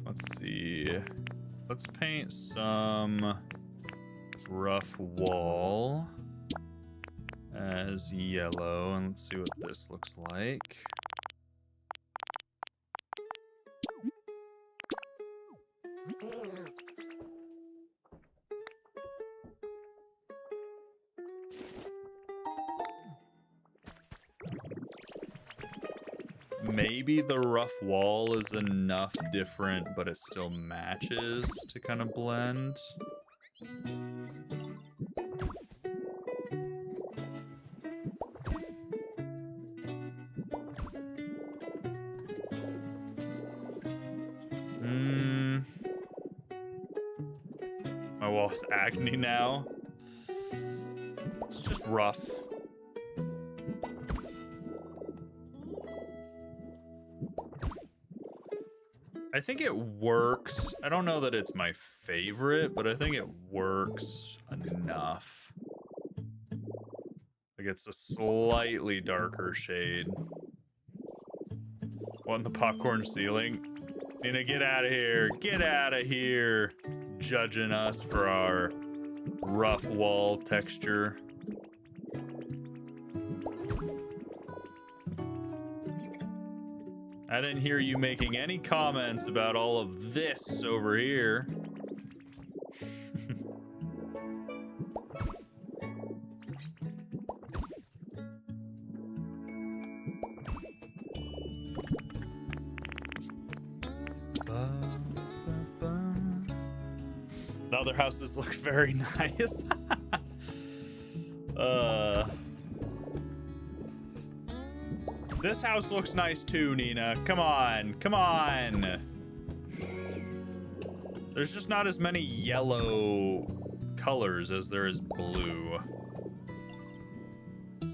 Let's see. Let's paint some rough wall as yellow, and let's see what this looks like. Maybe the rough wall is enough different, but it still matches to kind of blend. My wall's acne now. It's just rough. I think it works. I don't know that it's my favorite, but I think it works enough. Like it's a slightly darker shade. On the popcorn ceiling. Nina, get out of here. Get out of here. Judging us for our rough wall texture. I didn't hear you making any comments about all of this over here. The other houses look very nice. This house looks nice too, Nina. Come on, come on. There's just not as many yellow colors as there is blue. I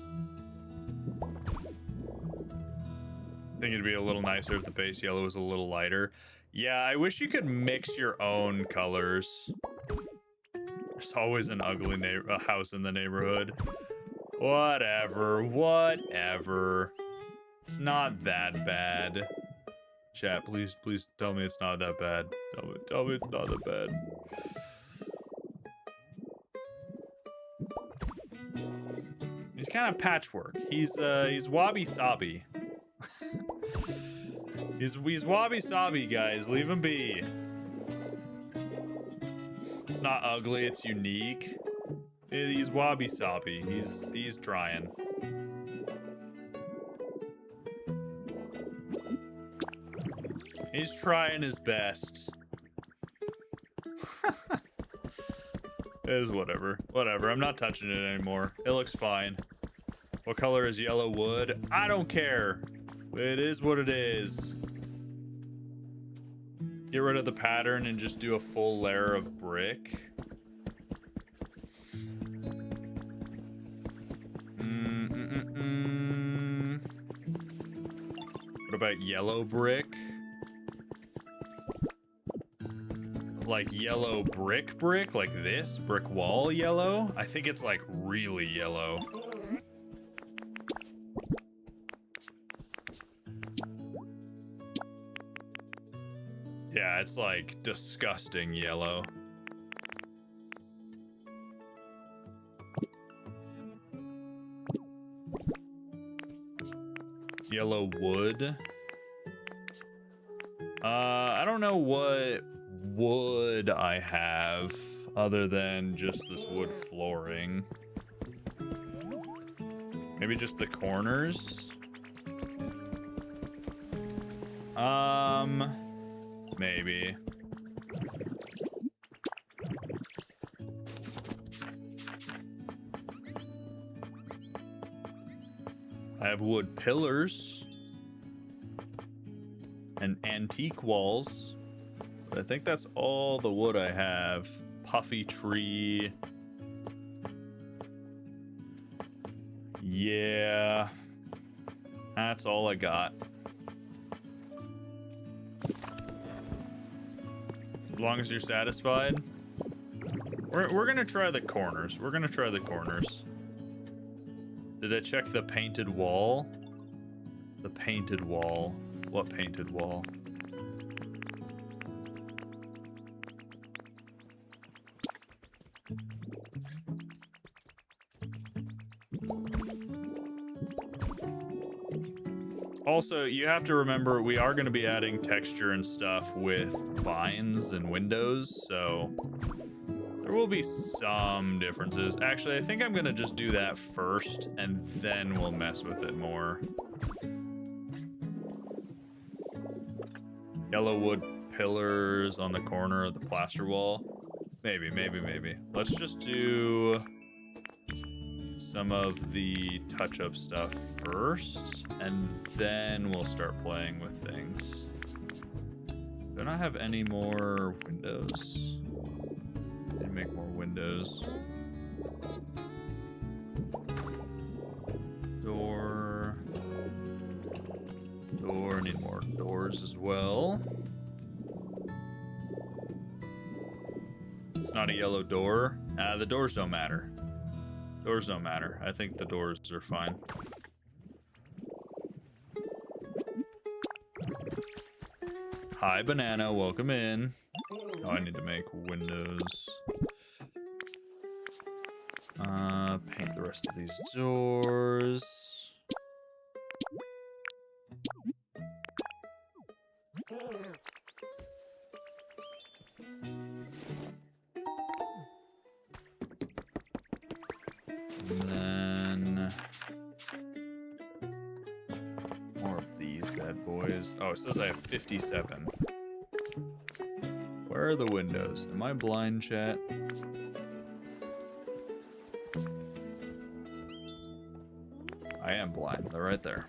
think it'd be a little nicer if the base yellow was a little lighter. Yeah, I wish you could mix your own colors. There's always an ugly house in the neighborhood. Whatever, whatever. It's not that bad. Chat, please tell me it's not that bad. Tell me it's not that bad. He's kind of patchwork. He's wabi-sabi. He's wabi-sabi, guys. Leave him be. It's not ugly, it's unique. He's wabi-sabi. He's trying. He's trying his best. It is whatever. Whatever. I'm not touching it anymore. It looks fine. What color is yellow wood? I don't care. It is what it is. Get rid of the pattern and just do a full layer of brick. What about yellow brick? Like yellow brick, like this? Brick wall yellow? I think it's like really yellow. Yeah, it's like disgusting yellow. Yellow wood. I don't know what wood I have other than just this wood flooring. Maybe just the corners. Maybe. I have wood pillars and antique walls. But I think that's all the wood I have. Puffy tree. Yeah. That's all I got. As long as you're satisfied. We're gonna try the corners. We're gonna try the corners. Did I check the painted wall? The painted wall. What painted wall? Also, you have to remember we are going to be adding texture and stuff with vines and windows, so there will be some differences. Actually, I think I'm going to just do that first, and then we'll mess with it more. Yellow wood pillars on the corner of the plaster wall. Maybe. Let's just do some of the touch-up stuff first, and then we'll start playing with things. Do I not have any more windows? I need to make more windows. Door. Need more doors as well. It's not a yellow door. The doors don't matter. Doors don't matter. I think the doors are fine. Hi, Banana. Welcome in. Oh, I need to make windows. Paint the rest of these doors. And then more of these bad boys. Oh, it says I have 57. Where are the windows? Am I blind, chat? I am blind. They're right there.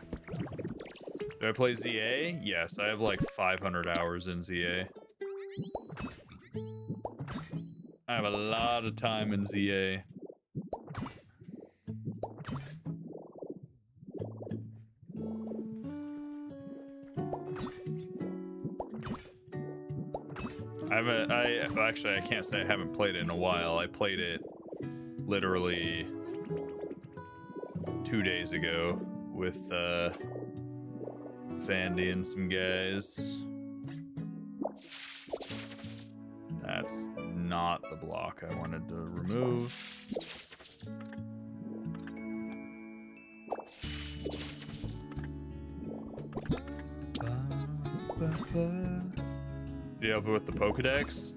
Do I play ZA? Yes, I have like 500 hours in ZA. I have a lot of time in ZA. Actually, I can't say I haven't played it in a while. I played it literally 2 days ago with Vandy and some guys. That's not the block I wanted to remove. Do you help with the Pokedex?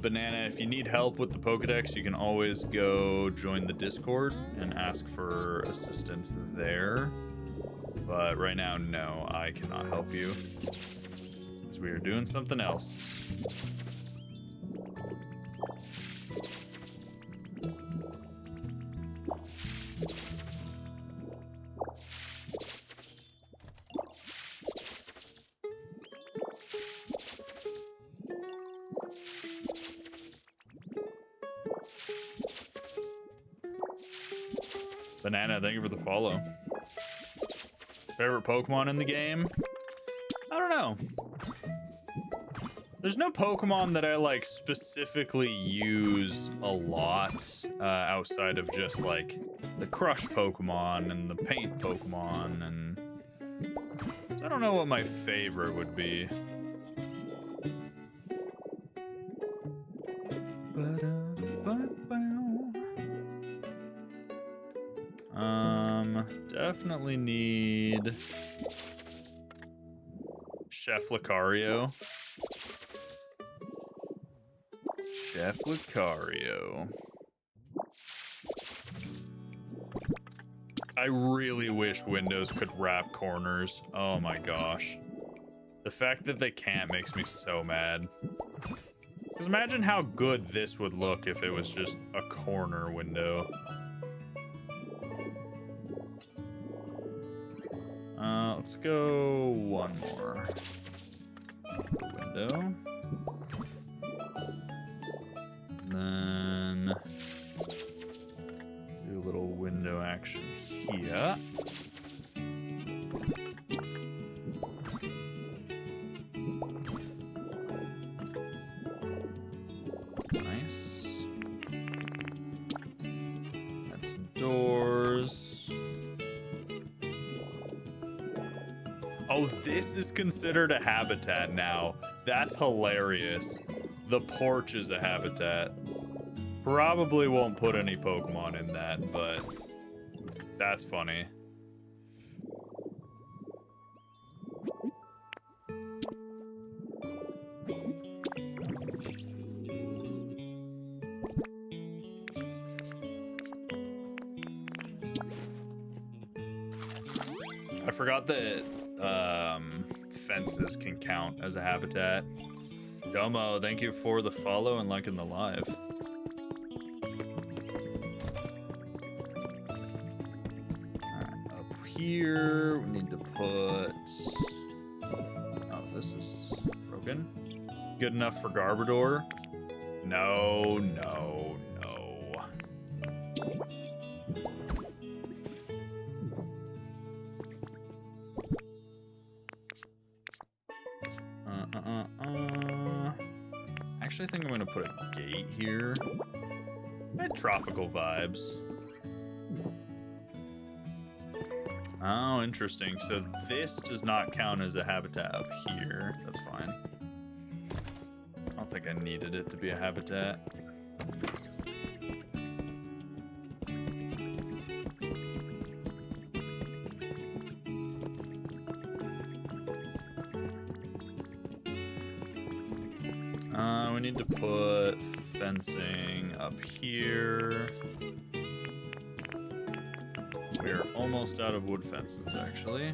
Banana, if you need help with the Pokedex, you can always go join the Discord and ask for assistance there. But right now, no, I cannot help you, because we are doing something else. Banana, thank you for the follow. Favorite Pokemon in the game? I don't know. There's no Pokemon that I like specifically use a lot outside of just like the Crush Pokemon and the Paint Pokemon, and I don't know what my favorite would be. Definitely need Chef Lucario. Chef Lucario. I really wish Windows could wrap corners. Oh my gosh. The fact that they can't makes me so mad. Because imagine how good this would look if it was just a corner window. Let's go one more window. And then do a little window action here. Nice. Add some doors. Oh, this is considered a habitat now. That's hilarious. The porch is a habitat. Probably won't put any Pokemon in that, but that's funny. I forgot that fences can count as a habitat. Domo, thank you for the follow and liking the live. Alright, up here we need to put... Oh, this is broken. Good enough for Garbodor? No, no, no. Actually, I think I'm gonna put a gate here. I had tropical vibes. Oh, interesting. So this does not count as a habitat up here. That's fine. I don't think I needed it to be a habitat. We need to put fencing up here. We're almost out of wood fences, actually.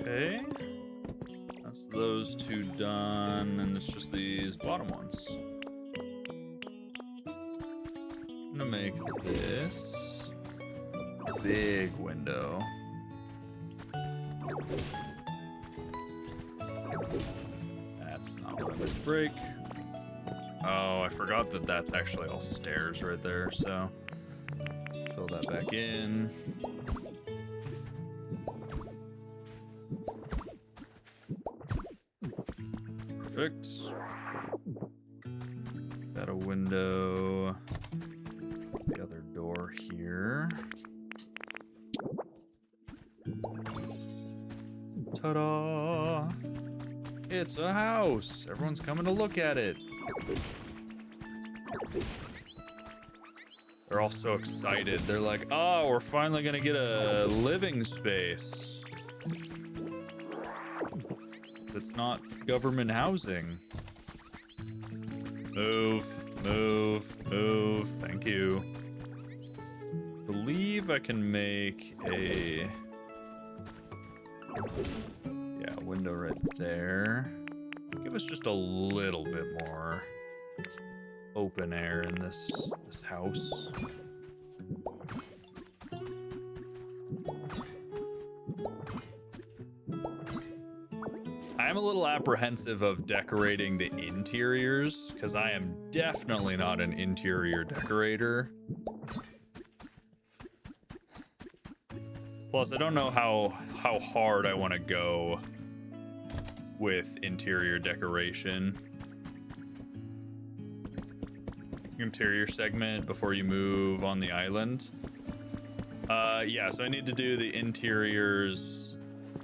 Okay, that's those two done, and it's just these bottom ones. I'm gonna make this a big window. That's not what I meant to break. Oh, I forgot that that's actually all stairs right there, so fill that back in. Perfect. Got a window. The other door here. Ta-da! It's a house. Everyone's coming to look at it. They're all so excited. They're like, oh, we're finally gonna get a living space. It's not government housing. Move, move, move. Thank you. I believe I can make a window right there. Give us just a little bit more open air in this house. I'm a little apprehensive of decorating the interiors because I am definitely not an interior decorator. Plus, I don't know how hard I want to go with interior decoration. Interior segment before you move on the island. Yeah, so I need to do the interiors,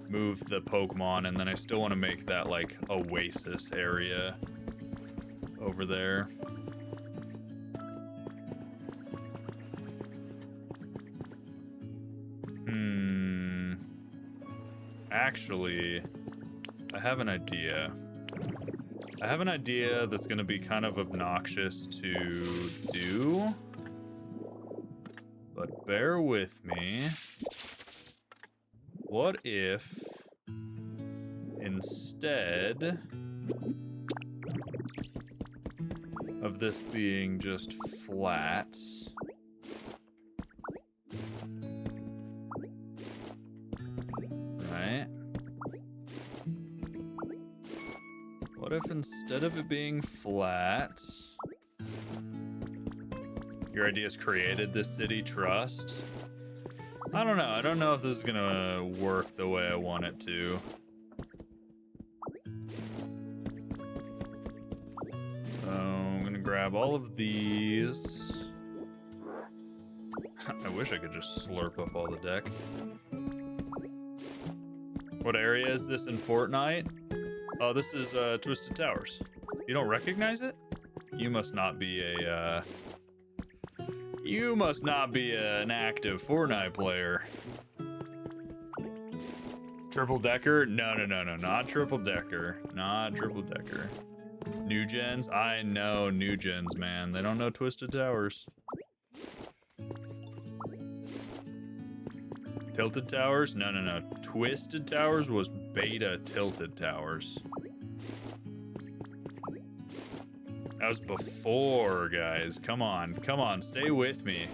move the Pokemon, and then I still want to make that like oasis area over there. Actually, I have an idea. I have an idea that's going to be kind of obnoxious to do, but bear with me. What if instead of this being just flat, if instead of it being flat, your ideas created the city trust? I don't know. I don't know if this is gonna work the way I want it to. So I'm gonna grab all of these. I wish I could just slurp up all the deck. What area is this in Fortnite? Oh, this is Twisted Towers. You don't recognize it? You must not be a you must not be an active Fortnite player. Triple decker? No, not triple decker. Not triple decker. New gens? I know new gens, man. They don't know Twisted Towers. Tilted Towers? No. Twisted Towers was beta Tilted Towers. That was before, guys. Come on, stay with me.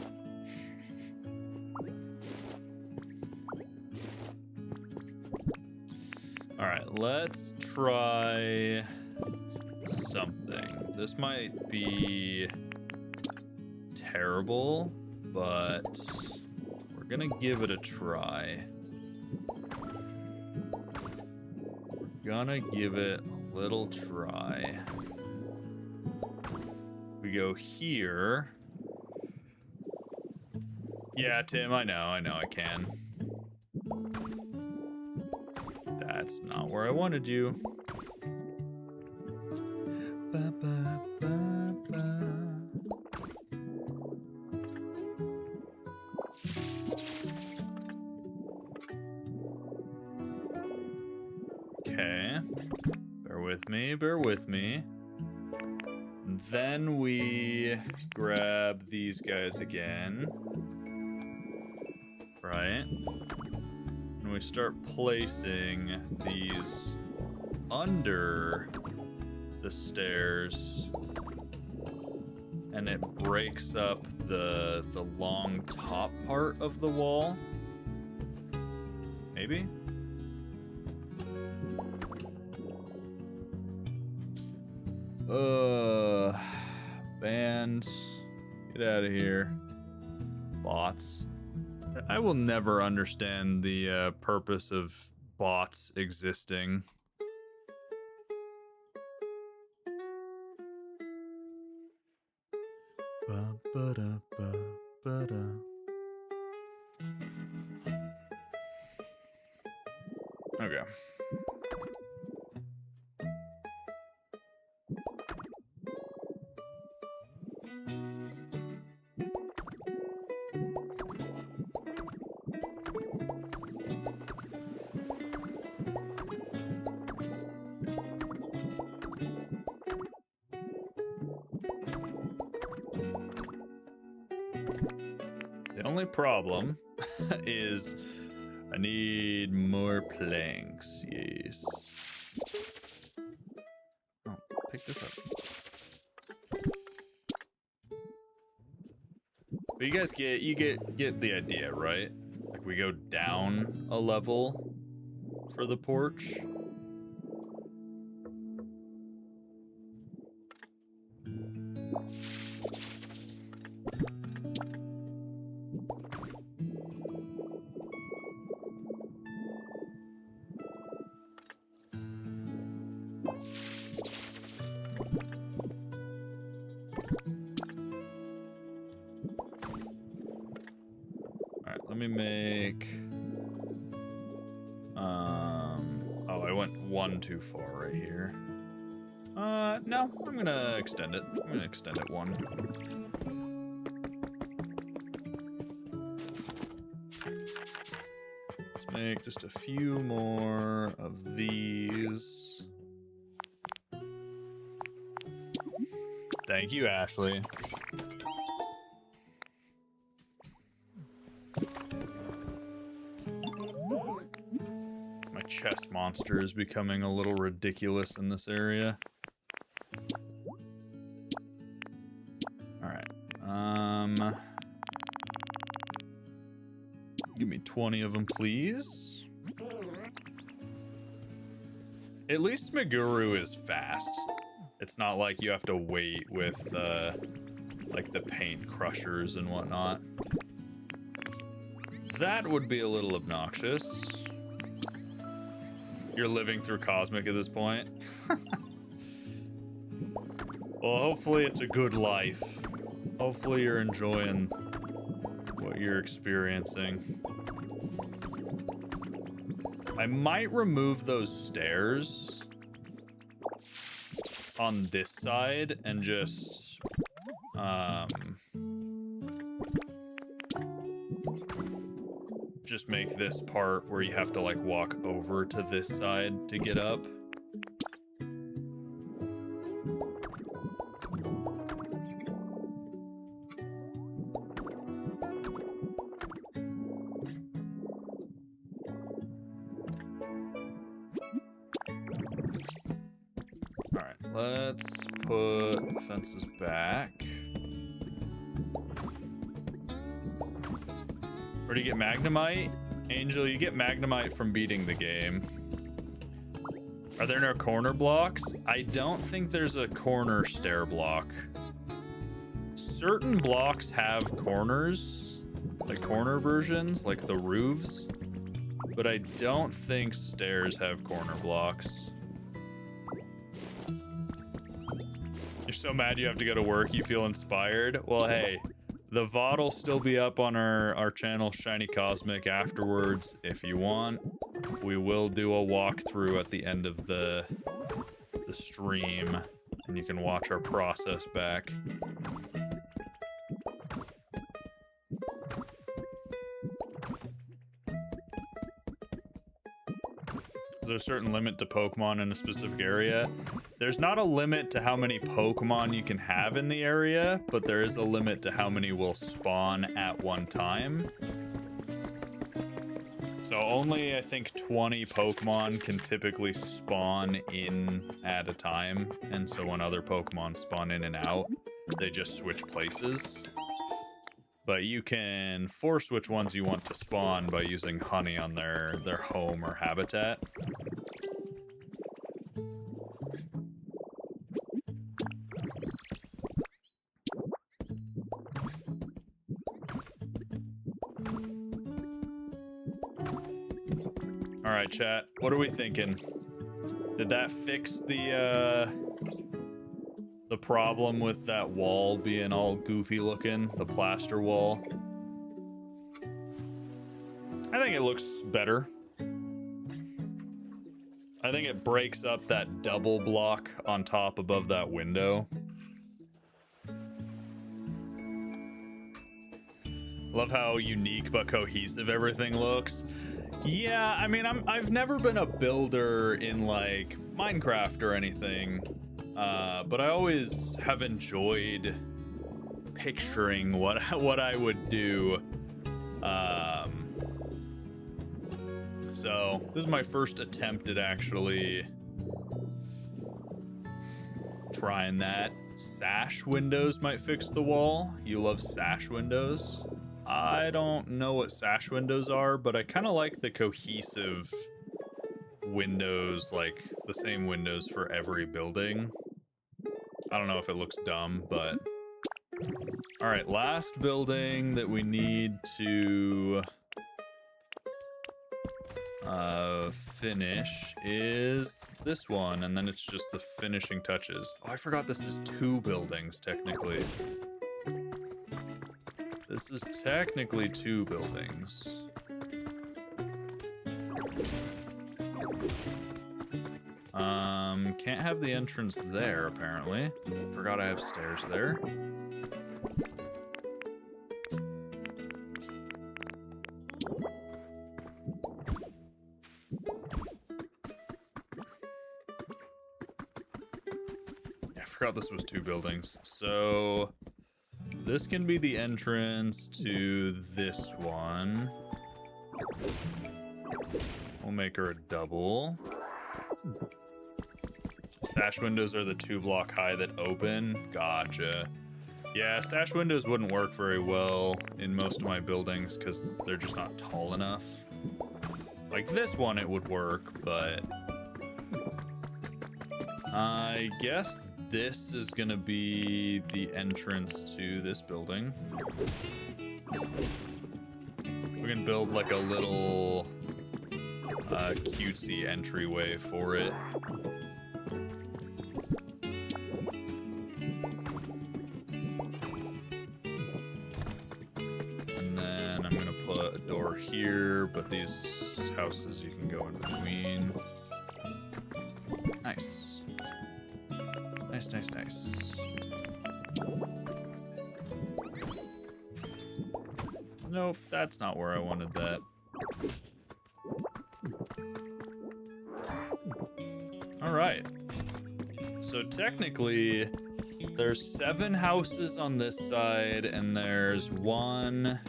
All right, let's try something. This might be terrible, but we're gonna give it a try. We're gonna give it a little try. We go here. Yeah, Tim, I know, I can. That's not where I wanted you. Ba, ba, ba, ba. Okay. Bear with me. Then we grab these guys again. Right? And we start placing these under the stairs. And it breaks up the long top part of the wall. Maybe? Band, get out of here. Bots. I will never understand the purpose of bots existing. Okay. The only problem is I need more planks. Yes. Oh, pick this up. But you guys get the idea, right? Like we go down a level for the porch. Let me make, oh, I went one too far right here. No, I'm gonna extend it. I'm gonna extend it one. Let's make just a few more of these. Thank you, Ashley. Chest monster is becoming a little ridiculous in this area. All right. Give me 20 of them, please. At least Meguru is fast. It's not like you have to wait with like the paint crushers and whatnot. That would be a little obnoxious. You're living through Cosmic at this point. Well, hopefully it's a good life. Hopefully you're enjoying what you're experiencing. I might remove those stairs on this side and just make this part where you have to like walk over to this side to get up. Let's put the fences back. Where do you get Magnemite? Angel, you get Magnemite from beating the game. Are there no corner blocks? I don't think there's a corner stair block. Certain blocks have corners, like corner versions, like the roofs, but I don't think stairs have corner blocks. You're so mad you have to go to work, you feel inspired? Well, hey, the VOD will still be up on our channel, Shiny Cosmic, afterwards if you want. We will do a walkthrough at the end of the stream, and you can watch our process back. Is there a certain limit to Pokemon in a specific area? There's not a limit to how many Pokemon you can have in the area, but there is a limit to how many will spawn at one time. So only, I think, 20 Pokemon can typically spawn in at a time. And so when other Pokemon spawn in and out, they just switch places. But you can force which ones you want to spawn by using honey on their home or habitat. All right, chat. What are we thinking? Did that fix the problem with that wall being all goofy looking, the plaster wall? I think it looks better. I think it breaks up that double block on top above that window. Love how unique but cohesive everything looks. Yeah, I mean, I've never been a builder in like Minecraft or anything, but I always have enjoyed picturing what I would do. So this is my first attempt at actually trying that. Sash windows might fix the wall. You love sash windows. I don't know what sash windows are, but I kind of like the cohesive windows, like the same windows for every building. I don't know if it looks dumb, but... All right, last building that we need to finish is this one, and then it's just the finishing touches. Oh, I forgot this is 2 buildings, technically. This is technically 2 buildings. Can't have the entrance there, apparently. Forgot I have stairs there. Yeah, I forgot this was 2 buildings. So this can be the entrance to this one. We'll make her a double. Sash windows are the 2 block high that open. Gotcha. Yeah, sash windows wouldn't work very well in most of my buildings because they're just not tall enough. Like this one, it would work, but I guess this is gonna be the entrance to this building. We can build like a little cutesy entryway for it. And then I'm gonna put a door here, but these houses you can go in between. Nice. Nice, nice, nice. Nope, that's not where I wanted that. All right. So technically, there's 7 houses on this side, and there's 1,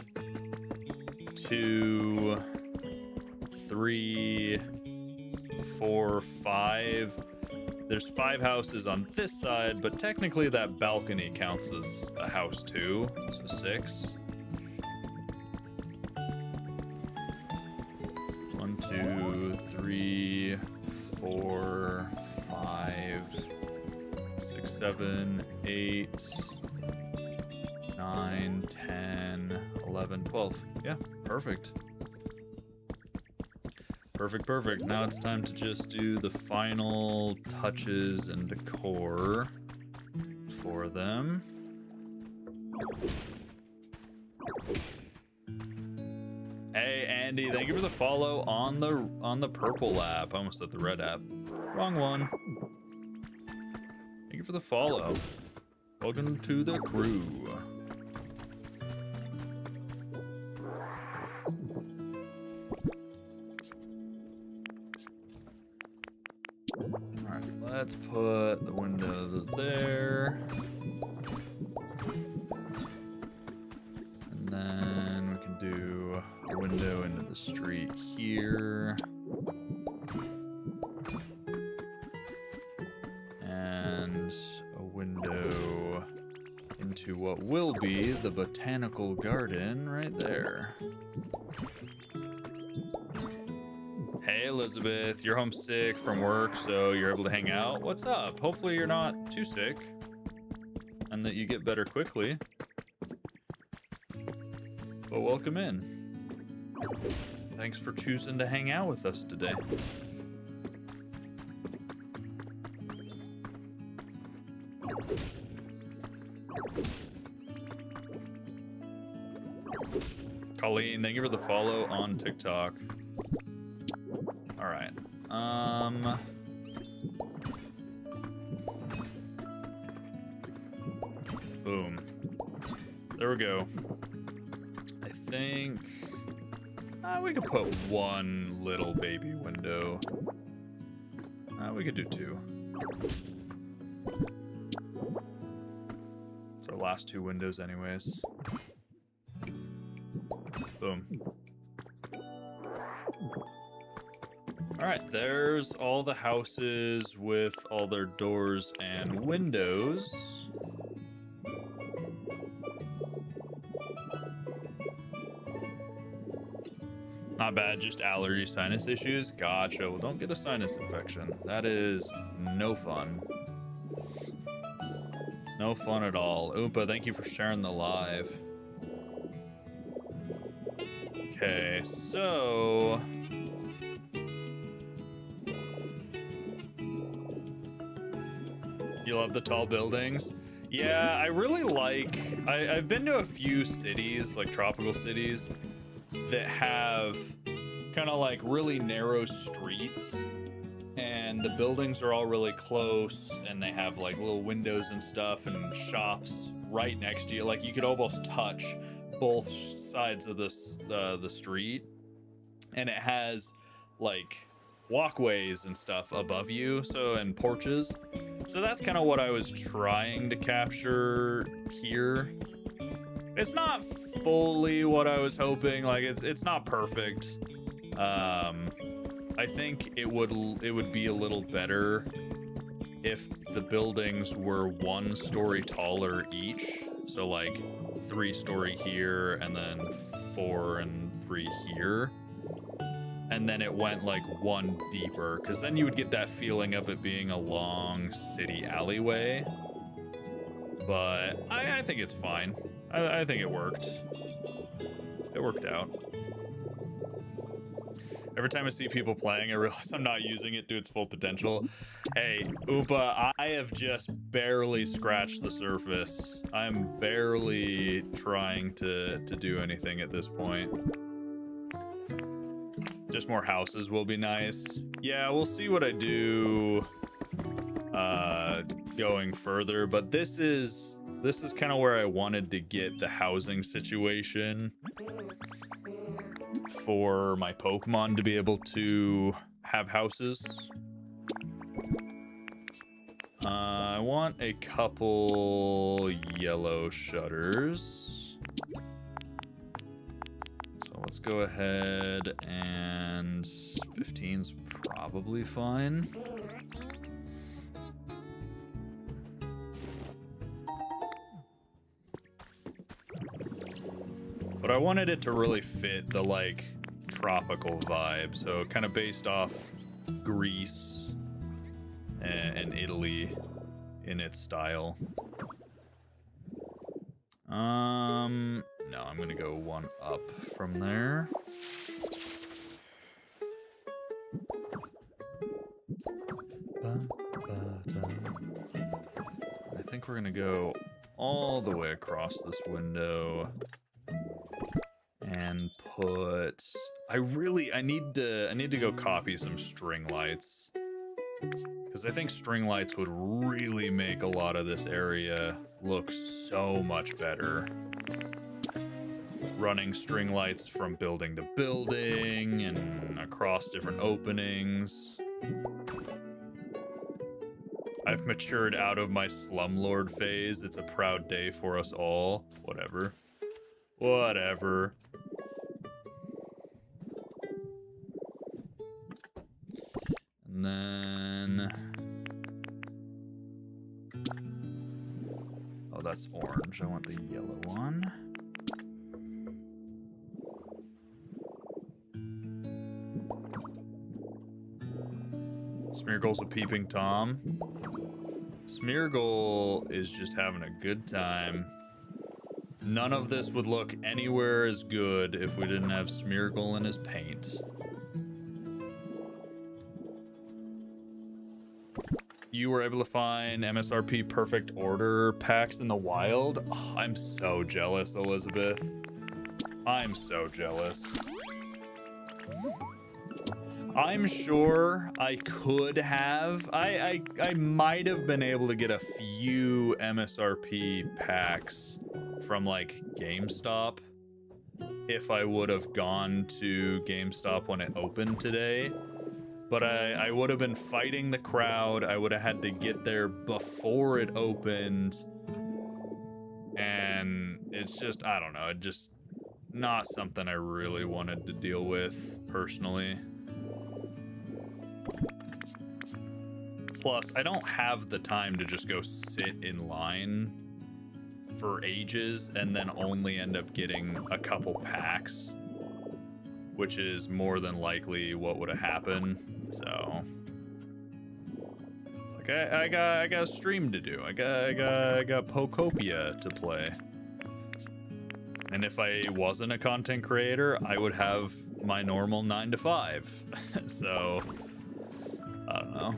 2, 3, 4, 5. There's 5 houses on this side, but technically that balcony counts as a house too, so 6. 1, 2, 3, 4, 5, 6, 7, 8, 9, 10, 11, 12. Yeah, perfect. Perfect, perfect. Now it's time to just do the final touches and decor for them. Hey Andy, thank you for the follow on the purple app. I almost said the red app. Wrong one. Thank you for the follow. Welcome to the crew. Alright, let's put the windows there. And then we can do a window into the street here. And a window into what will be the botanical garden right there. Hey Elizabeth, you're homesick from work, so you're able to hang out. What's up? Hopefully you're not too sick and that you get better quickly. But welcome in. Thanks for choosing to hang out with us today. Colleen, thank you for the follow on TikTok. All right. Boom. There we go. I think we could put 1 little baby window. We could do 2. It's our last 2 windows anyways. Boom. All right, there's all the houses with all their doors and windows. Not bad, just allergy sinus issues. Gotcha. Well, don't get a sinus infection. That is no fun. No fun at all. Oompa, thank you for sharing the live. Okay, so... You love the tall buildings? Yeah, I really like... I've been to a few cities, like tropical cities, that have kind of like really narrow streets, and the buildings are all really close, and they have like little windows and stuff and shops right next to you. Like you could almost touch both sides of the street, and it has like walkways and stuff above you, so, and porches. So that's kind of what I was trying to capture here. It's not fully what I was hoping. Like it's not perfect. I think it would be a little better if the buildings were 1 story taller each. So like 3 story here and then 4 and 3 here. and then it went like one deeper, because then you would get that feeling of it being a long city alleyway. But I think it's fine. I think it worked. It worked out. Every time I see people playing, I realize I'm not using it to its full potential. Hey, Oompa, I have just barely scratched the surface. I'm barely trying to do anything at this point. Just more houses will be nice. Yeah, we'll see what I do going further, but this is kind of where I wanted to get the housing situation for my Pokemon to be able to have houses. I want a couple yellow shutters. So let's go ahead, and 15's probably fine. But I wanted it to really fit the like tropical vibe, so kind of based off Greece and Italy in its style. No, I'm gonna go one up from there. I think we're gonna go all the way across this window and put. I need to go copy some string lights, because I think string lights would really make a lot of this area look so much better. Running string lights from building to building and across different openings. I've matured out of my slumlord phase. It's a proud day for us all. Whatever. Whatever. And then... oh, that's orange. I want the yellow one. Smeargle's a peeping Tom. Smeargle is just having a good time. None of this would look anywhere as good if we didn't have Smeargle in his paint. You were able to find MSRP perfect order packs in the wild? Oh, I'm so jealous, Elizabeth. I'm so jealous. I'm sure I could have. I might have been able to get a few MSRP packs from like GameStop if I would have gone to GameStop when it opened today. But I would have been fighting the crowd. I would have had to get there before it opened. And it's just, I don't know, just not something I really wanted to deal with personally. Plus, I don't have the time to just go sit in line for ages and then only end up getting a couple packs, which is more than likely what would have happened. So, like, I got a stream to do. I got Pokopia to play. And if I wasn't a content creator, I would have my normal 9 to 5. So, I don't know.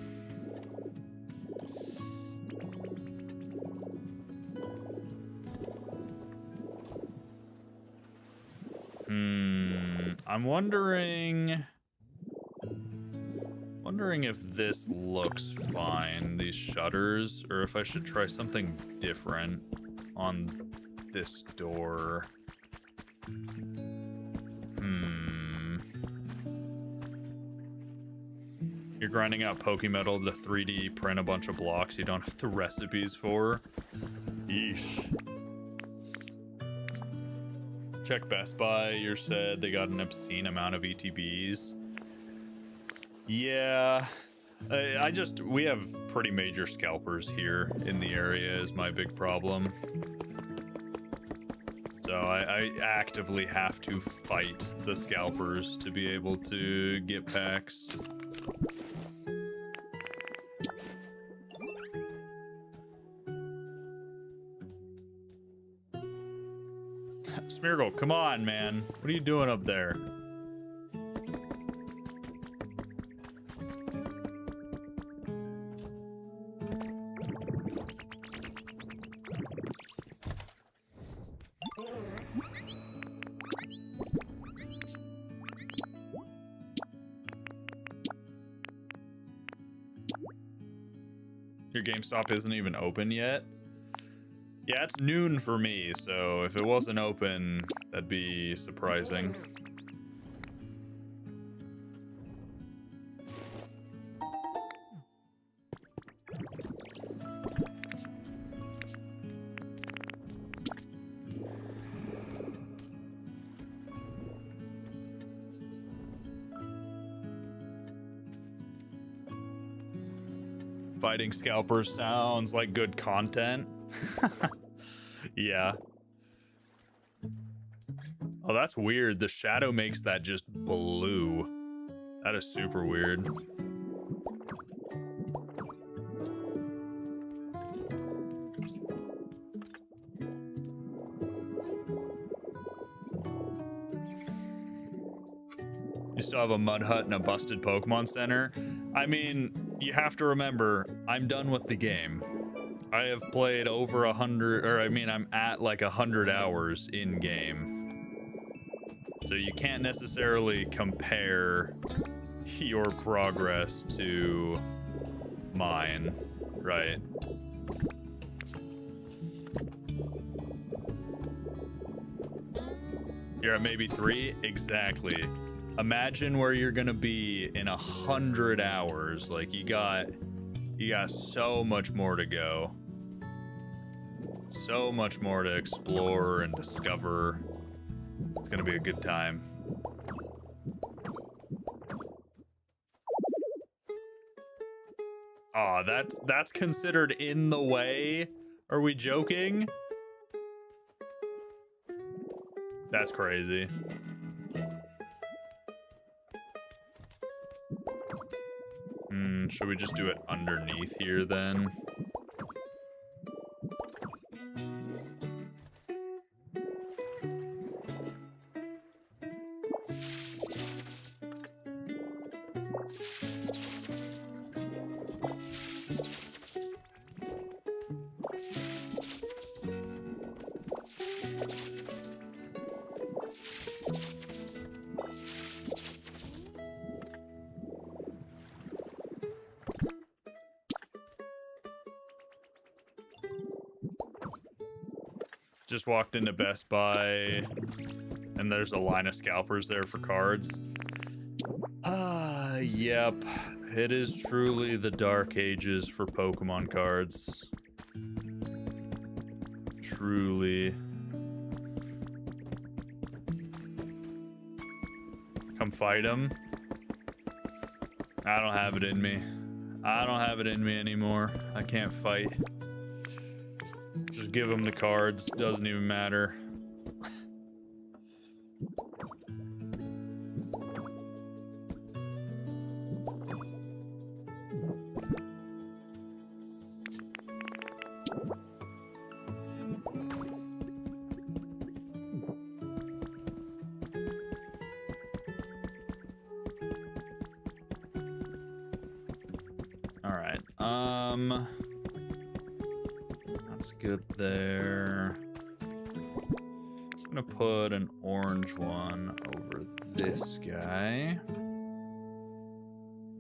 I'm wondering if this looks fine, these shutters, or if I should try something different on this door. You're grinding out Pokemetal to 3D print a bunch of blocks you don't have the recipes for. Yeesh. Check Best Buy. You said they got an obscene amount of ETBs. Yeah. We have pretty major scalpers here in the area is my big problem. So I actively have to fight the scalpers to be able to get packs. Smeargle, come on, man. What are you doing up there? Your GameStop isn't even open yet? Yeah, it's noon for me, so if it wasn't open, that'd be surprising. Fighting scalpers sounds like good content. Yeah. Oh, that's weird. The shadow makes that just blue. That is super weird. You still have a mud hut and a busted Pokemon Center. I mean, you have to remember, I'm done with the game. I have played over 100, or I mean, I'm at like 100 hours in game. So you can't necessarily compare your progress to mine, right? You're at maybe 3? Exactly. Imagine where you're gonna be in 100 hours. Like you got so much more to go. So much more to explore and discover. It's gonna be a good time. Aw, that's considered in the way? Are we joking? That's crazy. Should we just do it underneath here then? Just walked into Best Buy and there's a line of scalpers there for cards. Yep. It is truly the dark ages for Pokemon cards. Truly. Come fight him. I don't have it in me. I don't have it in me anymore. I can't fight. Just give him the cards. Doesn't even matter. All right. That's good there. I'm gonna put an orange one over this guy.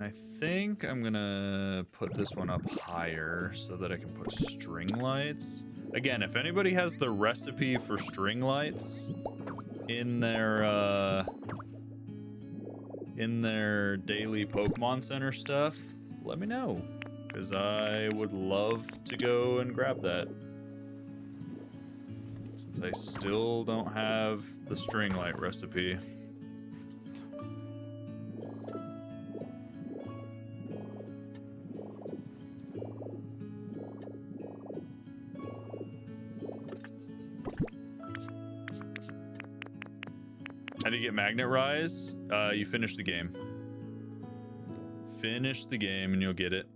I think I'm gonna put this one up higher so that I can put string lights. Again, if anybody has the recipe for string lights in their daily Pokemon Center stuff, let me know, because I would love to go and grab that. Since I still don't have the string light recipe. How do you get Magnet Rise? You finish the game. Finish the game and you'll get it.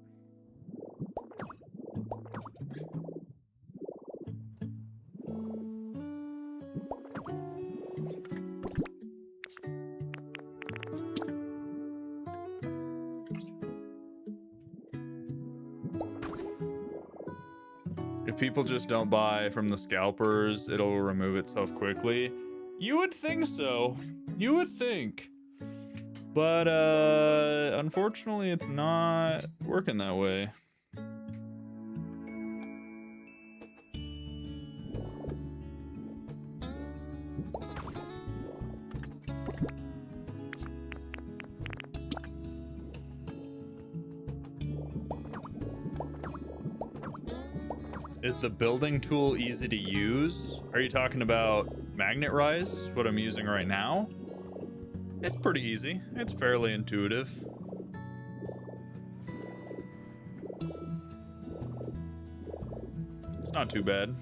If people just don't buy from the scalpers, it'll remove itself quickly. You would think so. You would think. But unfortunately, it's not working that way. Is the building tool easy to use? Are you talking about Magnet Rise, what I'm using right now? It's pretty easy. It's fairly intuitive. It's not too bad.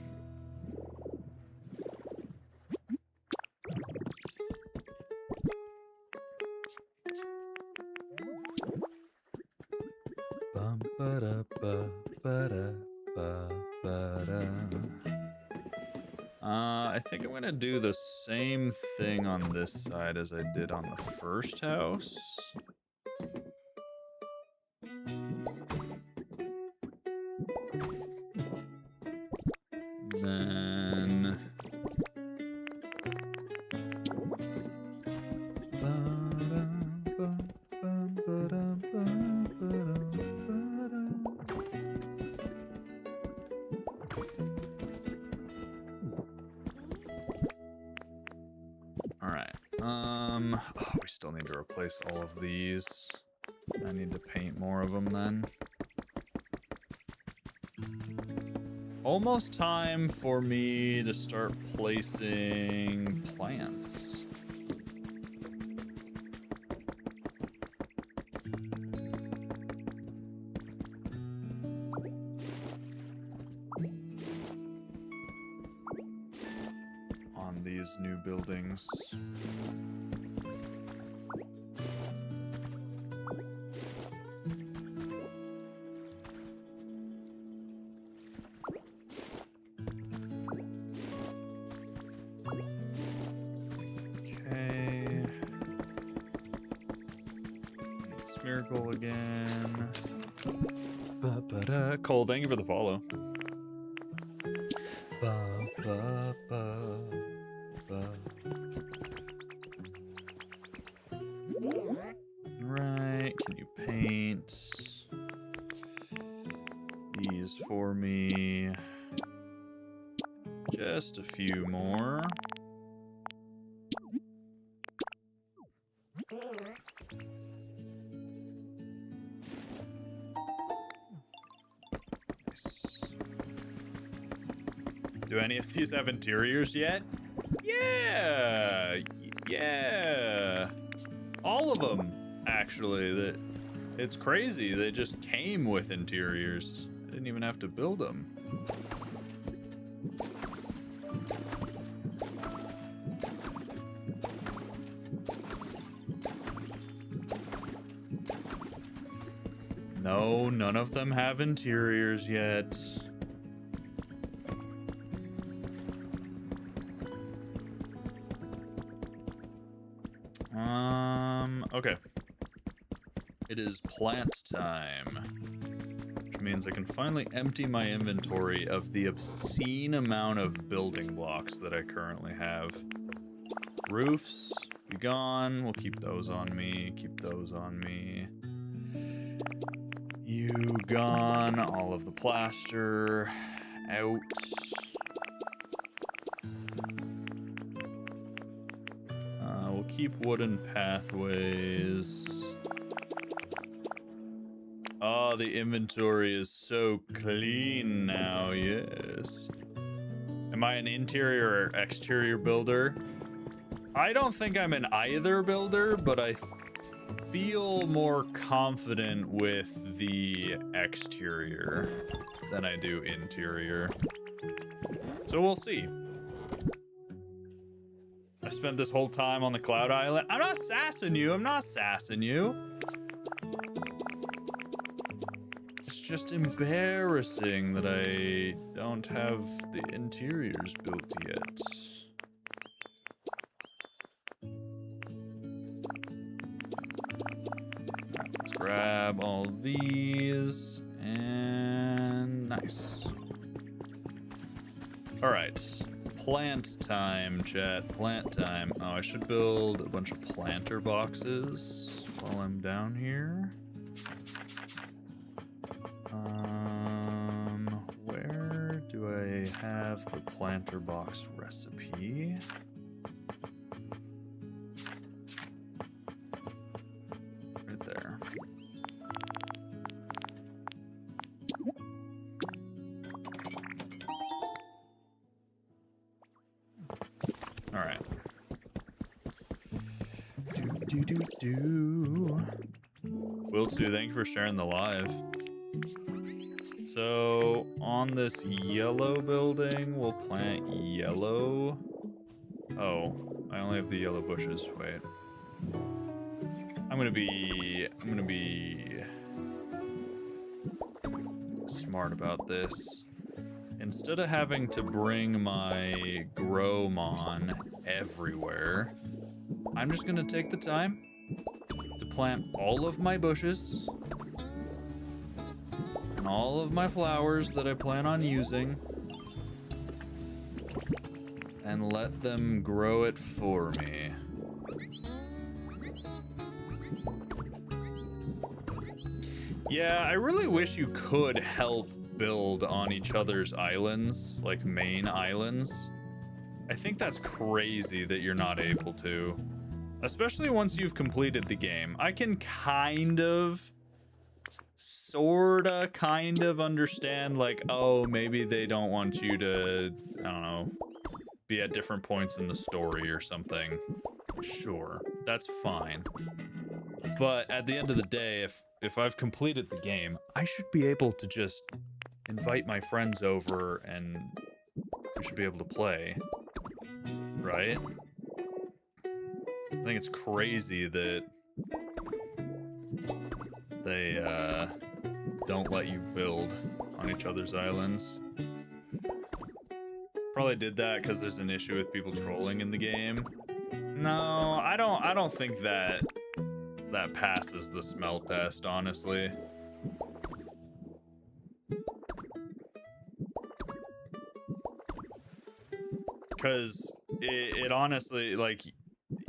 Bum, ba-da, ba, ba-da, ba, ba-da. I think I'm gonna do the same thing on this side as I did on the first house. Then we still need to replace all of these. I need to paint more of them then. Almost time for me to start placing plants. On these new buildings. Miracle again. Ba-ba-da. Cole, thank you for the follow. Right, can you paint these for me? Just a few more. Do any of these have interiors yet? Yeah, yeah, all of them actually. It's crazy. They just came with interiors. I didn't even have to build them. No, none of them have interiors yet. Okay. It is plant time, which means I can finally empty my inventory of the obscene amount of building blocks that I currently have. Roofs, be gone. We'll keep those on me. Keep those on me. You gone. All of the plaster out. We'll keep wooden pathways. Oh, the inventory is so clean now, yes. Am I an interior or exterior builder? I don't think I'm an either builder, but I feel more confident with the exterior than I do interior. So we'll see. I I've spent this whole time on the Cloud Island. I'm not sassing you. I'm not sassing you. It's just embarrassing that I don't have the interiors built yet. Let's grab all these and nice. All right, plant time, chat. Plant time. Oh, I should build a bunch of planter boxes while I'm down here. Where do I have the planter box recipe? Right there. All right. Will too, thank you for sharing the live. So on this yellow building, we'll plant yellow. Oh, I only have the yellow bushes. Wait. I'm gonna be smart about this. Instead of having to bring my Growmon everywhere, I'm just gonna take the time to plant all of my bushes and all of my flowers that I plan on using and let them grow it for me. Yeah, I really wish you could help build on each other's islands, like main islands. I think that's crazy that you're not able to. Especially once you've completed the game. I can kind of, sorta, kind of understand, like, oh, maybe they don't want you to, I don't know, be at different points in the story or something. Sure, that's fine. But at the end of the day, if I've completed the game, I should be able to just invite my friends over and we should be able to play, right? I think it's crazy that they don't let you build on each other's islands. Probably did that because there's an issue with people trolling in the game. No, I don't think that passes the smell test, honestly. Because it honestly, like,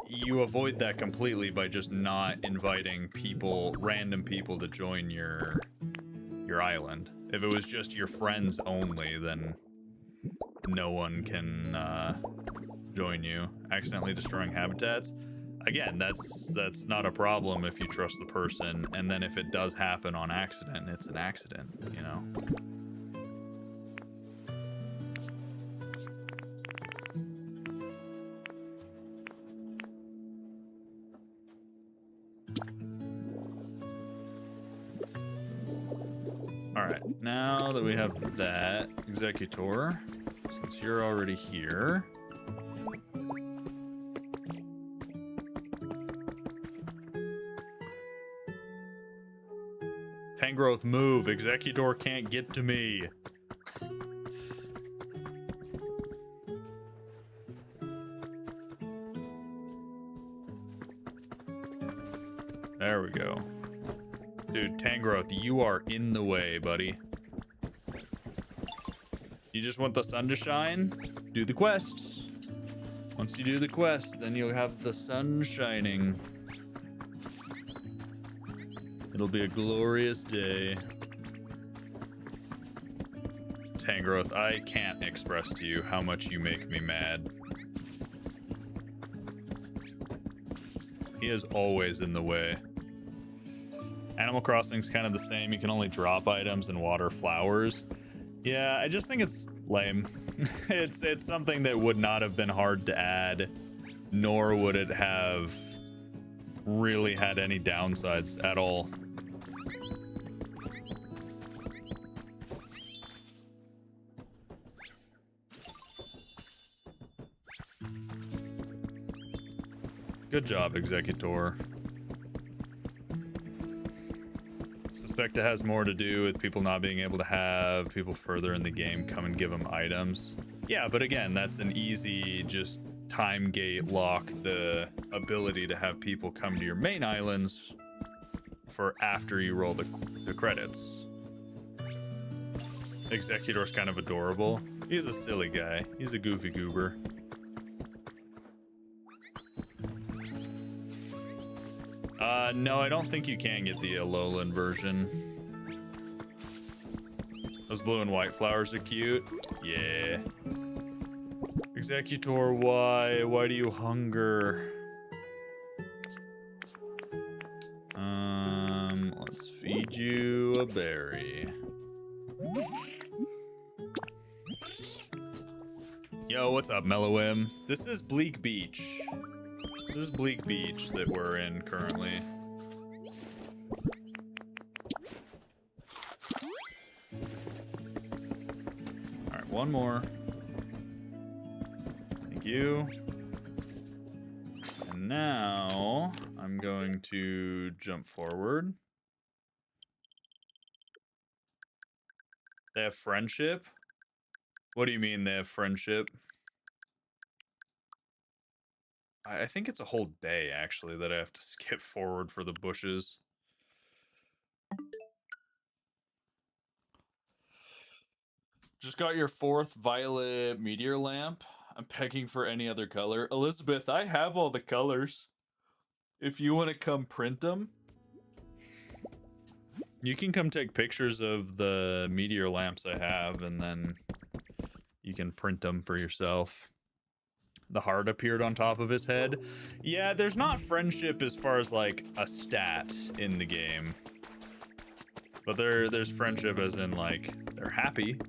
you avoid that completely by just not inviting people, random people, to join your island. If it was just your friends only, then no one can join you. Accidentally destroying habitats. Again, that's not a problem if you trust the person, and then if it does happen on accident, it's an accident, you know? Alright, now that we have that, Executor, since you're already here, Tangrowth, move. Executor can't get to me. There we go. Dude, Tangrowth, you are in the way, buddy. You just want the sun to shine? Do the quest. Once you do the quest, then you'll have the sun shining. It'll be a glorious day. Tangrowth, I can't express to you how much you make me mad. He is always in the way. Animal Crossing's kind of the same. You can only drop items and water flowers. Yeah, I just think it's lame. It's something that would not have been hard to add, nor would it have really had any downsides at all. Good job, Executor. Suspect it has more to do with people not being able to have people further in the game come and give them items. Yeah, but again, that's an easy just time gate lock the ability to have people come to your main islands for after you roll the credits. Executor's kind of adorable. He's a silly guy. He's a goofy goober. No, I don't think you can get the Alolan version. Those blue and white flowers are cute. Yeah. Executor, why? Why do you hunger? Let's feed you a berry. Yo, what's up, Mellowim? This is Bleak Beach. This is Bleak Beach that we're in currently. Alright, one more. Thank you. And now I'm going to jump forward. They have friendship? What do you mean they have friendship? I think it's a whole day, actually, that I have to skip forward for the bushes. Just got your 4th violet meteor lamp. I'm pecking for any other color. Elizabeth, I have all the colors. If you want to come print them, you can come take pictures of the meteor lamps I have, and then you can print them for yourself. The heart appeared on top of his head. Yeah, there's not friendship as far as like a stat in the game. But there's friendship as in like they're happy.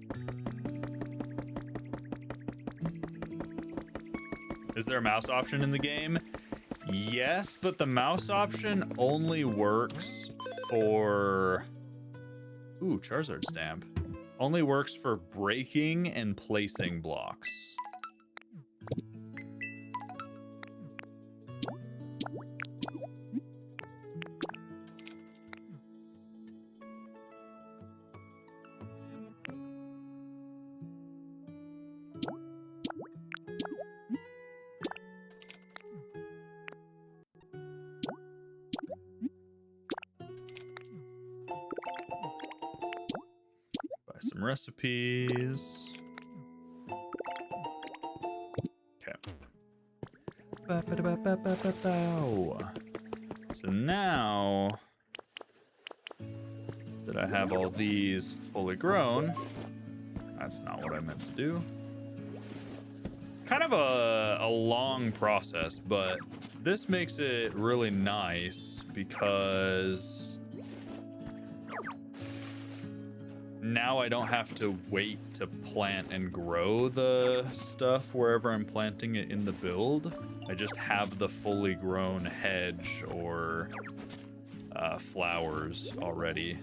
Is there a mouse option in the game? Yes, but the mouse option only works for... Ooh, Charizard stamp. Only works for breaking and placing blocks. Buy some recipes. Okay. So now that I have all these fully grown, that's not what I meant to do. Kind of a long process, but this makes it really nice because now I don't have to wait to plant and grow the stuff wherever I'm planting it in the build. I just have the fully grown hedge or flowers already.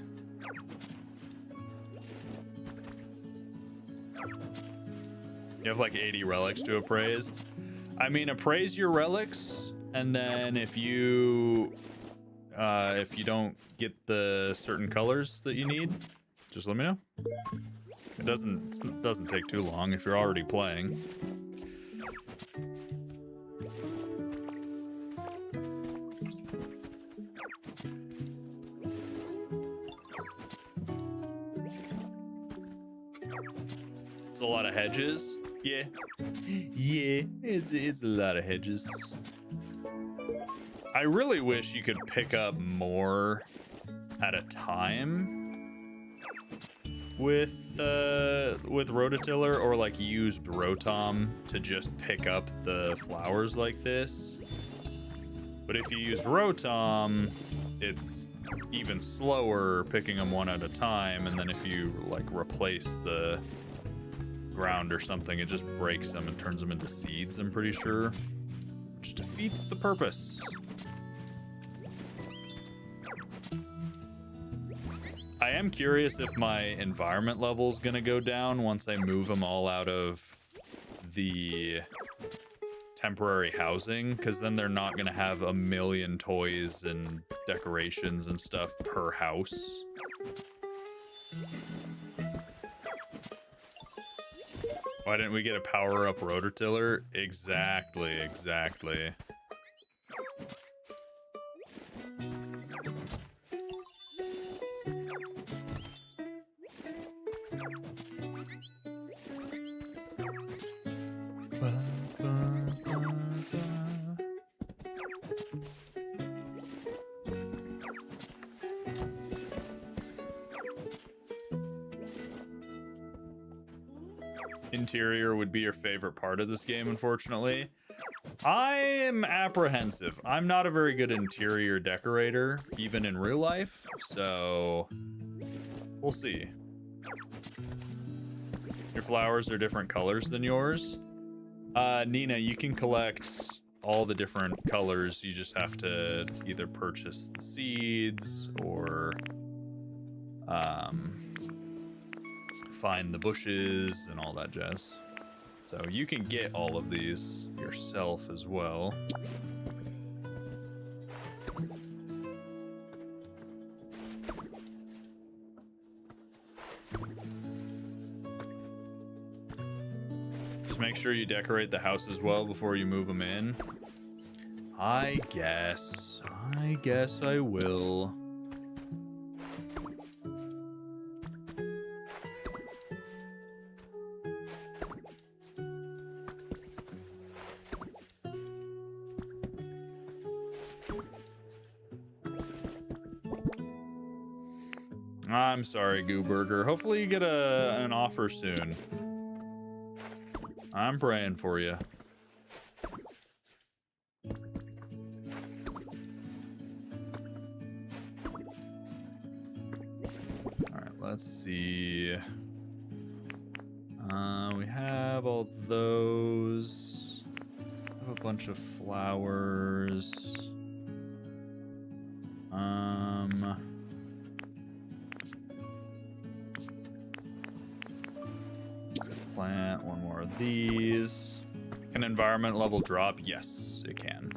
You have like 80 relics to appraise. I mean, appraise your relics, and then if you don't get the certain colors that you need, just let me know. It doesn't take too long if you're already playing. It's a lot of hedges. Yeah. Yeah, it's a lot of hedges. I really wish you could pick up more at a time with Rototiller, or like used Rotom to just pick up the flowers like this. But if you used Rotom, it's even slower picking them one at a time, and then if you like replace the ground or something, it just breaks them and turns them into seeds, I'm pretty sure, which defeats the purpose. I am curious if my environment level is gonna go down once I move them all out of the temporary housing, because then they're not going to have a million toys and decorations and stuff per house. Why didn't we get a power-up rototiller? Exactly, exactly. Interior would be your favorite part of this game, unfortunately. I am apprehensive. I'm not a very good interior decorator, even in real life, so we'll see. Your flowers are different colors than yours. Nina, you can collect all the different colors. You just have to either purchase the seeds or find the bushes and all that jazz. So you can get all of these yourself as well. Just make sure you decorate the house as well before you move them in. I guess I will. I'm sorry, Gooburger. Hopefully you get an offer soon. I'm praying for you. Alright, let's see. We have all those. I have a bunch of flowers. Plant one more of these. Can environment level drop? Yes, it can.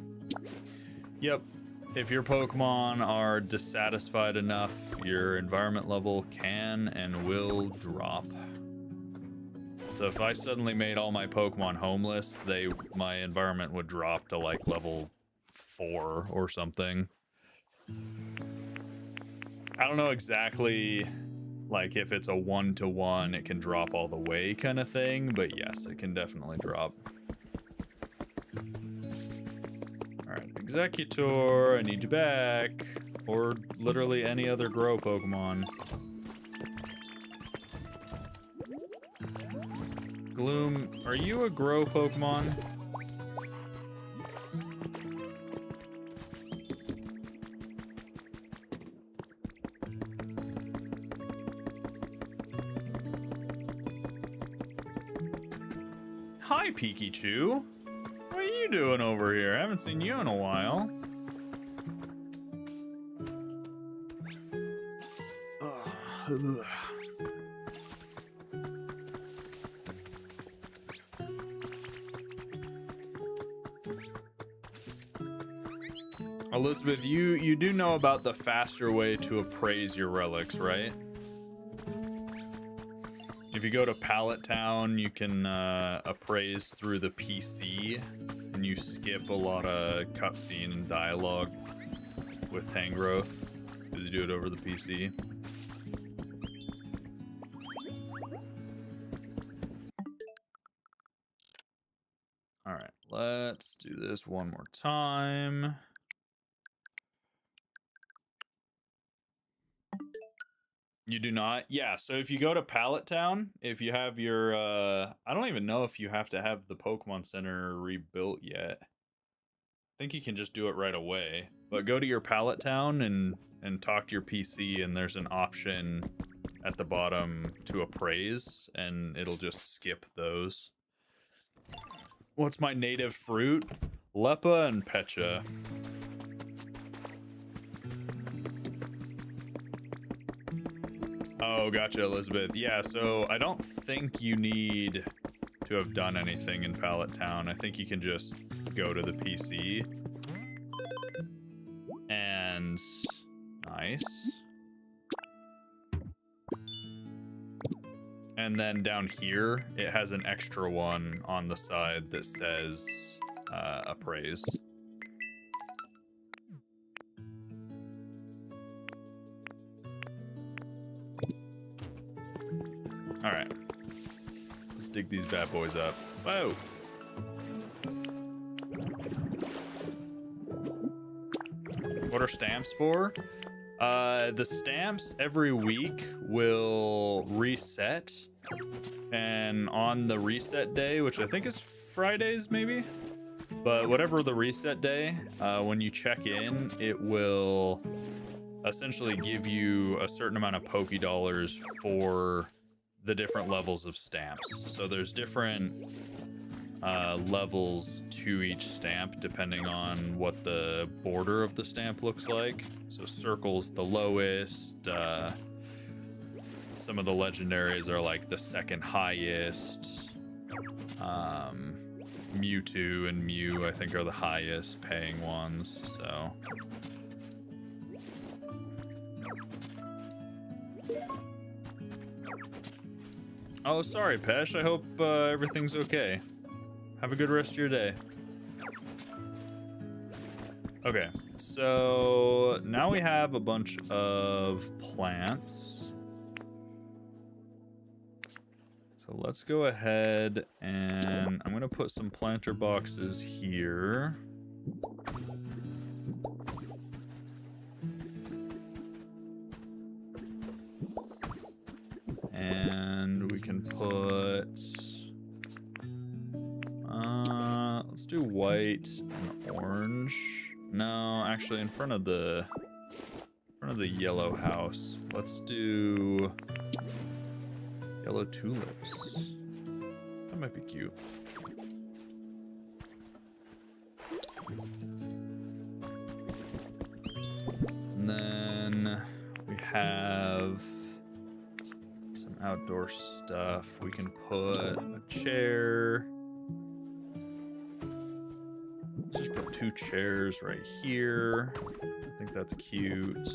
Yep. If your Pokemon are dissatisfied enough, your environment level can and will drop. So if I suddenly made all my Pokemon homeless, my environment would drop to like level 4 or something. I don't know exactly, like, if it's a 1-to-1, it can drop all the way kind of thing, but yes, it can definitely drop. Alright, Executor, I need you back. Or literally any other grow Pokemon. Gloom, are you a grow Pokemon? Hi, Pikachu. What are you doing over here? I haven't seen you in a while. Elizabeth, you do know about the faster way to appraise your relics, right? If you go to Pallet Town, you can appraise through the PC, and you skip a lot of cutscene and dialogue with Tangrowth, because you do it over the PC. Alright, let's do this one more time. You do not? Yeah, so if you go to Pallet Town, if you have your, I don't even know if you have to have the Pokemon Center rebuilt yet. I think you can just do it right away. But go to your Pallet Town and talk to your PC, and there's an option at the bottom to appraise, and it'll just skip those. What's my native fruit? Lepa and Pecha. Oh, gotcha, Elizabeth. Yeah, so I don't think you need to have done anything in Pallet Town. I think you can just go to the PC. And nice. And then down here, it has an extra one on the side that says appraise. All right. Let's dig these bad boys up. Whoa. What are stamps for? The stamps every week will reset, and on the reset day, which I think is Fridays maybe, but whatever the reset day, when you check in, it will essentially give you a certain amount of Poke Dollars for the different levels of stamps. So there's different levels to each stamp depending on what the border of the stamp looks like. So circle's the lowest. Some of the legendaries are like the second highest. Mewtwo and Mew I think are the highest paying ones. So oh, sorry, Pesh. I hope everything's okay. Have a good rest of your day. Okay, so now we have a bunch of plants. So let's go ahead and I'm gonna put some planter boxes here. And we can put let's do white and orange. No, actually in front of the yellow house. Let's do yellow tulips. That might be cute. And then we have some outdoor stuff. We can put a chair. Let's just put 2 chairs right here. I think that's cute.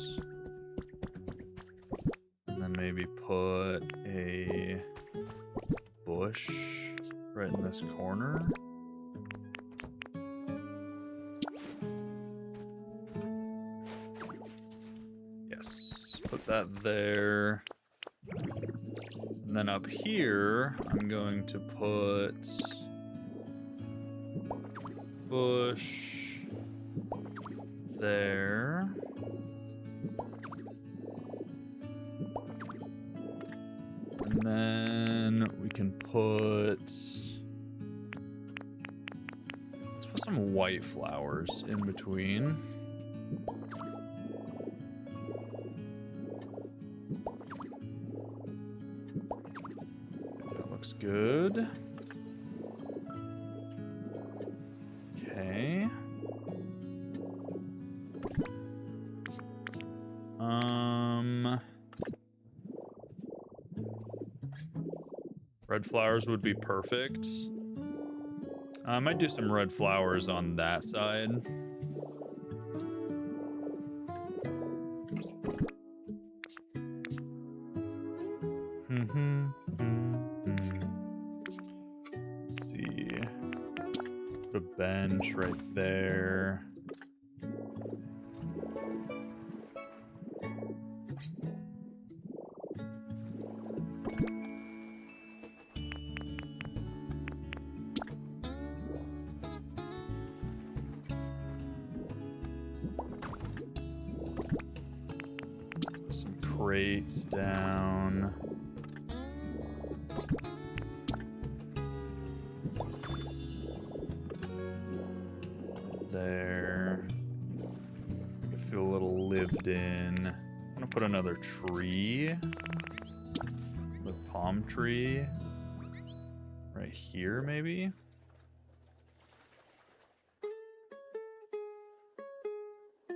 And then maybe put a bush right in this corner. Yes, put that there. And then up here, I'm going to put bush there. And then we can put, let's put some white flowers in between. That looks good. Okay. Red flowers would be perfect. I might do some red flowers on that side. Let's see. Put a bench right there. Crates down. There. I feel a little lived in. I'm gonna put another tree. The palm tree. Right here, maybe?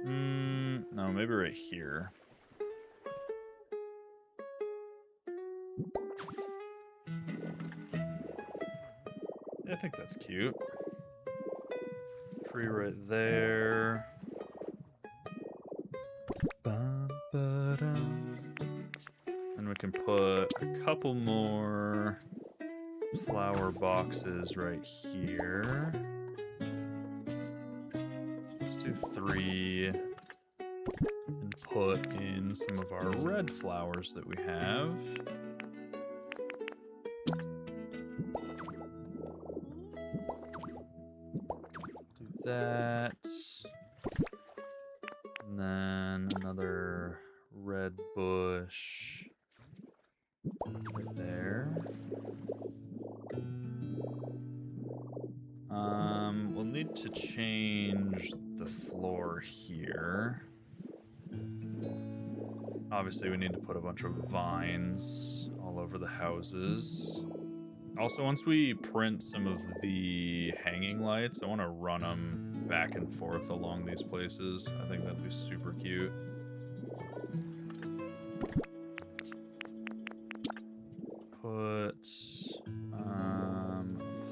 No, maybe right here. think that's cute. Tree right there. And we can put a couple more flower boxes right here. Let's do 3 and put in some of our red flowers that we have. Do that. And then another red bush right there. We'll need to change the floor here. Obviously, we need to put a bunch of vines all over the houses. Also, once we print some of the hanging lights, I want to run them back and forth along these places. I think that'd be super cute. Put a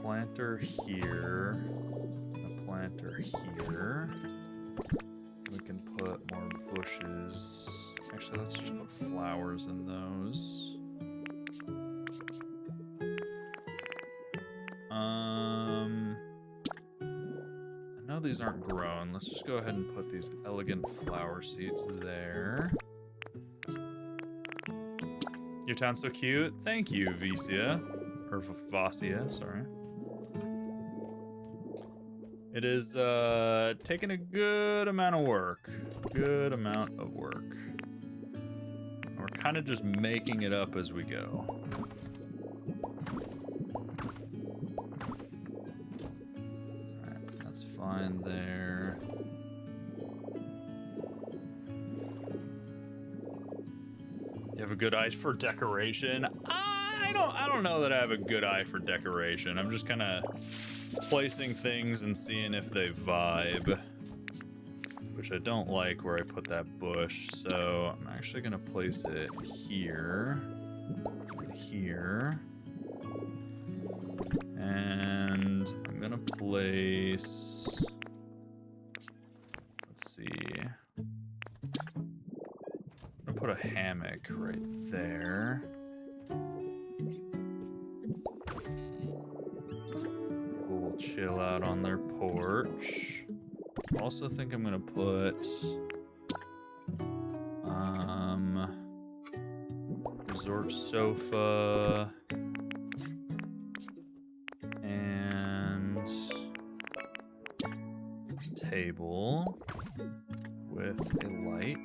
planter here, a planter here. We can put more bushes. Actually, let's just put flowers in those. I know these aren't grown. Let's just go ahead and put these elegant flower seeds there. Your town's so cute. Thank you, Vicia. Or Vasia, sorry. It is taking a good amount of work. Good amount of work. And we're kind of just making it up as we go. Alright, that's fine there. You have a good eye for decoration? I don't know that I have a good eye for decoration. I'm just kind of placing things and seeing if they vibe, which I don't like where I put that bush. So I'm actually gonna place it here and here, and I'm gonna place, let's see, I'm gonna put a hammock right there. Chill out on their porch. Also think I'm gonna put resort sofa and table with a light.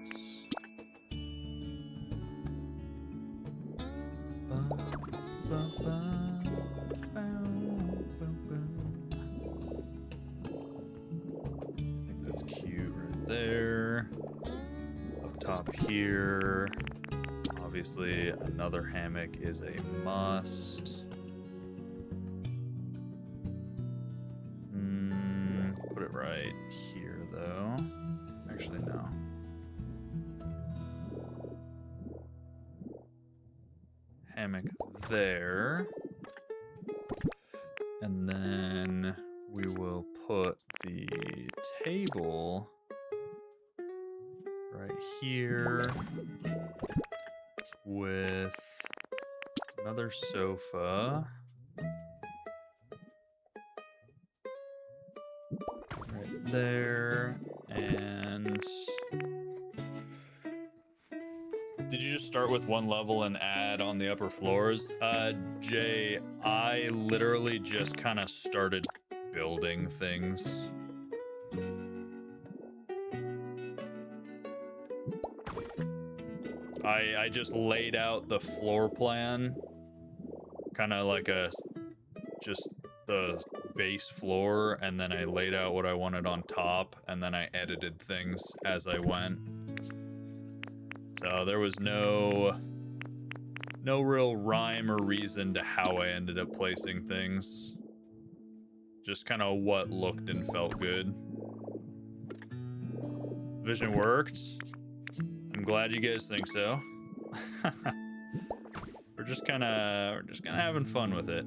There, up top here. Obviously, another hammock is a must. Put it right here, though. Actually, no. Hammock there. And then we will put the table right here with another sofa right there. And did you just start with one level and add on the upper floors? Jay, I literally just kind of started building things. I just laid out the floor plan, kind of like just the base floor, and then I laid out what I wanted on top, and then I edited things as I went. So there was no real rhyme or reason to how I ended up placing things. Just kind of what looked and felt good. Vision worked. I'm glad you guys think so. we're just kind of having fun with it.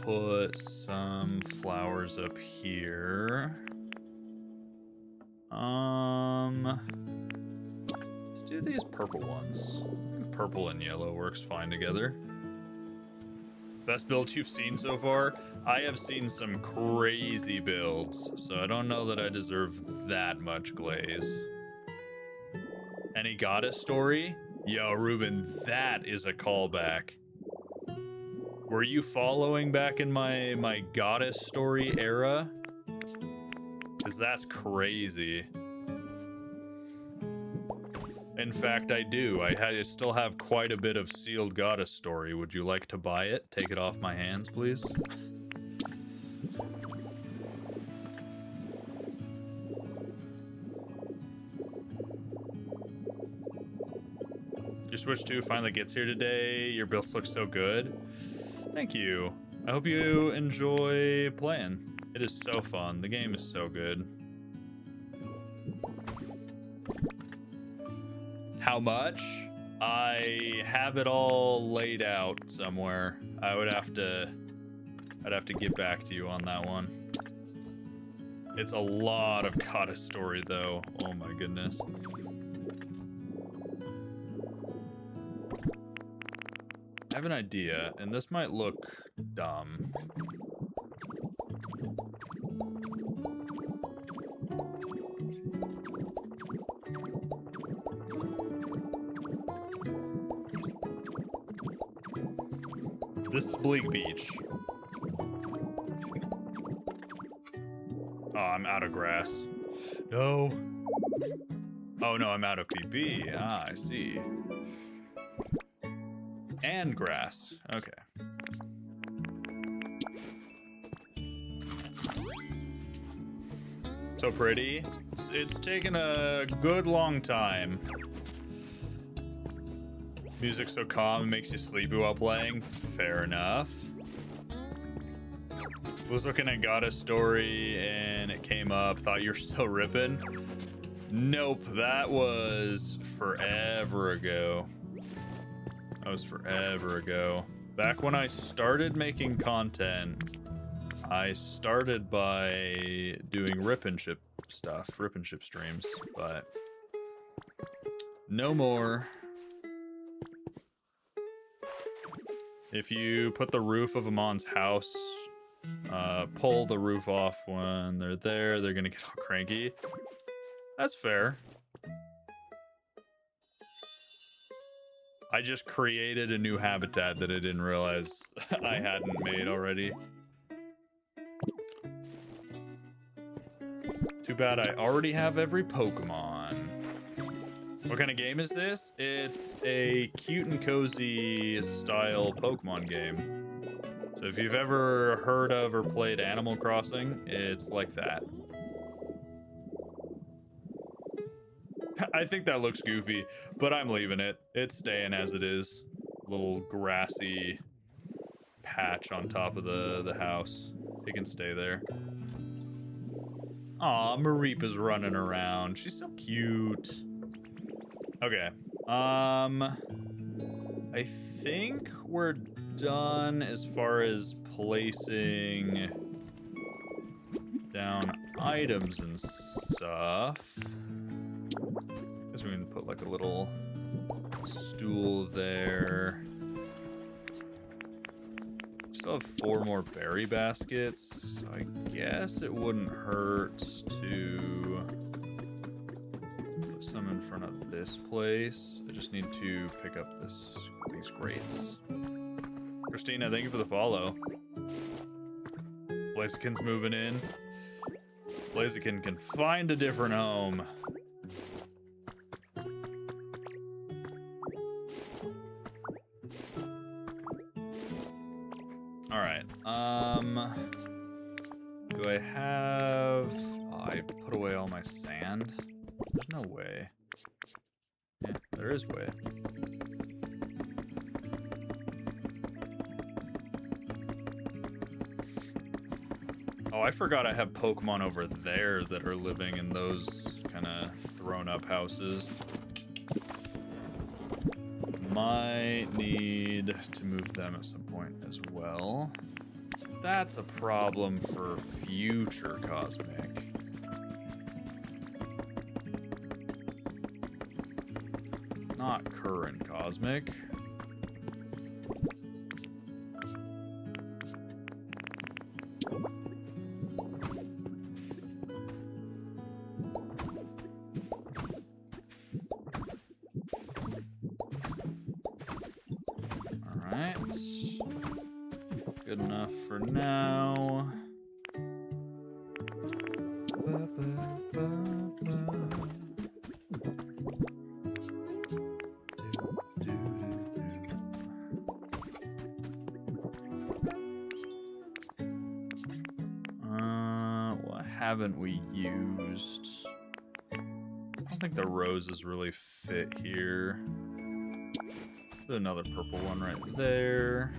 put some flowers up here. Let's do these purple ones. I think purple and yellow works fine together. Best build you've seen so far? I have seen some crazy builds, so I don't know that I deserve that much glaze. Any goddess story? Yo, Ruben, that is a callback. Were you following back in my goddess story era? Because that's crazy. In fact, I do. I still have quite a bit of sealed goddess story. Would you like to buy it? Take it off my hands, please. Your Switch 2 finally gets here today. Your builds look so good. Thank you. I hope you enjoy playing. It is so fun. The game is so good. How much? I have it all laid out somewhere. I'd have to get back to you on that one. It's a lot of goddess story though. Oh my goodness. I have an idea, and this might look dumb. This is Bleak Beach. Oh, I'm out of grass. No. Oh no, I'm out of PP. Ah, I see. And grass. Okay. So pretty. It's taken a good long time. Music so calm it makes you sleepy while playing. Fair enough. Was looking at Goddess Story and it came up. Thought you were still ripping. Nope, that was forever ago. That was forever ago. Back when I started making content, I started by doing rip and ship stuff, rip and ship streams, but no more. If you put the roof of a mon's house, pull the roof off when they're there, they're gonna get all cranky. That's fair. I just created a new habitat that I didn't realize I hadn't made already. Too bad I already have every Pokemon. What kind of game is this? It's a cute and cozy style Pokemon game. So if you've ever heard of or played Animal Crossing, it's like that. I think that looks goofy, but I'm leaving it. It's staying as it is. Little grassy patch on top of the house. It can stay there. Aw, Mareepa's running around. She's so cute. Okay. I think we're done as far as placing down items and stuff. Guess we can put like a little stool there. Still have 4 more berry baskets, so I guess it wouldn't hurt to put some in front of this place. I just need to pick up these crates. Christina, thank you for the follow. Blaziken's moving in. Blaziken can find a different home. All right. Do I have... Oh, I put away all my sand. There's no way. Yeah, there is way. Oh, I forgot I have Pokemon over there that are living in those kind of thrown up houses. Might need to move them at some point as well. that's a problem for future Cosmic. Not current Cosmic. Alright. Good enough for now. What haven't we used? I don't think the roses really fit here. Do another purple one right there.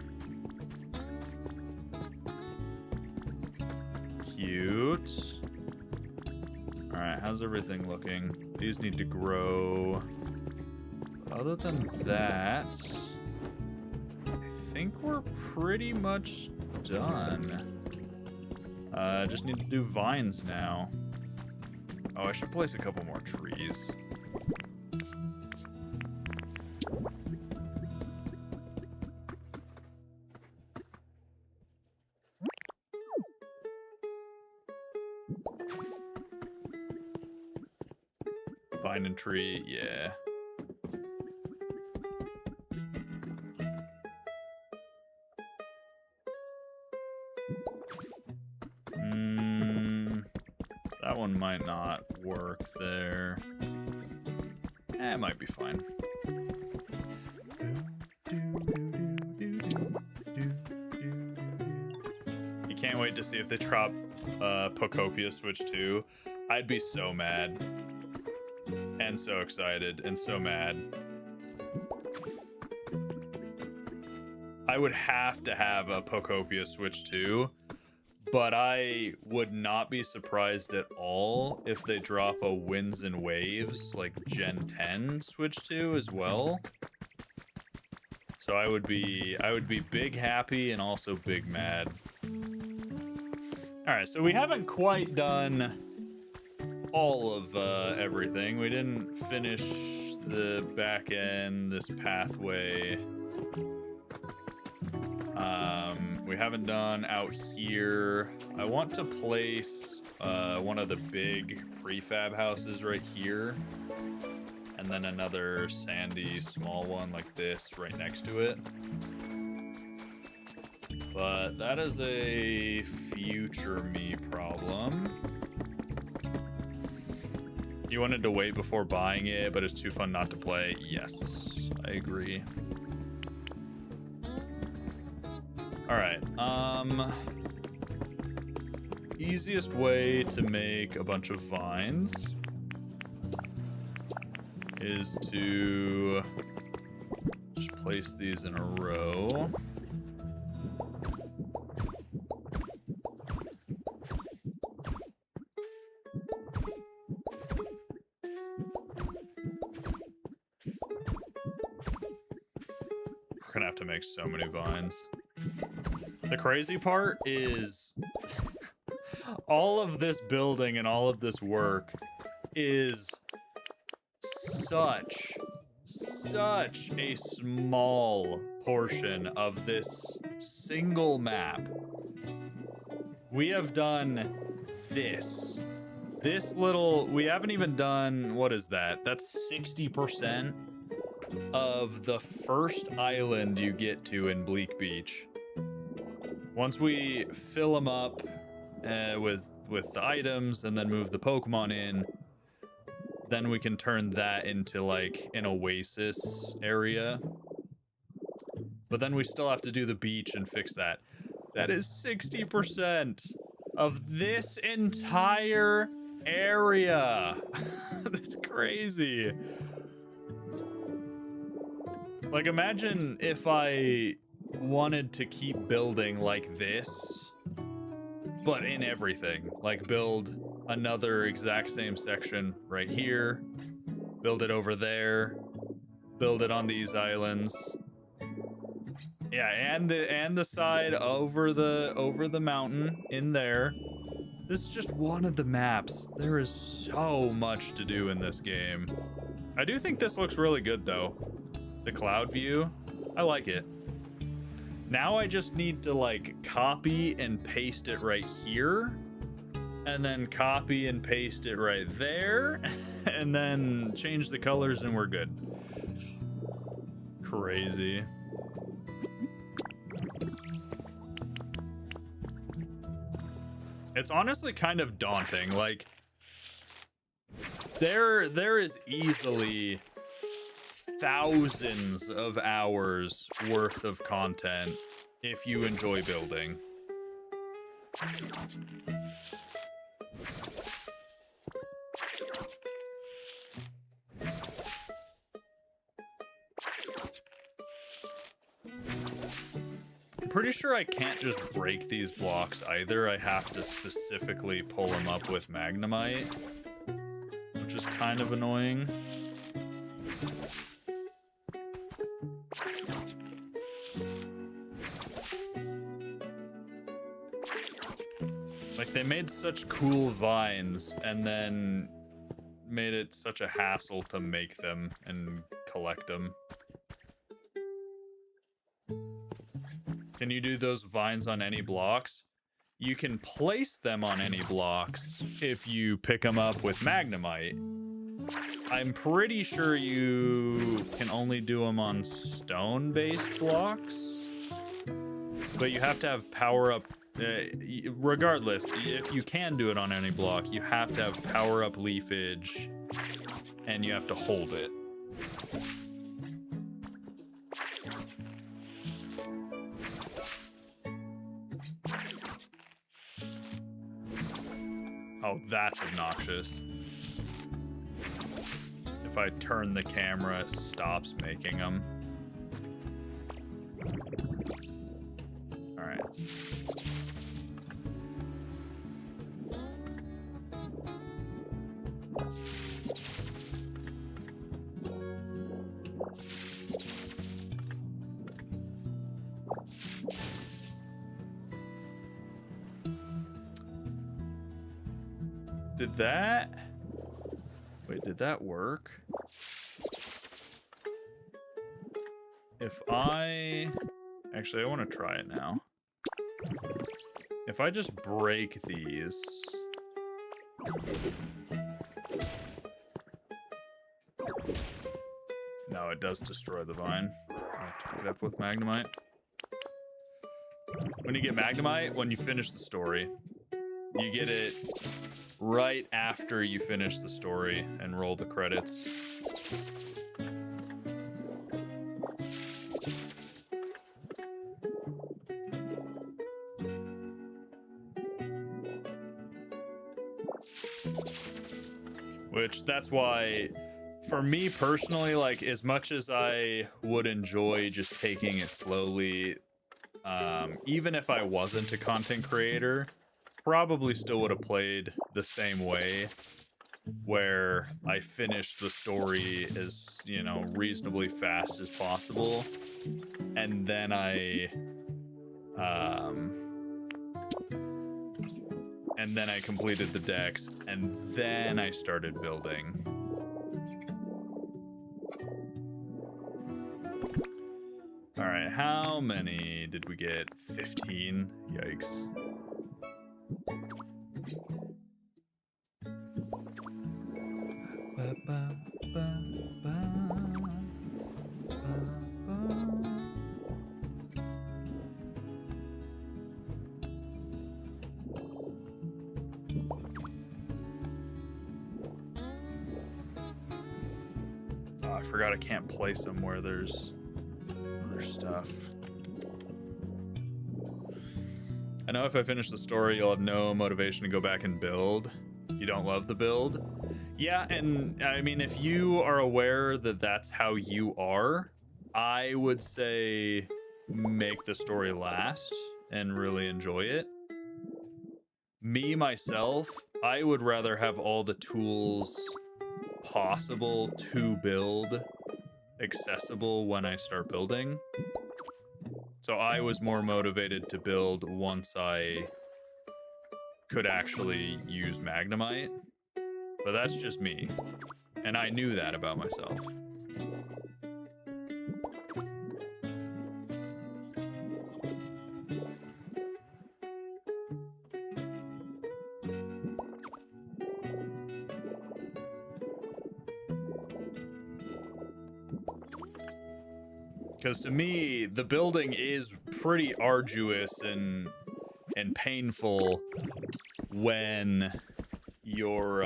Cute. Alright, how's everything looking? These need to grow. Other than that, I think we're pretty much done. Just need to do vines now. Oh, I should place a couple more trees. Vine and tree, yeah. That one might not work there. It might be fine. You can't wait to see if they drop Pokopia Switch 2. I'd be so mad. And so excited and so mad. I would have to have a Pokopia Switch 2, but I would not be surprised at all if they drop a Winds and Waves, like Gen 10 Switch 2 as well. So I would be big happy and also big mad. All right, so we haven't quite done all of everything. We didn't finish the back end, this pathway. We haven't done out here. I want to place one of the big prefab houses right here, and then another sandy small one like this right next to it. But that is a future me problem. You wanted to wait before buying it, but it's too fun not to play. Yes, I agree. All right. Easiest way to make a bunch of vines is to just place these in a row. We're gonna have to make so many vines. The crazy part is all of this building and all of this work is such a small portion of this single map. We have done this little, we haven't even done, what is that? That's 60% of the first island you get to in Bleak Beach. Once we fill them up with the items and then move the Pokemon in, then we can turn that into like an oasis area. But then we still have to do the beach and fix that. That is 60% of this entire area. That's crazy. Like, imagine if I wanted to keep building like this, but in everything. Like, build another exact same section right here, build it over there, build it on these islands. Yeah, and the side over the mountain in there. This is just one of the maps. There is so much to do in this game. I do think this looks really good though. The cloud view, I like it. Now I just need to like copy and paste it right here, and then copy and paste it right there, and then change the colors and we're good. Crazy. It's honestly kind of daunting. Like there is easily thousands of hours worth of content if you enjoy building. I'm pretty sure I can't just break these blocks either. I have to specifically pull them up with Magnemite, which is kind of annoying. Like, they made such cool vines and then made it such a hassle to make them and collect them. Can you do those vines on any blocks? You can place them on any blocks if you pick them up with Magnemite. I'm pretty sure you can only do them on stone-based blocks, but you have to have power-up. Regardless, if you can do it on any block, you have to have power-up leafage, and you have to hold it. Oh, that's obnoxious. If I turn the camera, it stops making them. All right. Did that... Wait, did that work? If I... Actually, I want to try it now. If I just break these... No, it does destroy the vine. I have to pick it up with Magnemite. When you get Magnemite, when you finish the story, you get it right after you finish the story and roll the credits. Which, that's why, for me personally, like, as much as I would enjoy just taking it slowly, even if I wasn't a content creator, probably still would have played the same way, where I finish the story as, you know, reasonably fast as possible, and then I completed the decks, and then I started building. All right, how many did we get? 15? Yikes. Oh, I forgot I can't place them where there's other stuff. I know if I finish the story, you'll have no motivation to go back and build. You don't love the build? Yeah, and I mean, if you are aware that that's how you are, I would say make the story last and really enjoy it. Me, myself, I would rather have all the tools possible to build accessible when I start building. So I was more motivated to build once I could actually use Magnemite. But that's just me. And I knew that about myself. Because to me, the building is pretty arduous and painful when you're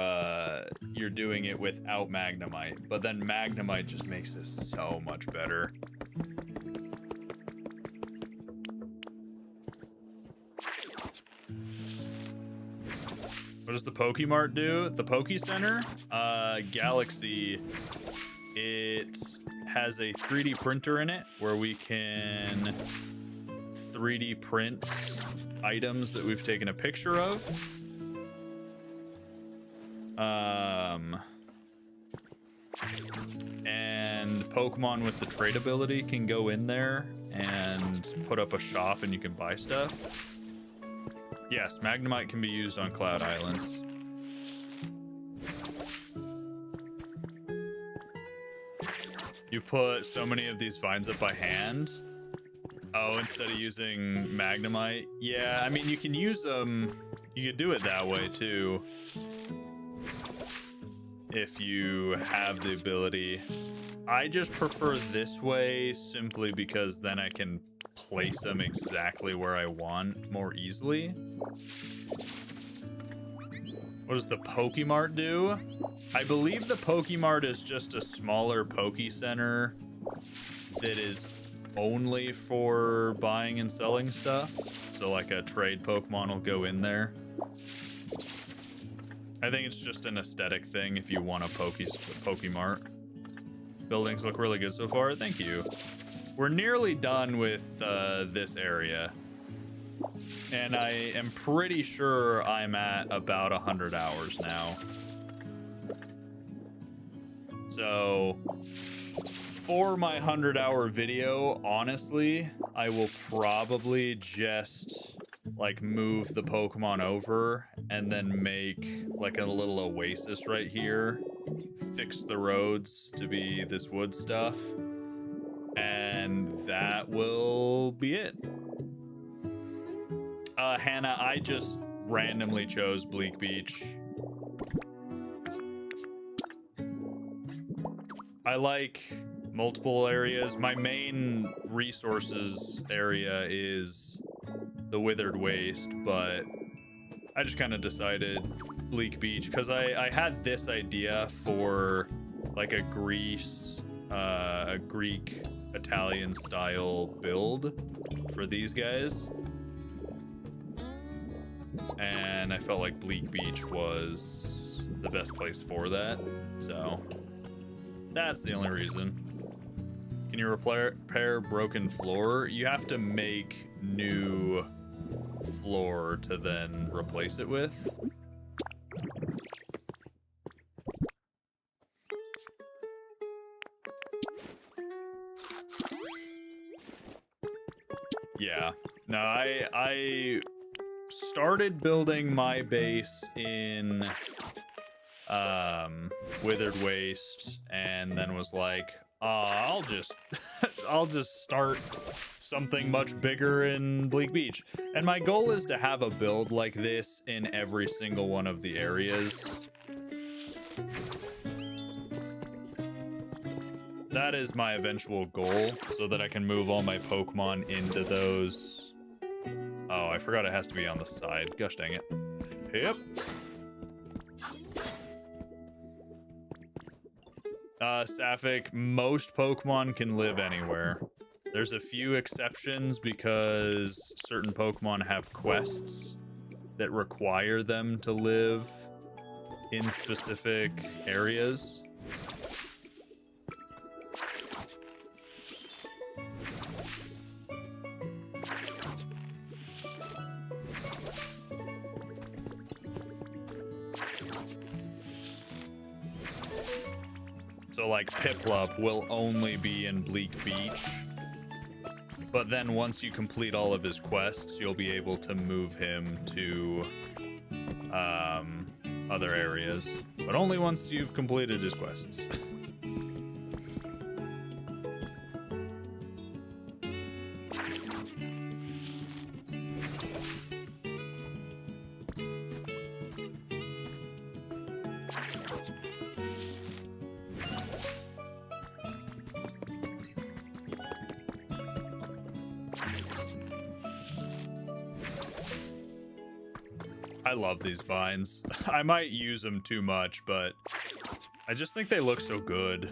doing it without Magnemite, but then Magnemite just makes it so much better. What does the Pokemart do? The Poke Center, Galaxy, it has a 3D printer in it where we can 3D print items that we've taken a picture of. And Pokemon with the trade ability can go in there and put up a shop and you can buy stuff. Yes, Magnemite can be used on Cloud Islands. You put so many of these vines up by hand. Oh, instead of using Magnemite? Yeah, I mean, you can use them. You could do it that way, too. If you have the ability. I just prefer this way simply because then I can place them exactly where I want more easily. What does the Pokemart do? I believe the Pokemart is just a smaller Poke Center that is only for buying and selling stuff. So like a trade Pokemon will go in there. I think it's just an aesthetic thing if you want a Pokemart. Buildings look really good so far. Thank you. We're nearly done with this area. And I am pretty sure I'm at about 100 hours now. So for my 100-hour video, honestly, I will probably just like move the Pokemon over and then make like a little oasis right here, fix the roads to be this wood stuff, and that will be it. Hannah, I just randomly chose Bleak Beach. I like multiple areas. My main resources area is the Withered Waste, but I just kind of decided Bleak Beach because I had this idea for like a Greek Italian style build for these guys. And I felt like Bleak Beach was the best place for that. So that's the only reason. Can you repair broken floor? You have to make new floor to then replace it with. Yeah. No, I started building my base in Withered Waste and then was like, I'll just I'll just start something much bigger in Bleak Beach. And my goal is to have a build like this in every single one of the areas. That is my eventual goal, so that I can move all my Pokemon into those. Oh, I forgot it has to be on the side. Gosh dang it. Yep. Sapphic, most Pokemon can live anywhere. There's a few exceptions because certain Pokemon have quests that require them to live in specific areas. So like Piplup will only be in Bleak Beach. But then once you complete all of his quests, you'll be able to move him to other areas. But only once you've completed his quests. I love these vines. I might use them too much, but I just think they look so good.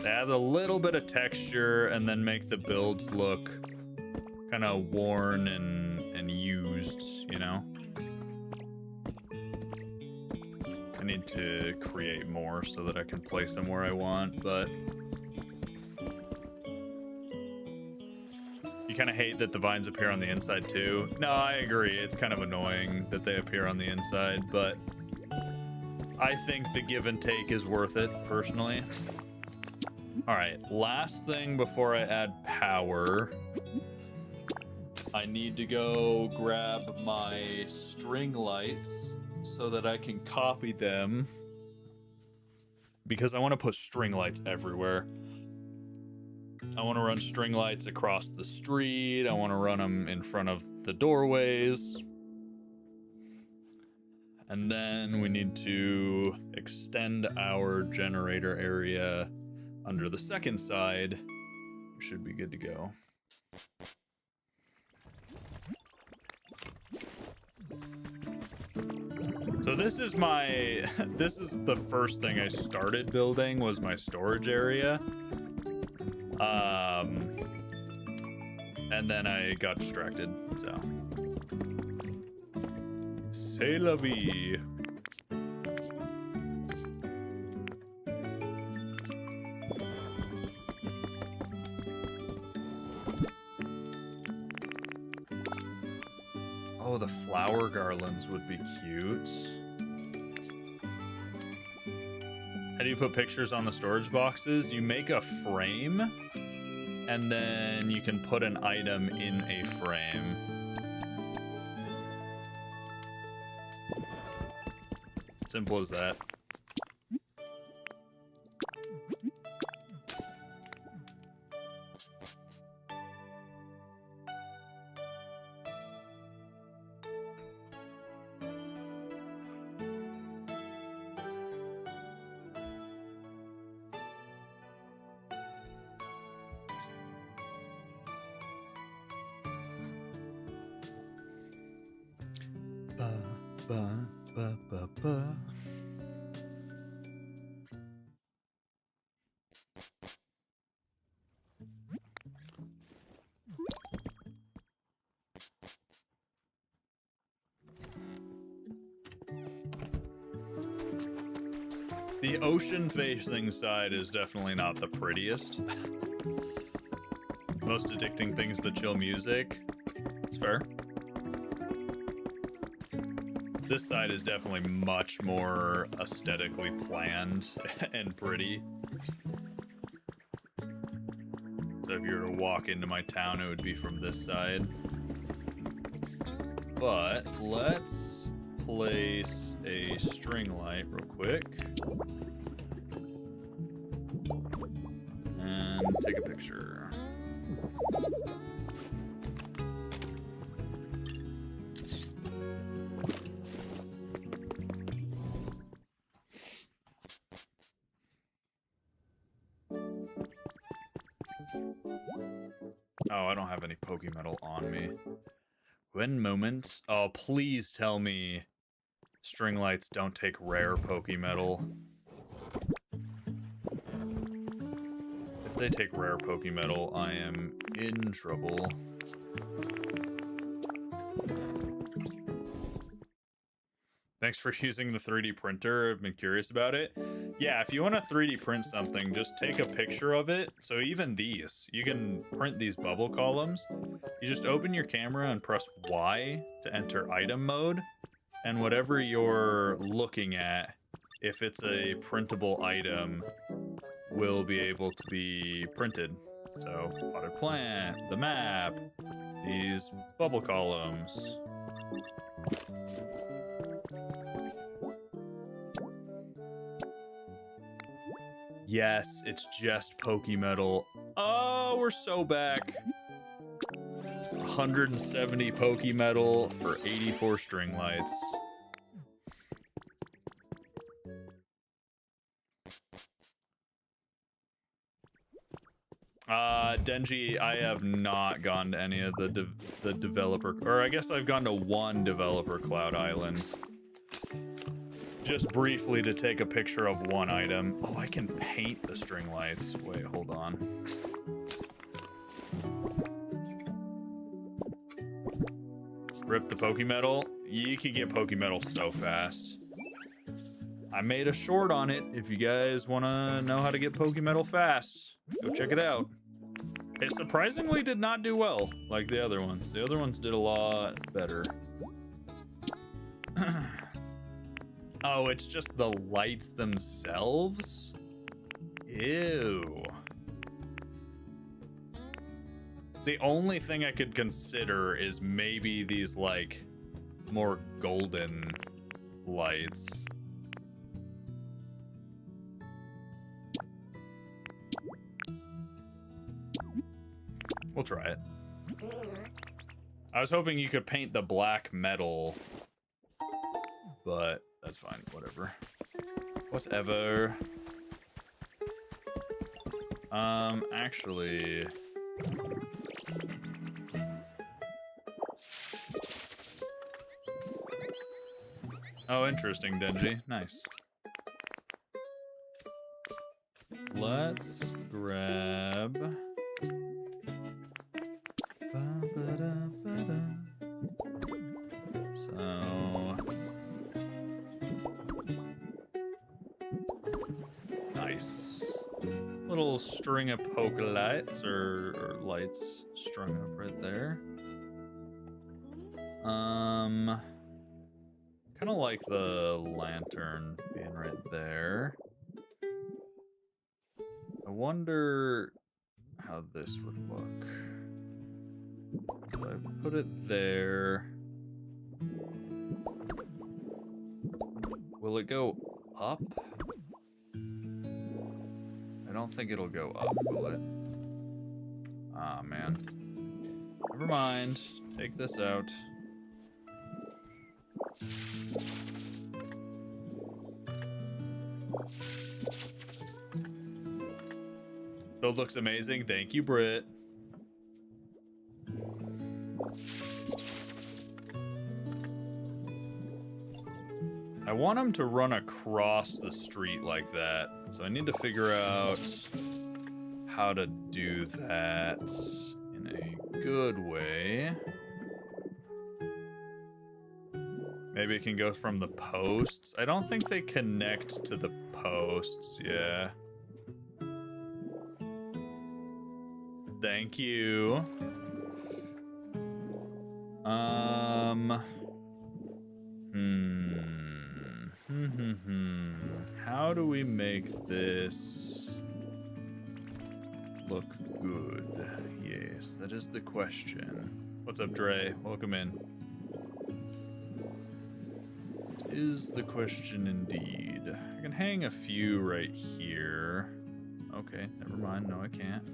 They add a little bit of texture and then make the builds look kind of worn and used, you know? I need to create more so that I can place them where I want, but you kind of hate that the vines appear on the inside too. No, I agree. It's kind of annoying that they appear on the inside, but I think the give and take is worth it, personally. All right, last thing before I add power, I need to go grab my string lights so that I can copy them, because I want to put string lights everywhere. I want to run string lights across the street. I want to run them in front of the doorways. And then we need to extend our generator area under the second side. We should be good to go. So this is the first thing I started building, was my storage area. And then I got distracted, so. C'est la vie. Oh, the flower garlands would be cute. How do you put pictures on the storage boxes? You make a frame, and then you can put an item in a frame. Simple as that. The ocean-facing side is definitely not the prettiest. Most addicting thing's the chill music. It's fair. This side is definitely much more aesthetically planned and pretty. So if you were to walk into my town, it would be from this side. But let's place a string light real quick. And take a picture. Oh, I don't have any Pokemetal on me. One moment. Oh, please tell me string lights don't take rare Pokemetal. If they take rare Pokemetal, I am in trouble. Thanks for using the 3D printer. I've been curious about it. Yeah, if you want to 3D print something, just take a picture of it. So even these, you can print these bubble columns. You just open your camera and press Y to enter item mode. And whatever you're looking at, if it's a printable item, will be able to be printed. So, potted plant, the map, these bubble columns. Yes, it's just Pokemetal. Oh, we're so back. 170 Pokemetal for 84 string lights. Denji, I have not gone to any of the developer, or I guess I've gone to one developer Cloud Island. Just briefly to take a picture of one item. Oh, I can paint the string lights. Wait, hold on. Rip the Pokemetal. You can get Pokemetal so fast. I made a short on it. If you guys want to know how to get Pokemetal fast, go check it out. It surprisingly did not do well like the other ones. The other ones did a lot better. Oh, it's just the lights themselves? Ew. The only thing I could consider is maybe these, like, more golden lights. We'll try it. I was hoping you could paint the black metal, but that's fine, whatever. Whatever. Actually... Oh, interesting, Denji. Nice. Let's grab... So... Nice. Little string of poke lights, or lights strung up right there. Kind of like the lantern being right there. I wonder how this would look. So I put it there. Will it go up? I don't think it'll go up, will it? Ah, man. Never mind. Take this out. Build looks amazing. Thank you, Britt. I want him to run across the street like that. So I need to figure out how to do that in a good way. Maybe it can go from the posts. I don't think they connect to the posts. Yeah. Thank you. How do we make this look good? Yes, that is the question. What's up, Dre? Welcome in. Is the question indeed. I can hang a few right here. Okay, never mind. No, I can't.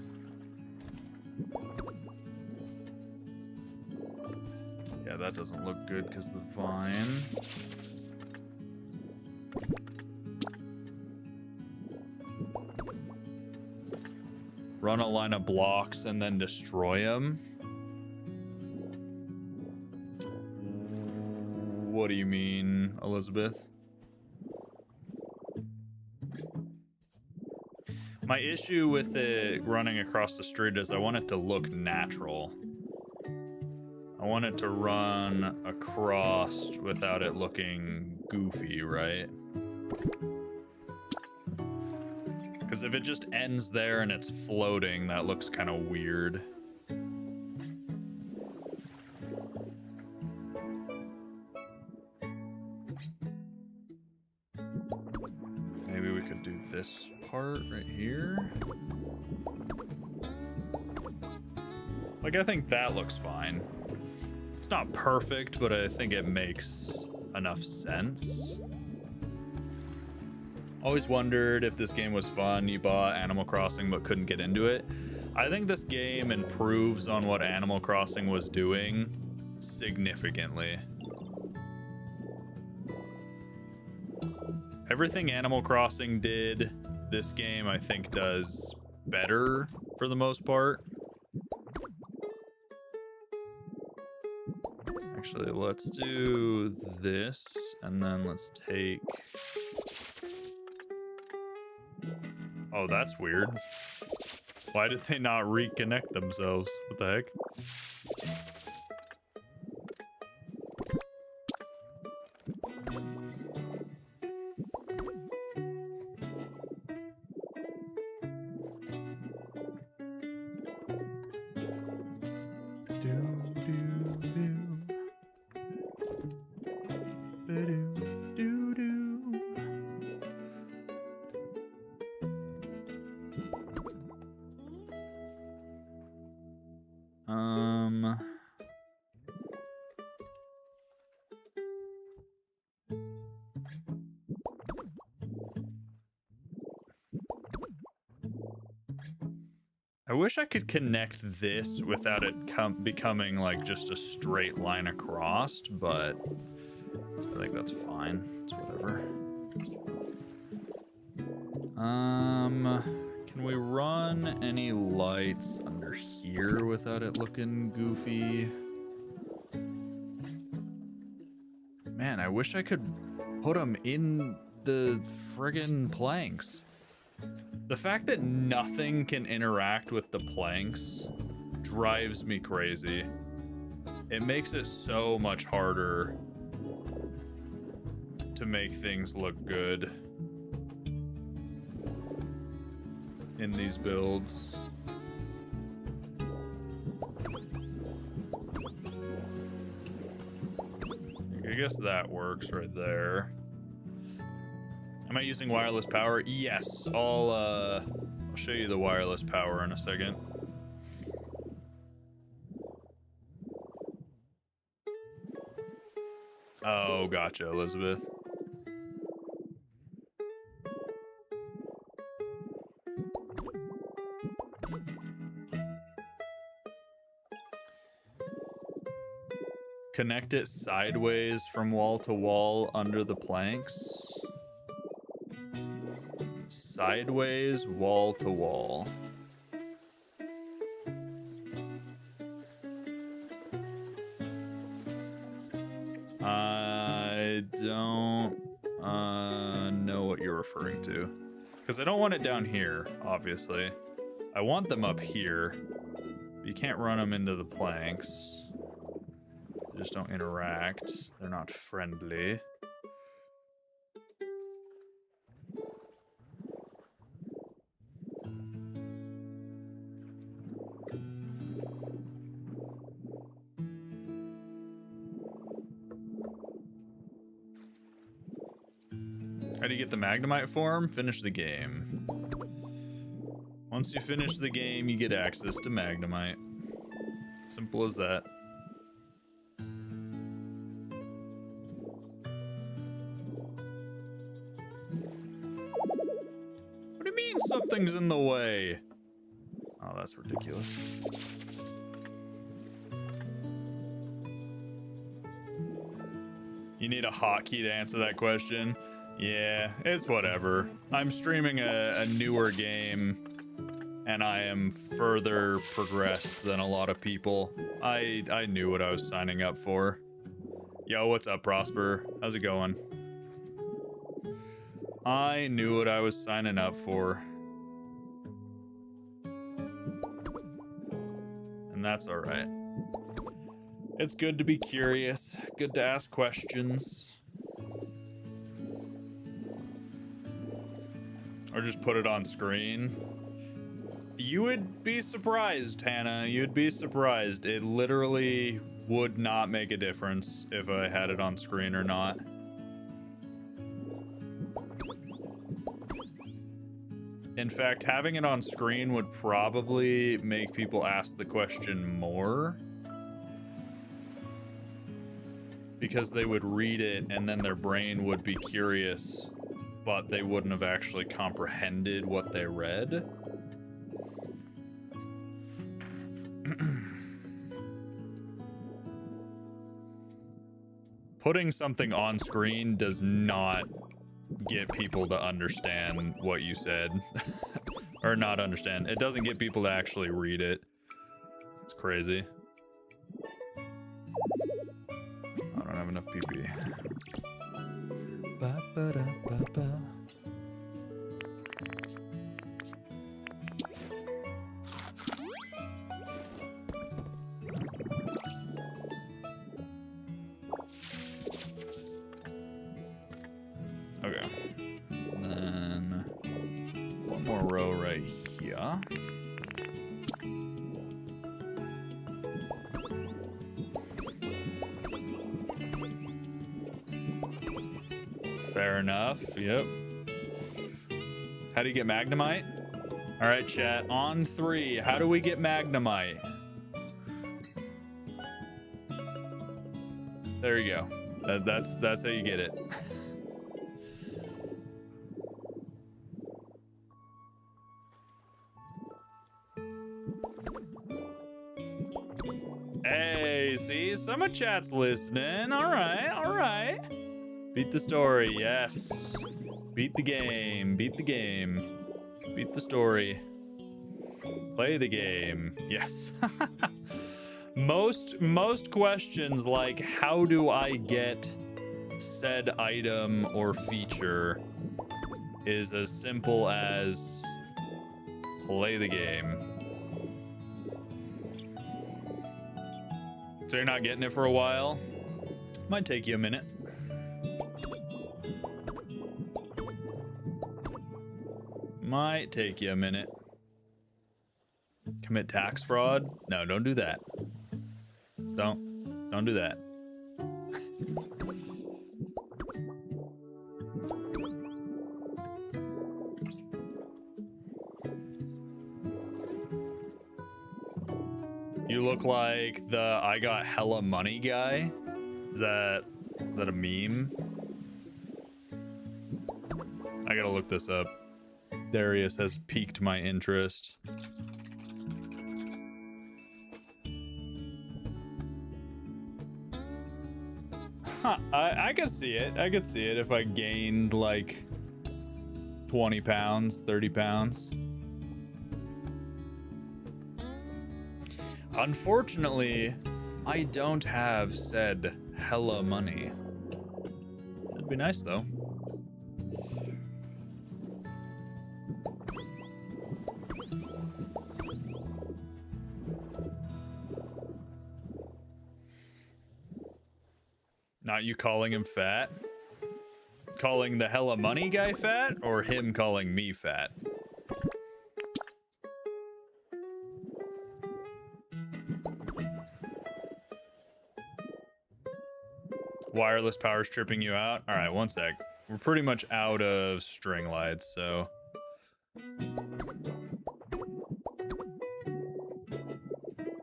Yeah, that doesn't look good because the vine. Run a line of blocks and then destroy them. What do you mean, Elizabeth? My issue with it running across the street is I want it to look natural. I want it to run across without it looking goofy, right? Because if it just ends there and it's floating, that looks kind of weird. Maybe we could do this part right here. Like, I think that looks fine. It's not perfect, but I think it makes enough sense. Always wondered if this game was fun. You bought Animal Crossing but couldn't get into it. I think this game improves on what Animal Crossing was doing significantly. Everything Animal Crossing did, this game I think does better for the most part. Actually, let's do this, and then let's take... Oh, that's weird. Why did they not reconnect themselves? What the heck? I wish I could connect this without it becoming like just a straight line across, but I think that's fine. It's whatever. Can we run any lights under here without it looking goofy? Man, I wish I could put them in the friggin' planks. The fact that nothing can interact with the planks drives me crazy. It makes it so much harder to make things look good in these builds. I guess that works right there. Am I using wireless power? Yes. I'll show you the wireless power in a second. Oh, gotcha, Elizabeth. Connect it sideways from wall to wall under the planks. Sideways, wall to wall. I don't know what you're referring to. Because I don't want it down here, obviously. I want them up here. But you can't run them into the planks. They just don't interact. They're not friendly. How do you get the Magnemite form? Finish the game. Once you finish the game, you get access to Magnemite. Simple as that. What do you mean something's in the way? Oh, that's ridiculous. You need a hotkey to answer that question? Yeah, it's whatever. I'm streaming a newer game, and I am further progressed than a lot of people. I knew what I was signing up for. Yo, what's up, Prosper? How's it going? I knew what I was signing up for. And that's alright. It's good to be curious, good to ask questions. Or just put it on screen. You would be surprised, Hannah. You'd be surprised. It literally would not make a difference if I had it on screen or not. In fact, having it on screen would probably make people ask the question more. Because they would read it and then their brain would be curious, but they wouldn't have actually comprehended what they read. Putting something on screen does not get people to understand what you said. Or not understand. It doesn't get people to actually read it. It's crazy. I don't have enough PP. Ba, ba, da, ba, ba. Okay. And then one more row right here. Fair enough. Yep. How do you get Magnemite? All right, chat. On 3. How do we get Magnemite? There you go. That's how you get it. Hey, see, some of chat's listening. All right, all right. Beat the story, yes. Beat the game, beat the game. Beat the story. Play the game, yes. Most questions like how do I get said item or feature is as simple as play the game. So you're not getting it for a while? Might take you a minute. Might take you a minute. Commit tax fraud? No, don't do that. Don't do that. You look like the I got hella money guy. Is that a meme? I gotta look this up. Darius has piqued my interest. Huh, I could see it. I could see it if I gained like 20 pounds, 30 pounds. Unfortunately, I don't have said hella money. That'd be nice though. Not you calling him fat? Calling the hella money guy fat, or him calling me fat? Wireless power's tripping you out? All right, one sec. We're pretty much out of string lights, so...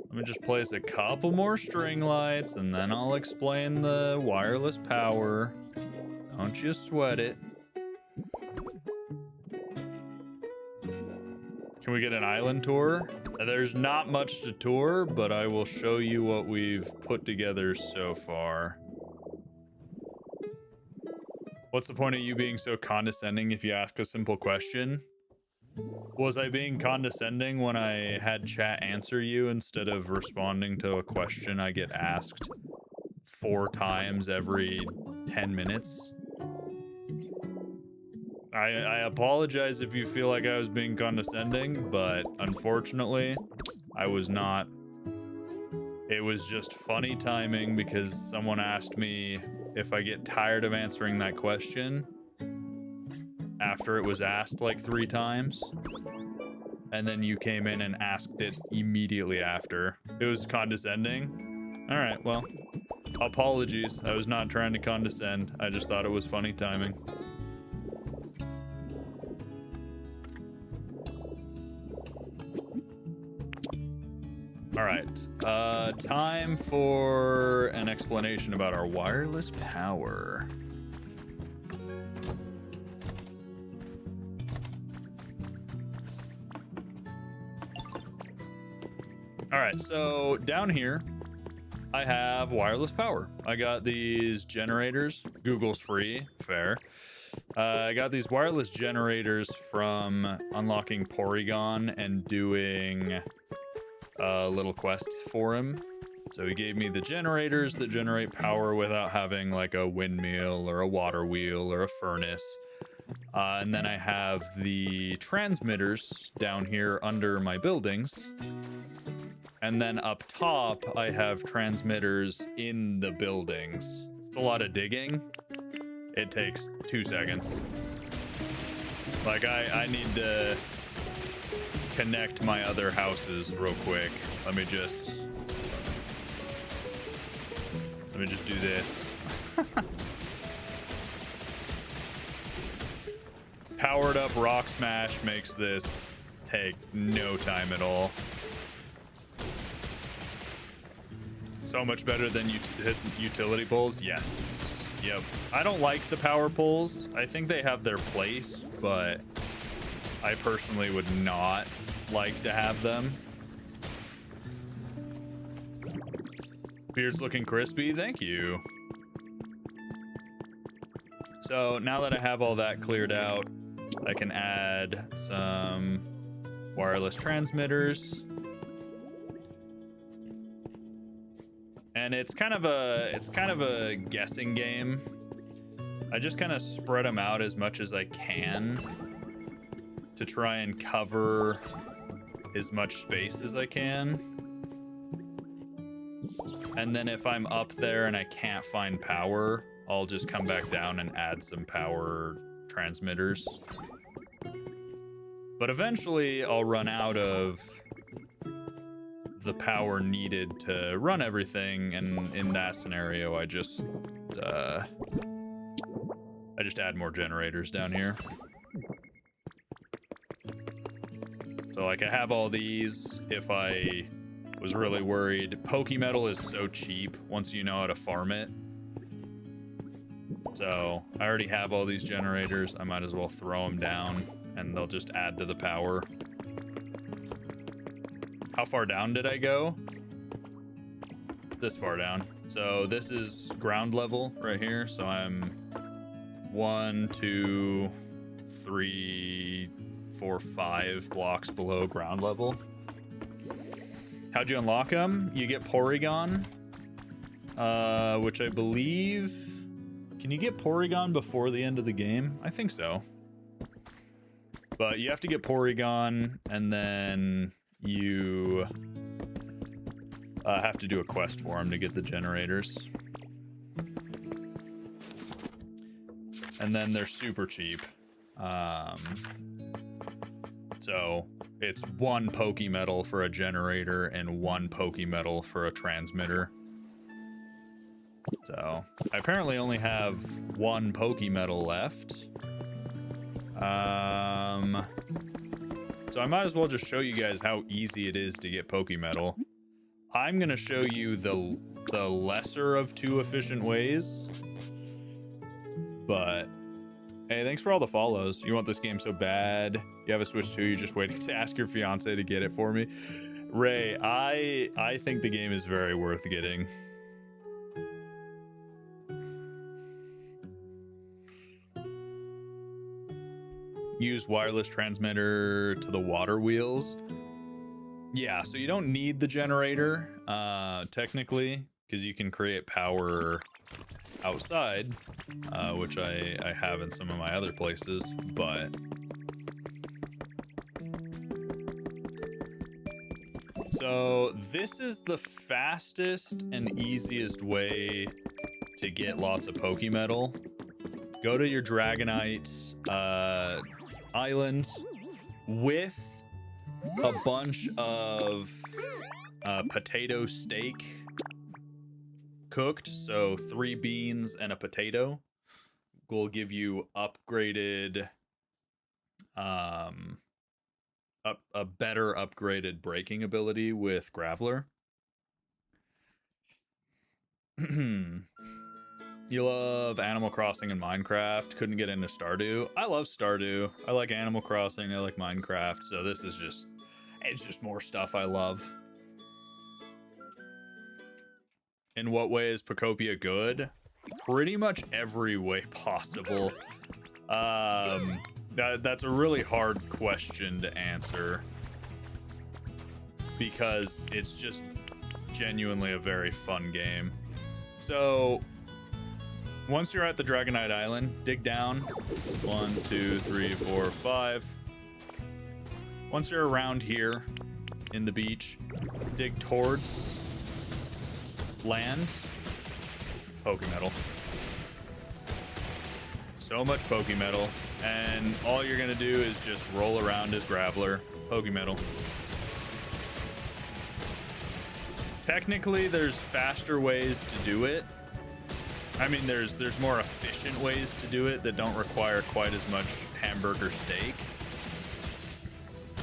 Let me just place a couple more string lights, and then I'll explain the wireless power. Don't you sweat it. Can we get an island tour? There's not much to tour, but I will show you what we've put together so far. What's the point of you being so condescending if you ask a simple question? Was I being condescending when I had chat answer you instead of responding to a question I get asked 4 times every 10 minutes? I apologize if you feel like I was being condescending, but unfortunately, I was not. It was just funny timing because someone asked me if I get tired of answering that question after it was asked like 3 times. And then you came in and asked it immediately after. It was condescending. All right, well, apologies. I was not trying to condescend. I just thought it was funny timing. All right. Time for an explanation about our wireless power. All right, so down here, I have wireless power. I got these generators. Google's free, fair. I got these wireless generators from unlocking Porygon and doing a little quest for him. So he gave me the generators that generate power without having like a windmill or a water wheel or a furnace. And then I have the transmitters down here under my buildings. And then up top, I have transmitters in the buildings. It's a lot of digging. It takes 2 seconds. Like, I need to connect my other houses real quick. Let me just do this. Powered up Rock Smash makes this take no time at all. So much better than utility poles. Yes. Yep. I don't like the power poles. I think they have their place, but I personally would not like to have them. Beard's looking crispy. Thank you. So now that I have all that cleared out, I can add some wireless transmitters. And it's kind of a guessing game. I just kind of spread them out as much as I can to try and cover as much space as I can. And then if I'm up there and I can't find power, I'll just come back down and add some power transmitters. But eventually I'll run out of the power needed to run everything, and in that scenario I just add more generators down here. So like I have all these if I was really worried. Pokemetal is so cheap once you know how to farm it. So I already have all these generators. I might as well throw them down and they'll just add to the power. How far down did I go? This far down. So this is ground level right here. So I'm 1, 2, 3, 4, 5 blocks below ground level. How'd you unlock them? You get Porygon, which I believe... Can you get Porygon before the end of the game? I think so. But you have to get Porygon, and then you have to do a quest for him to get the generators. And then they're super cheap. So it's 1 Pokemetal for a generator and 1 Pokemetal for a transmitter. So I apparently only have 1 Pokemetal left. So I might as well just show you guys how easy it is to get Pokemetal. I'm gonna show you the lesser of 2 efficient ways. But hey, thanks for all the follows. You want this game so bad. You have a Switch 2, you're just waiting to ask your fiance to get it for me. Ray, I think the game is very worth getting. Use wireless transmitter to the water wheels. Yeah, so you don't need the generator, technically, because you can create power outside, which I have in some of my other places, but... So this is the fastest and easiest way to get lots of Pokemetal. Go to your Dragonite island with a bunch of potato steak cooked, so 3 beans and a potato will give you upgraded a better upgraded breaking ability with Graveler. You love Animal Crossing and Minecraft. Couldn't get into Stardew. I love Stardew. I like Animal Crossing. I like Minecraft. So this is just, it's just more stuff I love. In what way is Pokopia good? Pretty much every way possible. That's a really hard question to answer because it's just genuinely a very fun game. So once you're at the Dragonite Island, dig down. 1, 2, 3, 4, 5. Once you're around here in the beach, dig towards land. Pokemetal. So much Pokemetal. And all you're going to do is just roll around as Graveler. Pokemetal. Technically, there's faster ways to do it. I mean, there's more efficient ways to do it that don't require quite as much hamburger steak.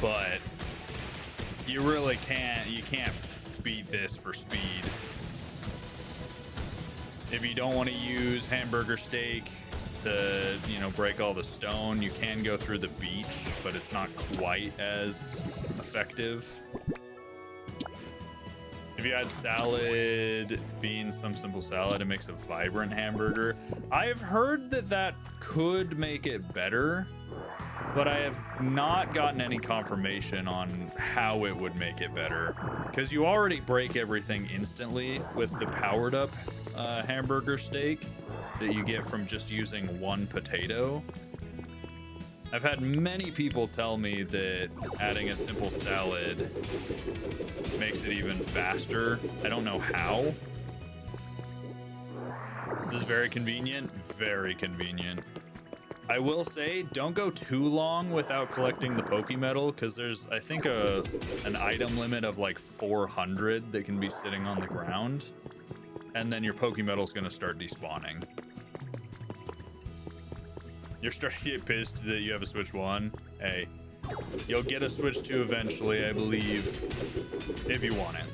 But you really can't beat this for speed. If you don't want to use hamburger steak to, you know, break all the stone, you can go through the beach, but it's not quite as effective. If you add salad, beans, some simple salad, it makes a vibrant hamburger. I've heard that could make it better, but I have not gotten any confirmation on how it would make it better. Because you already break everything instantly with the powered up hamburger steak that you get from just using one potato. I've had many people tell me that adding a simple salad makes it even faster. I don't know how. This is very convenient. Very convenient. I will say, don't go too long without collecting the Pokemetal, because there's, I think, an item limit of like 400 that can be sitting on the ground. And then your Pokemetal's going to start despawning. You're starting to get pissed that you have a Switch 1. Hey, you'll get a Switch 2 eventually, I believe, if you want it.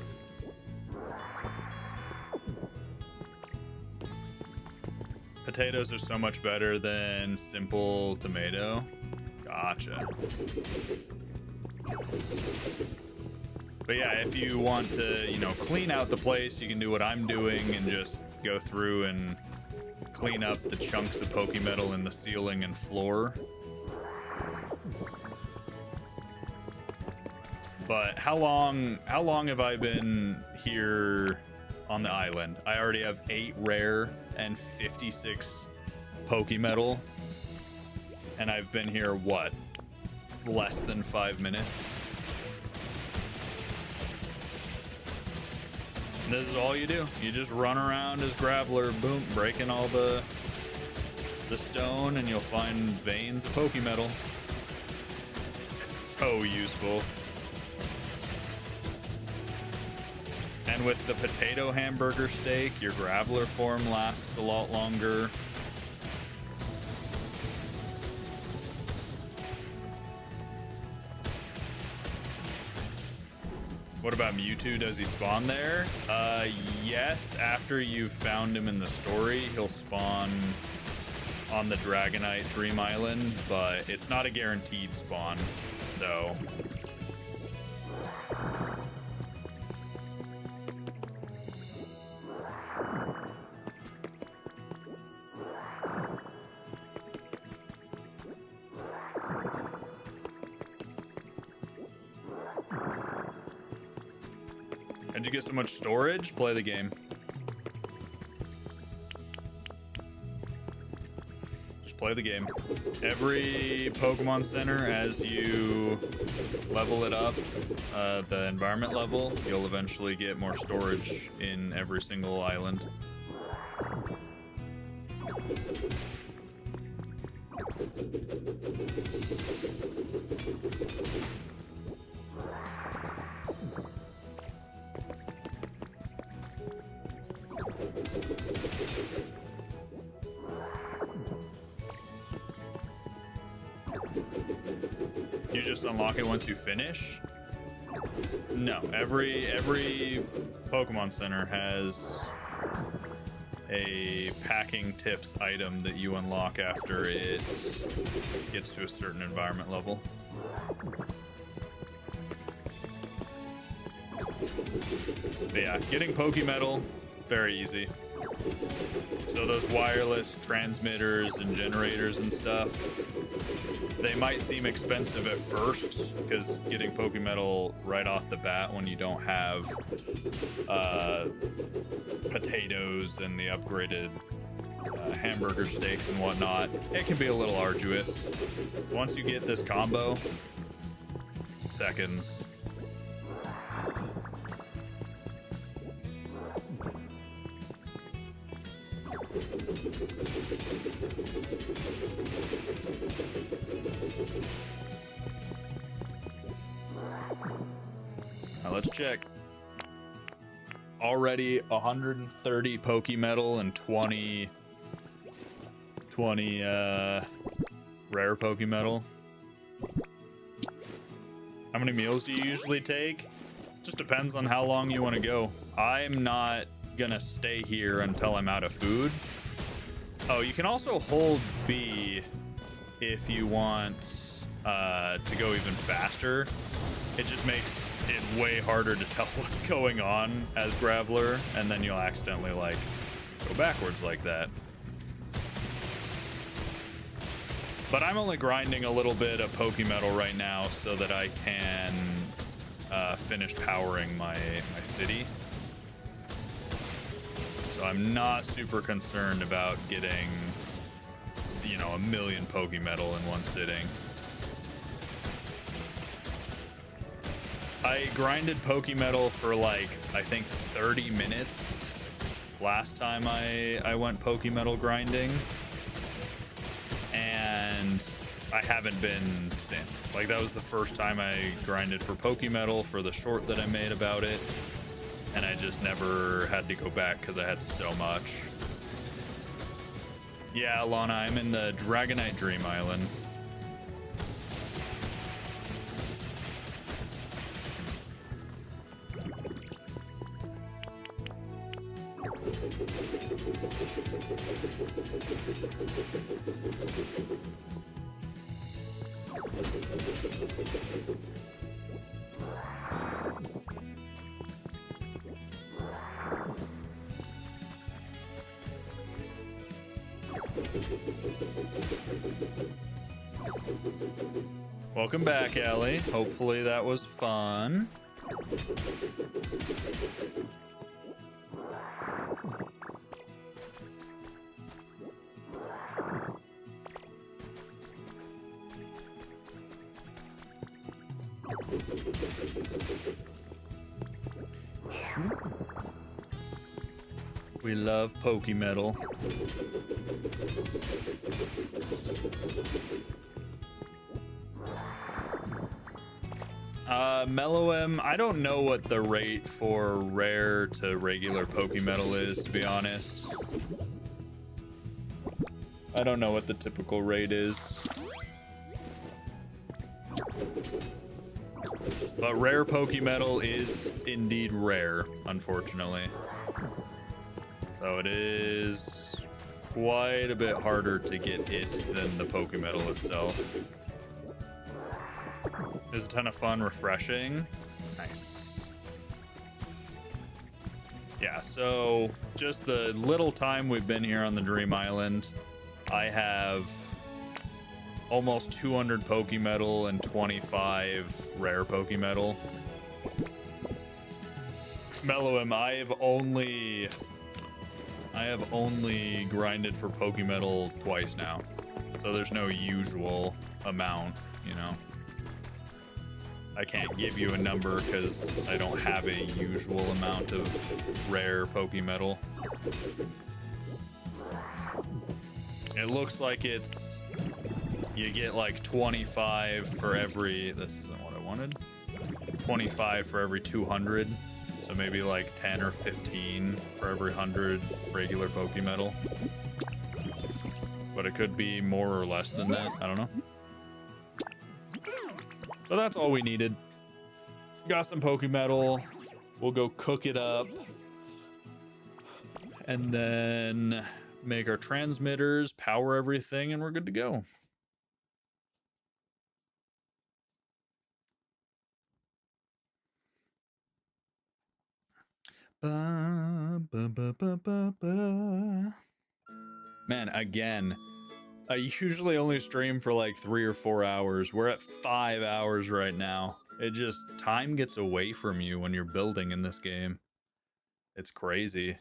Potatoes are so much better than simple tomato. Gotcha. But yeah, if you want to, you know, clean out the place, you can do what I'm doing and just go through and clean up the chunks of Pokemetal in the ceiling and floor. But how long have I been here on the island? I already have 8 rare and 56 Pokemetal. And I've been here, what? Less than 5 minutes. And this is all you do. You just run around as Graveler, boom, breaking all the stone, and you'll find veins of Pokemetal. It's so useful. And with the potato hamburger steak, your Graveler form lasts a lot longer. What about Mewtwo? Does he spawn there? Yes, after you've found him in the story, he'll spawn on the Dragonite Dream Island, but it's not a guaranteed spawn, so... And you get so much storage, play the game. Just play the game. Every Pokemon Center, as you level it up, the environment level, you'll eventually get more storage in every single island. You just unlock it once you finish? No, every Pokemon Center has a packing tips item that you unlock after it gets to a certain environment level. But yeah, getting Pokemetal, very easy. So those wireless transmitters and generators and stuff, they might seem expensive at first because getting Pokemetal right off the bat when you don't have potatoes and the upgraded hamburger steaks and whatnot, it can be a little arduous. Once you get this combo, seconds. Now let's check. Already 130 Pokemetal and 20 rare Pokemetal. How many meals do you usually take? Just depends on how long you want to go. I'm not gonna stay here until I'm out of food. Oh, you can also hold B if you want to go even faster. It just makes it way harder to tell what's going on as Graveler, and then you'll accidentally like go backwards like that. But I'm only grinding a little bit of Pokemetal right now so that I can finish powering my city. So I'm not super concerned about getting, you know, 1 million Pokemetal in one sitting. I grinded Pokemetal for like, I think 30 minutes last time I went Pokemetal grinding. And I haven't been since. Like, that was the first time I grinded for Pokemetal for the short that I made about it. And I just never had to go back because I had so much. Yeah, Lana, I'm in the Dragonite Dream Island. Welcome back, Allie. Hopefully that was fun. We love Pokemetal. Mellowim, I don't know what the rate for rare to regular Pokemetal is, to be honest. I don't know what the typical rate is. But rare Pokemetal is indeed rare, unfortunately. So it is quite a bit harder to get it than the Pokemetal itself. It was a ton of fun, refreshing. Nice. Yeah, so just the little time we've been here on the Dream Island, I have almost 200 Pokemetal and 25 rare Pokemetal. Mellowim, I have only grinded for Pokemetal twice now. So there's no usual amount, you know. I can't give you a number because I don't have a usual amount of rare Pokemetal. It looks like it's, you get like 25 for every, this isn't what I wanted, 25 for every 200. So maybe like 10 or 15 for every 100 regular Pokemetal. But it could be more or less than that, I don't know. But that's all we needed. Got some Pokemetal. We'll go cook it up. And then make our transmitters, power everything, and we're good to go. Man, again, I usually only stream for like 3 or 4 hours. We're at 5 hours right now. It just, time gets away from you when you're building in this game. It's crazy.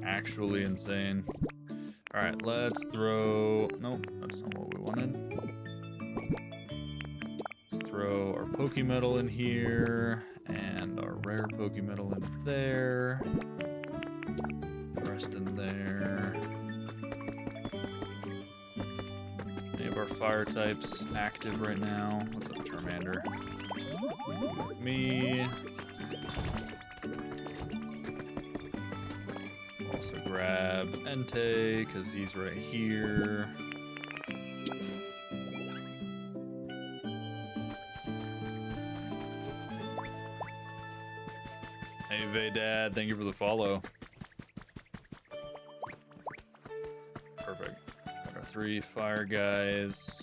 Actually insane. Alright, let's throw... Nope, that's not what we wanted. Let's throw our Pokemetal in here, and our rare Pokemetal in there. The rest in there. Any of our fire types active right now? What's up, Charmander? With me. Also grab Entei, because he's right here. Hey, Vaydad, thank you for the follow. Perfect. Got our 3 fire guys.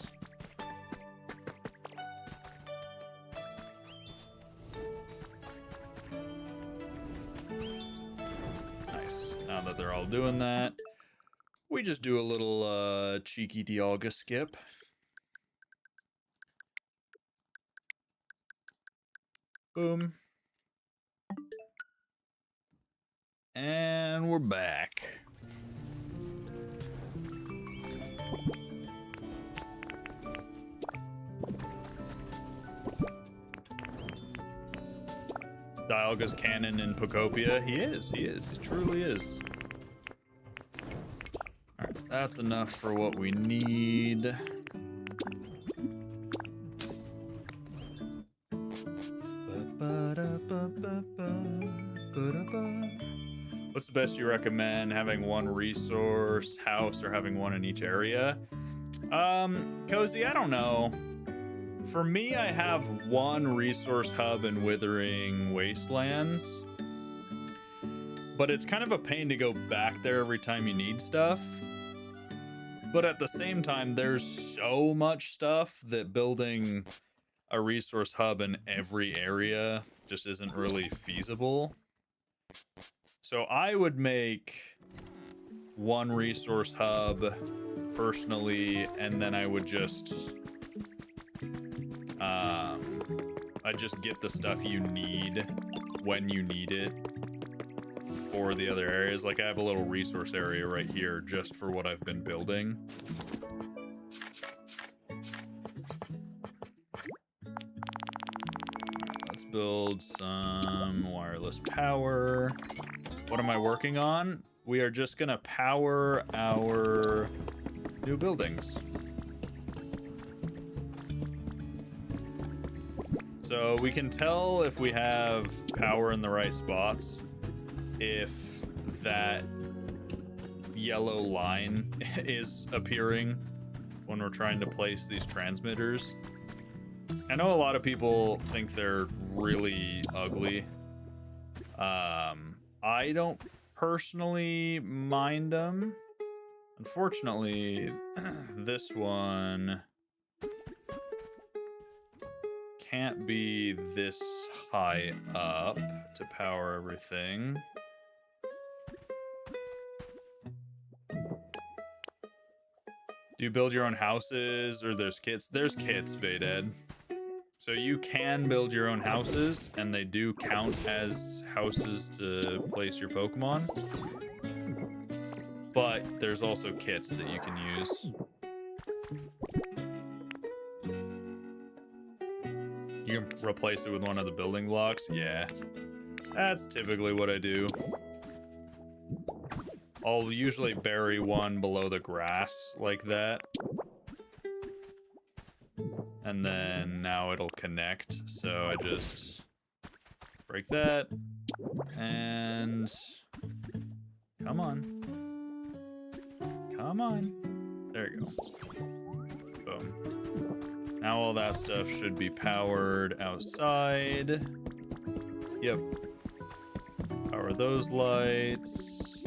Nice. Now that they're all doing that, we just do a little cheeky Dialga skip. Boom. And we're back. Dialga's canon in Pokopia. He is. He truly is. Alright, that's enough for what we need. What's the best you recommend? Having one resource house or having one in each area? Cozy, I don't know. For me, I have one resource hub in Withering Wastelands. But it's kind of a pain to go back there every time you need stuff. But at the same time, there's so much stuff that building a resource hub in every area just isn't really feasible. So I would make one resource hub personally, and then I would just I just get the stuff you need when you need it for the other areas. Like I have a little resource area right here just for what I've been building. Let's build some wireless power. What am I working on? We are just gonna power our new buildings. So we can tell if we have power in the right spots if that yellow line is appearing when we're trying to place these transmitters. I know a lot of people think they're really ugly. I don't personally mind them. Unfortunately, this one can't be this high up to power everything. Do you build your own houses, or there's kits? There's kits, Vaydad. So you can build your own houses, and they do count as houses to place your Pokemon. But there's also kits that you can use. You can replace it with one of the building blocks. Yeah, that's typically what I do. I'll usually bury one below the grass like that. And then now it'll connect. So I just break that. And come on. Come on. There you go. Boom. Now all that stuff should be powered outside. Yep. Power those lights.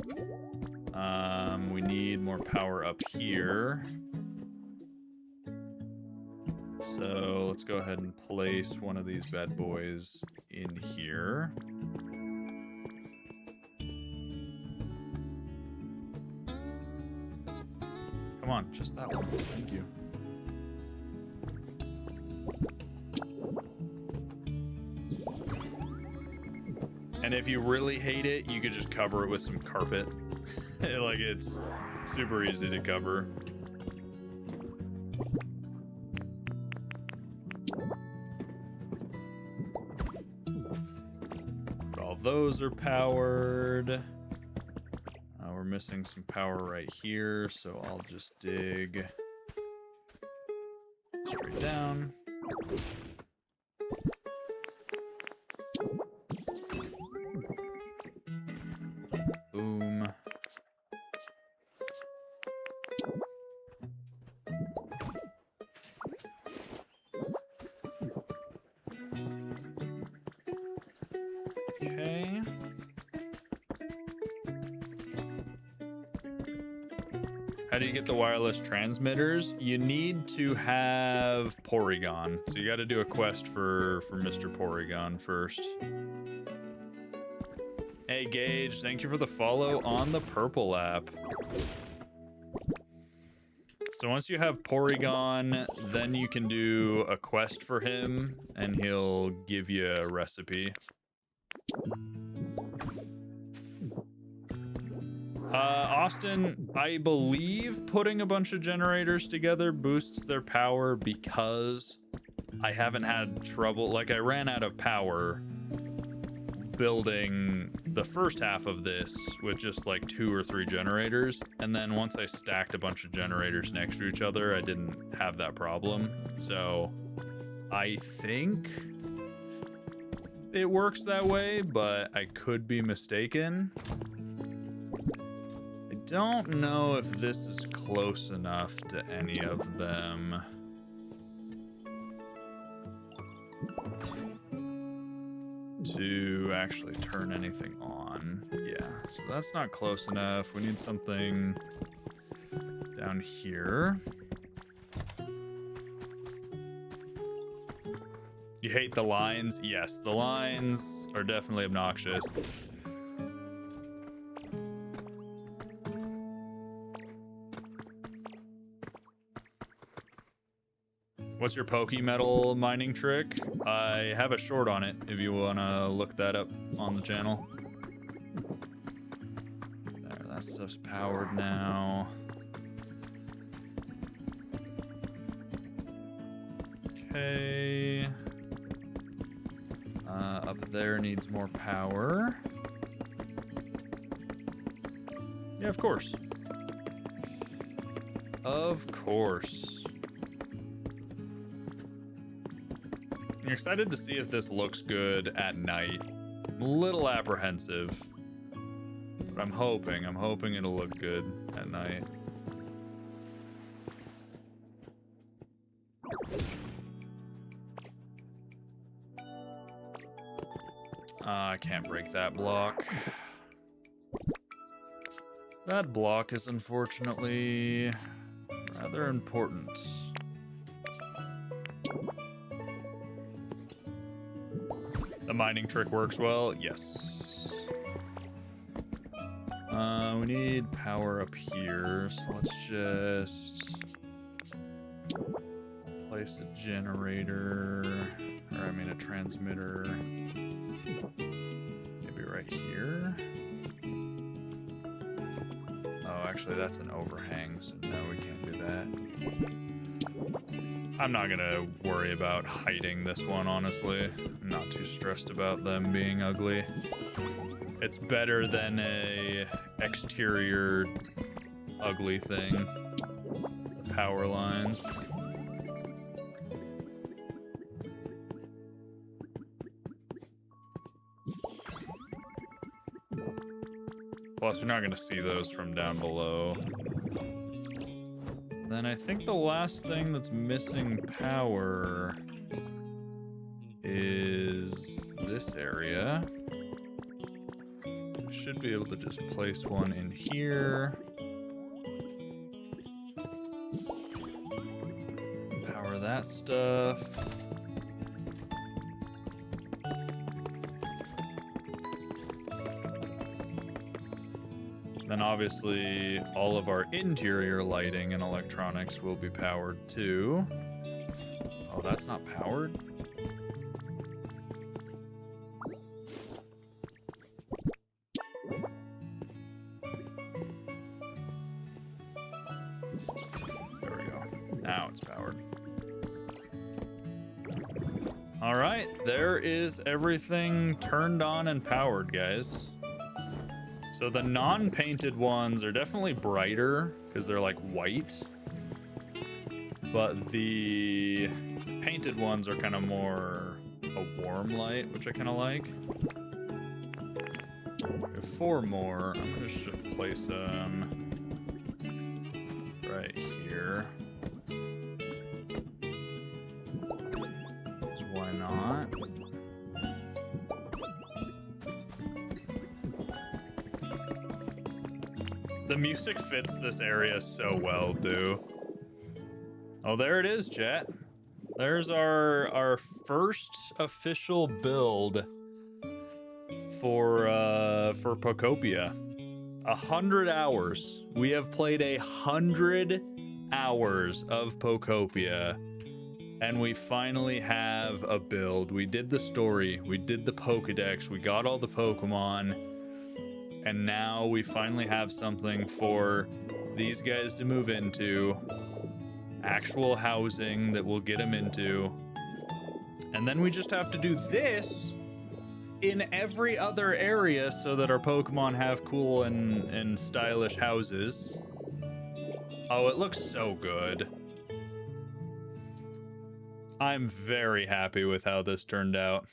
We need more power up here. So let's go ahead and place one of these bad boys in here. Come on, just that one. Thank you. And if you really hate it, you could just cover it with some carpet. Like, it's super easy to cover. All those are powered. We're missing some power right here, so I'll just dig straight down. Boom. Okay. How do you get the wireless transmitters? You need to have Porygon. So you got to do a quest for Mr. Porygon first. Hey Gage, thank you for the follow on the Purple app. So once you have Porygon, then you can do a quest for him, and he'll give you a recipe. Austin, I believe putting a bunch of generators together boosts their power because I haven't had trouble. Like, I ran out of power building the first half of this with just like 2 or 3 generators, and then once I stacked a bunch of generators next to each other, I didn't have that problem. So I think it works that way, but I could be mistaken. I don't know if this is close enough to any of them. To actually turn anything on. Yeah, so that's not close enough. We need something down here. You hate the lines? Yes, the lines are definitely obnoxious. What's your Pokemetal mining trick? I have a short on it if you want to look that up on the channel. There, that stuff's powered now. Okay. Up there needs more power. Yeah, of course. Of course. I'm excited to see if this looks good at night. I'm a little apprehensive, but I'm hoping it'll look good at night. I can't break that block. That block is unfortunately rather important. The mining trick works well? Yes. We need power up here, so let's just place a generator, or I mean a transmitter, maybe right here. Oh, actually that's an overhang, so no, we can't do that. I'm not gonna worry about hiding this one, honestly. I'm not too stressed about them being ugly. It's better than a exterior ugly thing. The power lines. Plus, you're not gonna see those from down below. then I think the last thing that's missing power is this area. I should be able to just place one in here. Power that stuff. Then obviously all of our interior lighting and electronics will be powered too. Oh, that's not powered? There we go. Now it's powered. All right, there is everything turned on and powered, guys. So the non-painted ones are definitely brighter because they're like white. But the painted ones are kind of more a warm light, which I kind of like. We have 4 more. I'm going to just place them right here. 'Cause why not? The music fits this area so well, dude. Oh, there it is, chat. There's our first official build for Pokopia. 100 hours. We have played 100 hours of Pokopia, and we finally have a build. We did the story, we did the Pokedex, we got all the Pokemon, and now we finally have something for these guys to move into. Actual housing that we'll get them into. And then we just have to do this in every other area so that our Pokemon have cool and stylish houses. Oh, it looks so good. I'm very happy with how this turned out.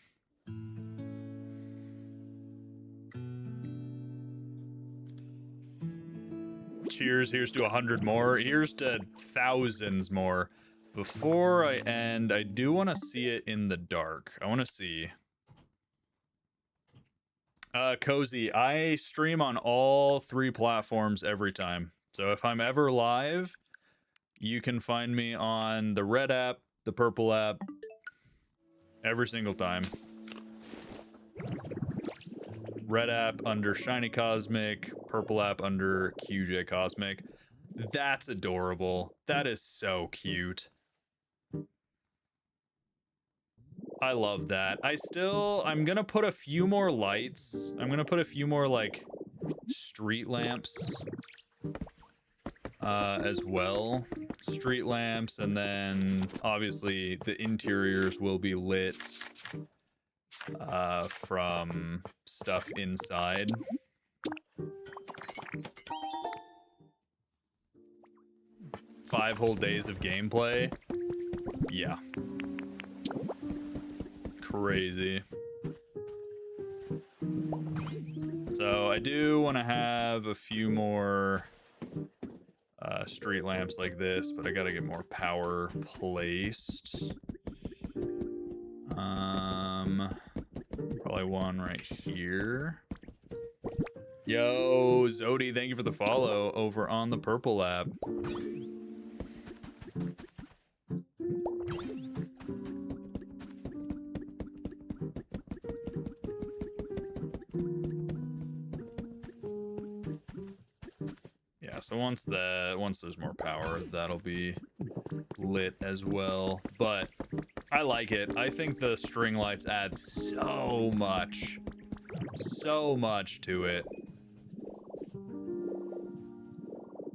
Cheers, here's to 100 more. Here's to thousands more. Before I end, I do want to see it in the dark. I want to see. Cozy, I stream on all 3 platforms every time. So if I'm ever live, you can find me on the red app, the purple app, every single time. Red app under Shiny Cosmic, purple app under QJ Cosmic. That's adorable. That is so cute. I love that. I'm gonna put a few more lights. I'm gonna put a few more like street lamps as well. Street lamps, and then obviously the interiors will be lit from stuff inside. Five whole days of gameplay. Yeah. Crazy. So I do want to have a few more street lamps like this, but I gotta get more power placed. Probably one right here. Yo, Zodi, thank you for the follow over on the purple app. Yeah, so once there's more power, that'll be lit as well. But I like it. I think the string lights add so much to it.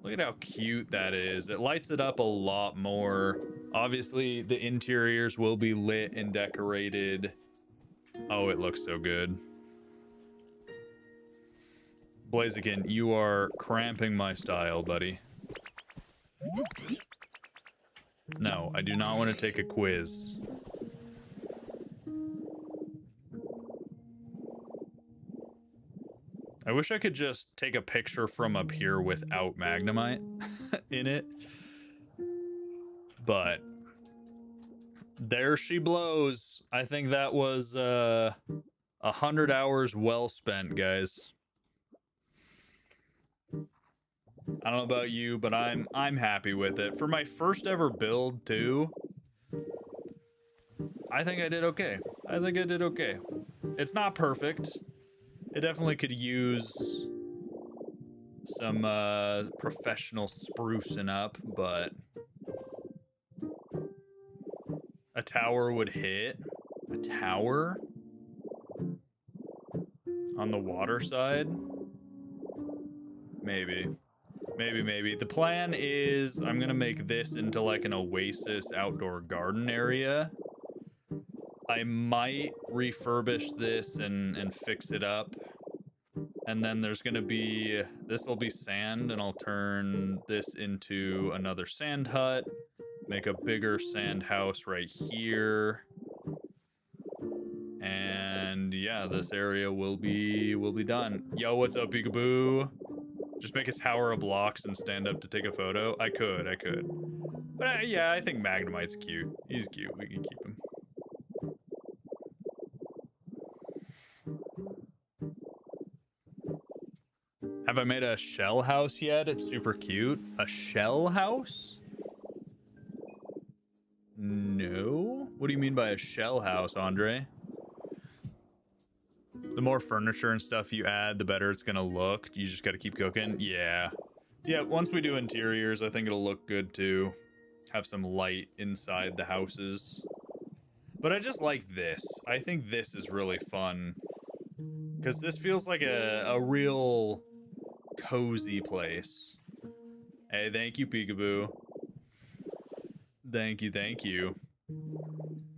Look at how cute that is. It lights it up a lot more. Obviously, the interiors will be lit and decorated. Oh, it looks so good. Blaziken, you are cramping my style, buddy. No, I do not want to take a quiz. I wish I could just take a picture from up here without Magnemite in it. But there she blows. I think that was 100 hours well spent, guys. I don't know about you, but I'm happy with it. For my first ever build too, I think I did okay. I think I did okay. It's not perfect. It definitely could use some professional sprucing up, but a tower would hit. A tower on the water side? Maybe. Maybe. The plan is I'm gonna make this into like an oasis outdoor garden area. I might refurbish this and fix it up. And then there's gonna be, this will be sand, and I'll turn this into another sand hut. Make a bigger sand house right here. And yeah, this area will be done. Yo, what's up, Peekaboo? Just make a tower of blocks and stand up to take a photo. I could. But yeah, I think Magnemite's cute. He's cute. We can keep him. Have I made a shell house yet? It's super cute. A shell house? No. What do you mean by a shell house, Andre? The more furniture and stuff you add, the better it's gonna look. You just gotta keep cooking. Yeah. Yeah, once we do interiors, I think it'll look good too. Have some light inside the houses. But I just like this. I think this is really fun. Because this feels like a real cozy place. Hey, thank you, Peekaboo. Thank you.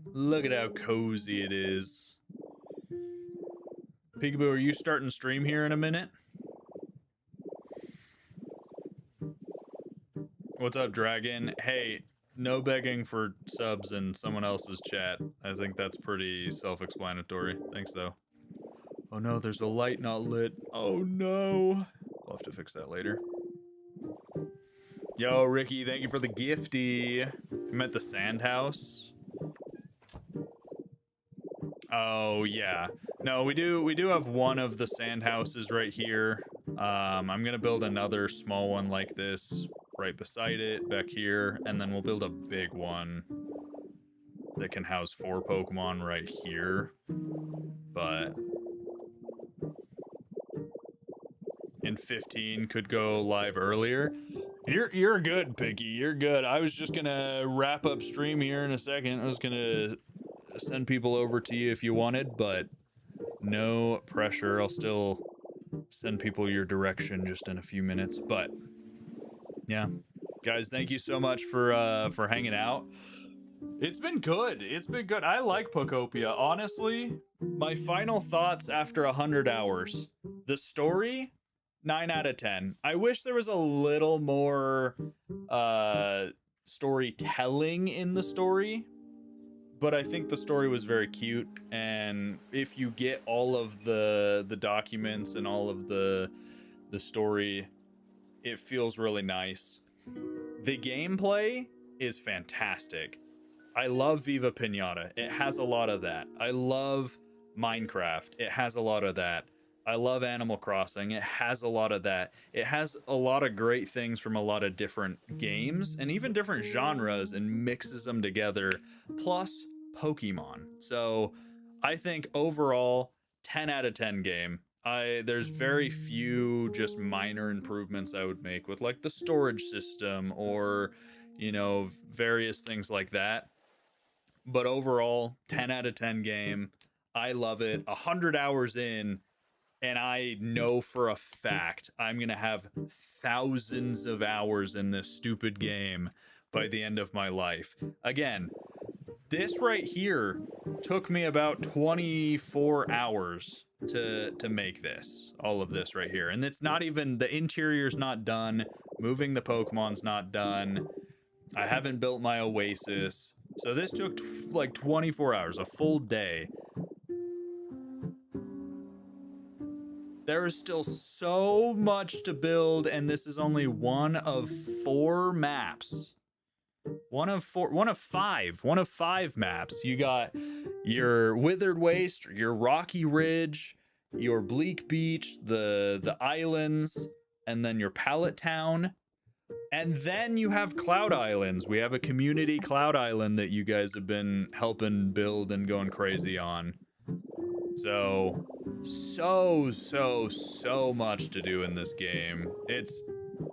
Look at how cozy it is. Peekaboo, are you starting stream here in a minute? What's up, Dragon? Hey, no begging for subs in someone else's chat. I think that's pretty self-explanatory. Thanks, though. Oh no, there's a light not lit. Oh no. I'll have to fix that later. Yo, Ricky, thank you for the gifty. I'm at the sand house. Oh yeah. No, we do have one of the sand houses right here. I'm gonna build another small one like this right beside it back here, and then we'll build a big one that can house 4 Pokemon right here. But in 15 could go live earlier. You're good, Piggy. You're good. I was just gonna wrap up stream here in a second. I was gonna send people over to you if you wanted, but no pressure. I'll still send people your direction just in a few minutes. But yeah, guys, thank you so much for hanging out. It's been good. It's been good. I like Pokopia. Honestly, my final thoughts after 100 hours. The story, 9 out of 10. I wish there was a little more storytelling in the story, but I think the story was very cute, and if you get all of the documents and all of the story, it feels really nice. The gameplay is fantastic. I love Viva Pinata. It has a lot of that. I love Minecraft. It has a lot of that. I love Animal Crossing. It has a lot of that. It has a lot of great things from a lot of different games and even different genres and mixes them together, plus Pokemon. So I think overall 10 out of 10 game. There's very few just minor improvements I would make with like the storage system or, you know, various things like that. But overall, 10 out of 10 game. I love it. 100 hours in, and I know for a fact I'm going to have thousands of hours in this stupid game by the end of my life. Again, this right here took me about 24 hours to make this. All of this right here. And it's not even, the interior's not done. Moving the Pokemon's not done. I haven't built my Oasis. So this took like 24 hours, a full day. There is still so much to build, and this is only one of 4 maps One of five maps. You got your Withered Waste, your Rocky Ridge, your Bleak Beach, the islands, and then your Pallet Town. And then you have Cloud Islands. We have a community Cloud Island that you guys have been helping build and going crazy on. So much to do in this game. It's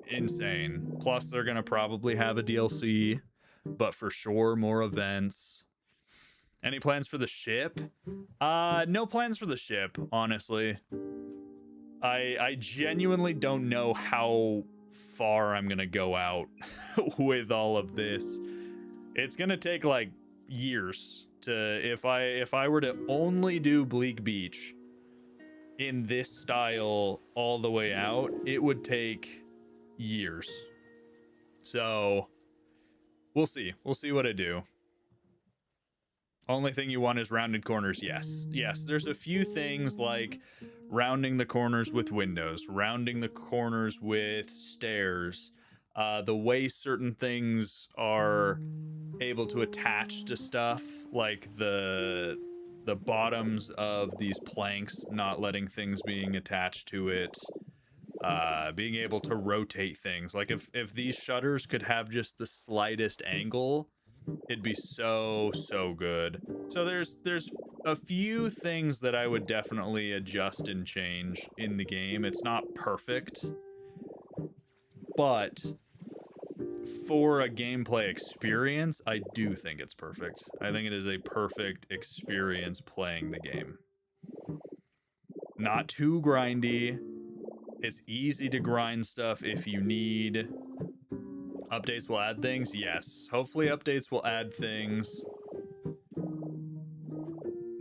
insane. Plus, they're gonna probably have a DLC, but for sure more events. Any plans for the ship? No plans for the ship, honestly. I genuinely don't know how far I'm gonna go out with all of this. It's gonna take like years to if I were to only do Bleak Beach in this style all the way out, it would take years. So we'll see what I do. Only thing you want is rounded corners. Yes, there's a few things like rounding the corners with windows, rounding the corners with stairs, the way certain things are able to attach to stuff, like the bottoms of these planks not letting things being attached to it, being able to rotate things. Like if these shutters could have just the slightest angle, it'd be so good. So there's a few things that I would definitely adjust and change in the game. It's not perfect, but for a gameplay experience, I do think it's perfect. I think it is a perfect experience playing the game. Not too grindy. It's easy to grind stuff if you need. Updates will add things? Yes. Hopefully updates will add things.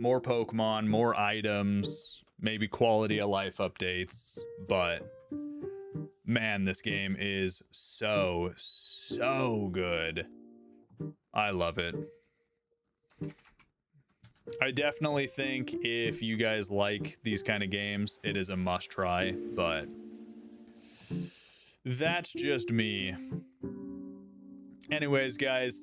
More Pokemon, more items, maybe quality of life updates. But man, this game is so good. I love it. I definitely think if you guys like these kind of games, it is a must try, but that's just me. Anyways, guys,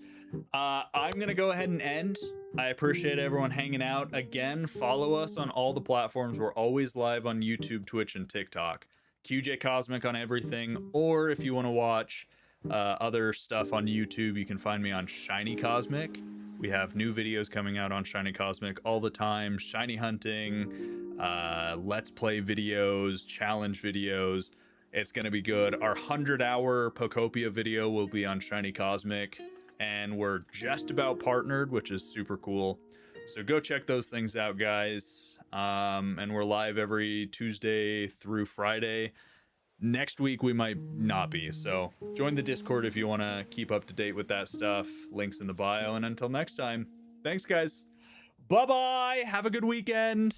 I'm going to go ahead and end. I appreciate everyone hanging out. Again, follow us on all the platforms. We're always live on YouTube, Twitch, and TikTok. QJ Cosmic on everything. Or if you want to watch other stuff on YouTube, you can find me on Shiny Cosmic. We have new videos coming out on Shiny Cosmic all the time. Shiny hunting, let's play videos, challenge videos. It's going to be good. Our 100-hour Pokopia video will be on Shiny Cosmic, and we're just about partnered, which is super cool. So go check those things out, guys. And we're live every Tuesday through Friday. Next week, we might not be. So join the Discord if you want to keep up to date with that stuff. Links in the bio. And until next time, thanks, guys. Bye-bye. Have a good weekend.